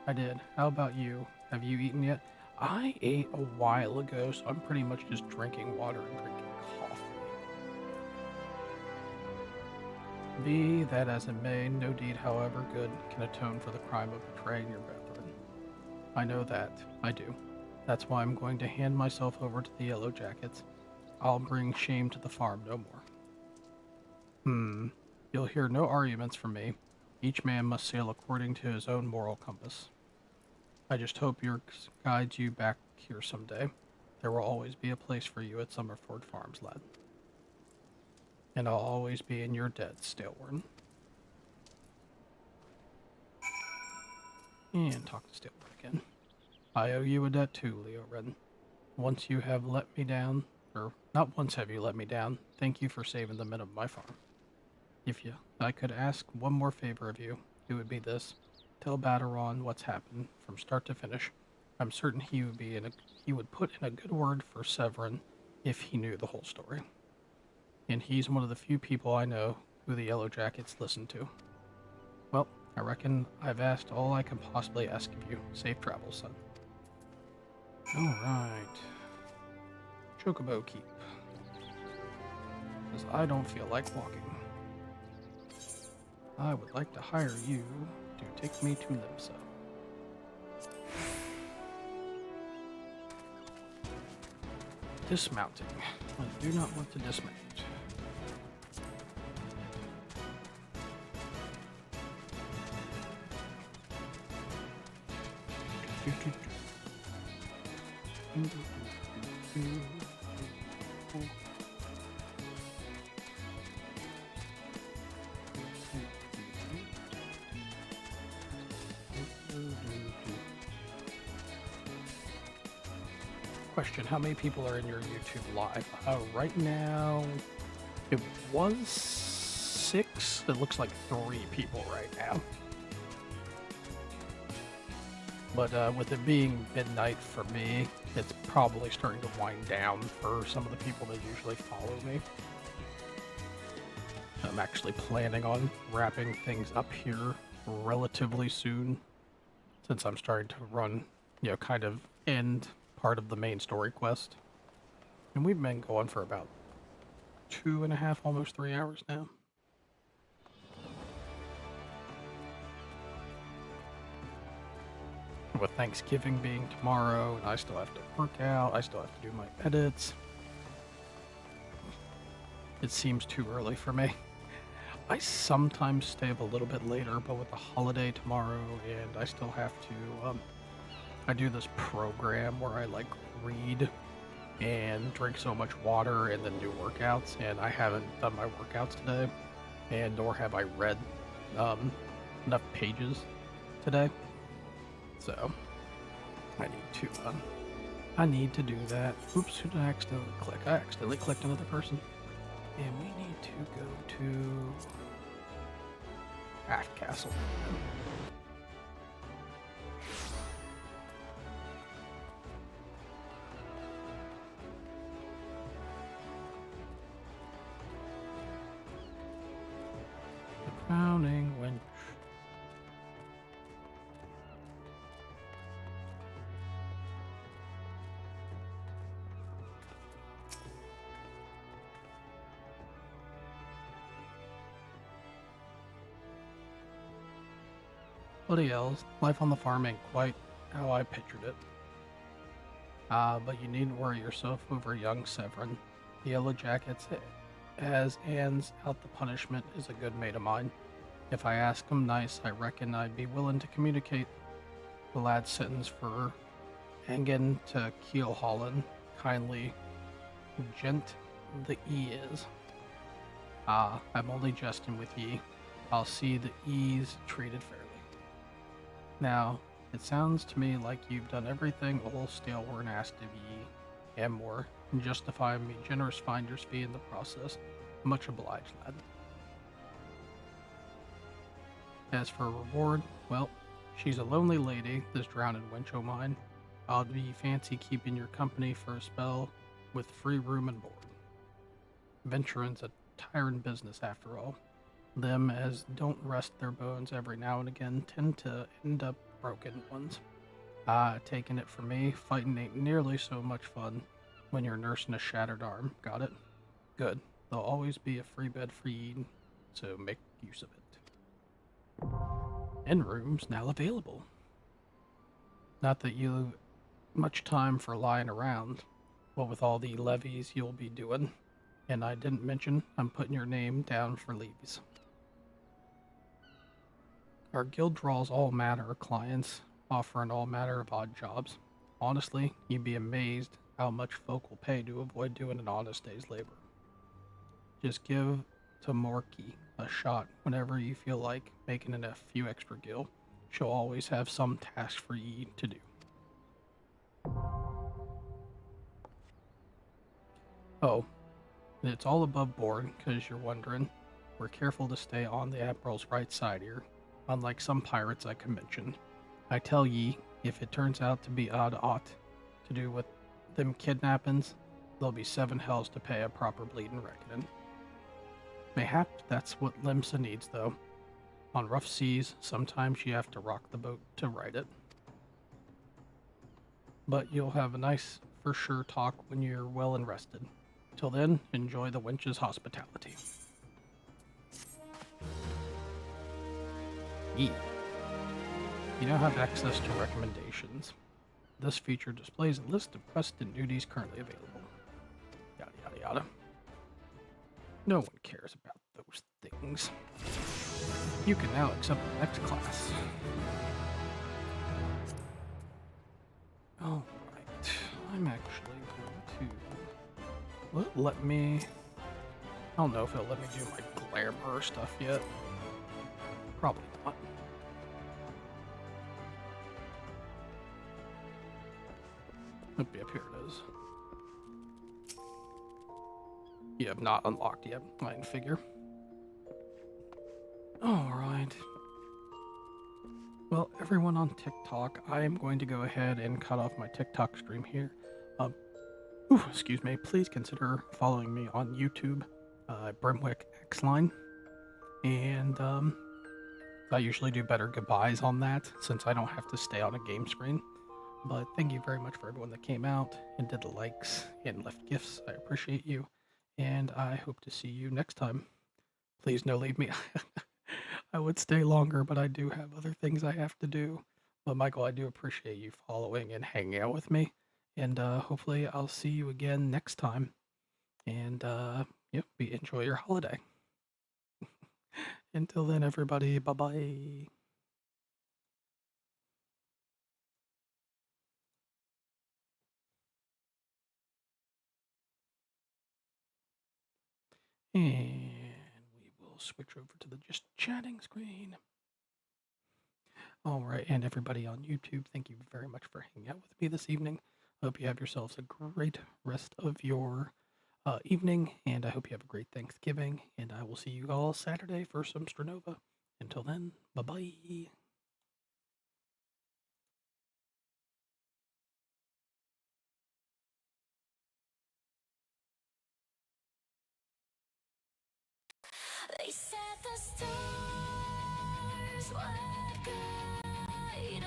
[SPEAKER 2] I did. How about you? Have you eaten yet? I ate a while ago, so I'm pretty much just drinking water and drinking coffee. Be that as it may, no deed, however good, can atone for the crime of betraying your brethren. I know that. I do. That's why I'm going to hand myself over to the Yellow Jackets. I'll bring shame to the farm no more. You'll hear no arguments from me. Each man must sail according to his own moral compass. I just hope yours guides you back here someday. There will always be a place for you at Summerford Farms, lad. And I'll always be in your debt, Staleward. And talk to Staleward again. I owe you a debt too, Leo Redden. Once you have let me down, or not once have you let me down, thank you for saving the men of my farm. If I could ask one more favor of you, it would be this. Tell Baderon what's happened from start to finish. I'm certain he would put in a good word for Severin if he knew the whole story. And he's one of the few people I know who the Yellow Jackets listen to. Well, I reckon I've asked all I can possibly ask of you. Safe travels, son. Alright. Chocobo Keep. Because I don't feel like walking. I would like to hire you to take me to Limsa. Dismounting. I do not want to dismount. Question, how many people are in your YouTube live? Right now, it was 6. It looks like 3 people right now. But with it being midnight for me, it's probably starting to wind down for some of the people that usually follow me. I'm actually planning on wrapping things up here relatively soon, since I'm starting to run, kind of end part of the main story quest. And we've been going for about 2.5, almost 3 hours now. With Thanksgiving being tomorrow, and I still have to work out, I still have to do my edits. It seems too early for me. I sometimes stay up a little bit later, but with the holiday tomorrow, and I still have to, I do this program where I read and drink so much water and then do workouts, and I haven't done my workouts today. and nor have I read enough pages today. So I need to do that. Oops, who did I accidentally click? I accidentally clicked another person. And we need to go to Aft Castle. The Crowning Wench. Bloody hells, life on the farm ain't quite how I pictured it. But you needn't worry yourself over young Severin. The Yellow Jackets, as hands out the punishment, is a good mate of mine. If I ask him nice, I reckon I'd be willing to communicate the lad's sentence for hanging to Keel Holland. Kindly gent the E is. I'm only jesting with ye. I'll see the E's treated fairly. Now, it sounds to me like you've done everything old Stalewart asked of ye, and more, and justifying me generous finder's fee in the process. Much obliged, lad. As for reward, well, she's a lonely lady, this drowning wench o' mine. I'll be fancy keeping your company for a spell with free room and board. Venturing's a tiring business after all. Them as don't rest their bones every now and again tend to end up broken ones. Taking it from me, fighting ain't nearly so much fun when you're nursing a shattered arm. Got it? Good. There'll always be a free bed for ye, so make use of it. End rooms now available. Not that you much time for lying around. What with all the levies you'll be doing. And I didn't mention I'm putting your name down for levies. Our guild draws all manner of clients, offering all manner of odd jobs. Honestly, you'd be amazed how much folk will pay to avoid doing an honest day's labor. Just give to Morky a shot whenever you feel like making in a few extra gil. She'll always have some task for ye to do. Oh, and it's all above board, because you're wondering. We're careful to stay on the Admiral's right side here, unlike some pirates I can mention. I tell ye, if it turns out to be aught to do with them kidnappings, there'll be 7 hells to pay a proper bleeding reckoning. Mayhap that's what Limsa needs, though. On rough seas, sometimes you have to rock the boat to right it. But you'll have a nice, for sure talk when you're well and rested. Till then, enjoy the wench's hospitality. E. You now have access to recommendations. This feature displays a list of quests and duties currently available. Yada yada yada. No one cares about those things. You can now accept the next class. Alright, I'm actually going to... Will it let me... I don't know if it'll let me do my glamour stuff yet. Probably not. Yep, here it is. You have not unlocked yet, I can figure. Alright. Well, everyone on TikTok, I am going to go ahead and cut off my TikTok stream here. Excuse me, please consider following me on YouTube, Brimwick Xline. And I usually do better goodbyes on that, since I don't have to stay on a game screen. But thank you very much for everyone that came out and did the likes and left gifts. I appreciate you. And I hope to see you next time. Please no leave me. I would stay longer, but I do have other things I have to do. But Michael, I do appreciate you following and hanging out with me. And hopefully I'll see you again next time. And yep, enjoy your holiday. Until then, everybody, bye-bye. And we will switch over to the just chatting screen. All right, and everybody on YouTube, thank you very much for hanging out with me this evening. I hope you have yourselves a great rest of your evening, and I hope you have a great Thanksgiving, and I will see you all Saturday for some Stranova. Until then, bye-bye.
[SPEAKER 1] They said the stars would guide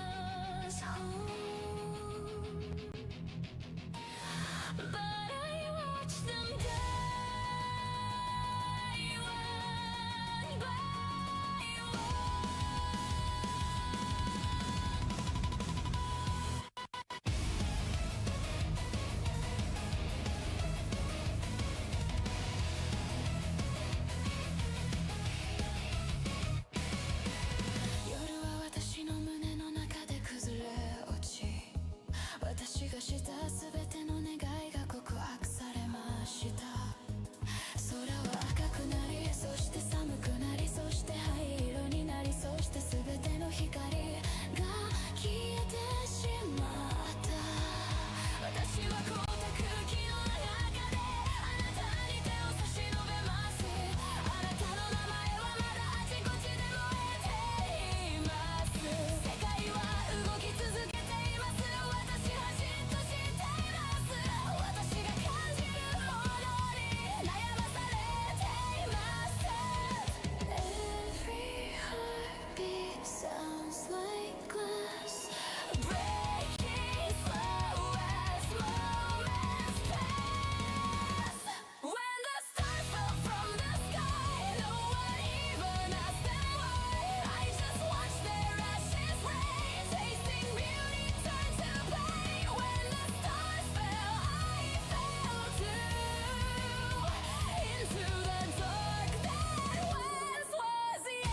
[SPEAKER 1] us home, but I watched them die one by夜は私の胸の中で崩れ落ち、私がしたすべての願いが告白されました。空は赤くなり、そして寒くなり、そして灰色になり、そしてすべての光が消えてしまった。私は光沢機の中であなたに手を差し伸べます。あなたの名前はまだあちこちで燃えています。世界は動き続けています。私はじっとしています。私が感じるものに悩まされています。Every heartbeat sounds like glass breaking slow as moments pass. When the stars fell from the sky, no one even asked them why. I just watched their ashes rain, tasting beauty turn to pain. When the stars fell, I fell too, into the dark that once was you.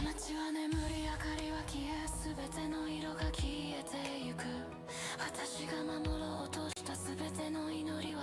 [SPEAKER 1] 街は眠り、明かりは消え、すべての色が消えてゆく。私が守ろうとしたすべての祈りは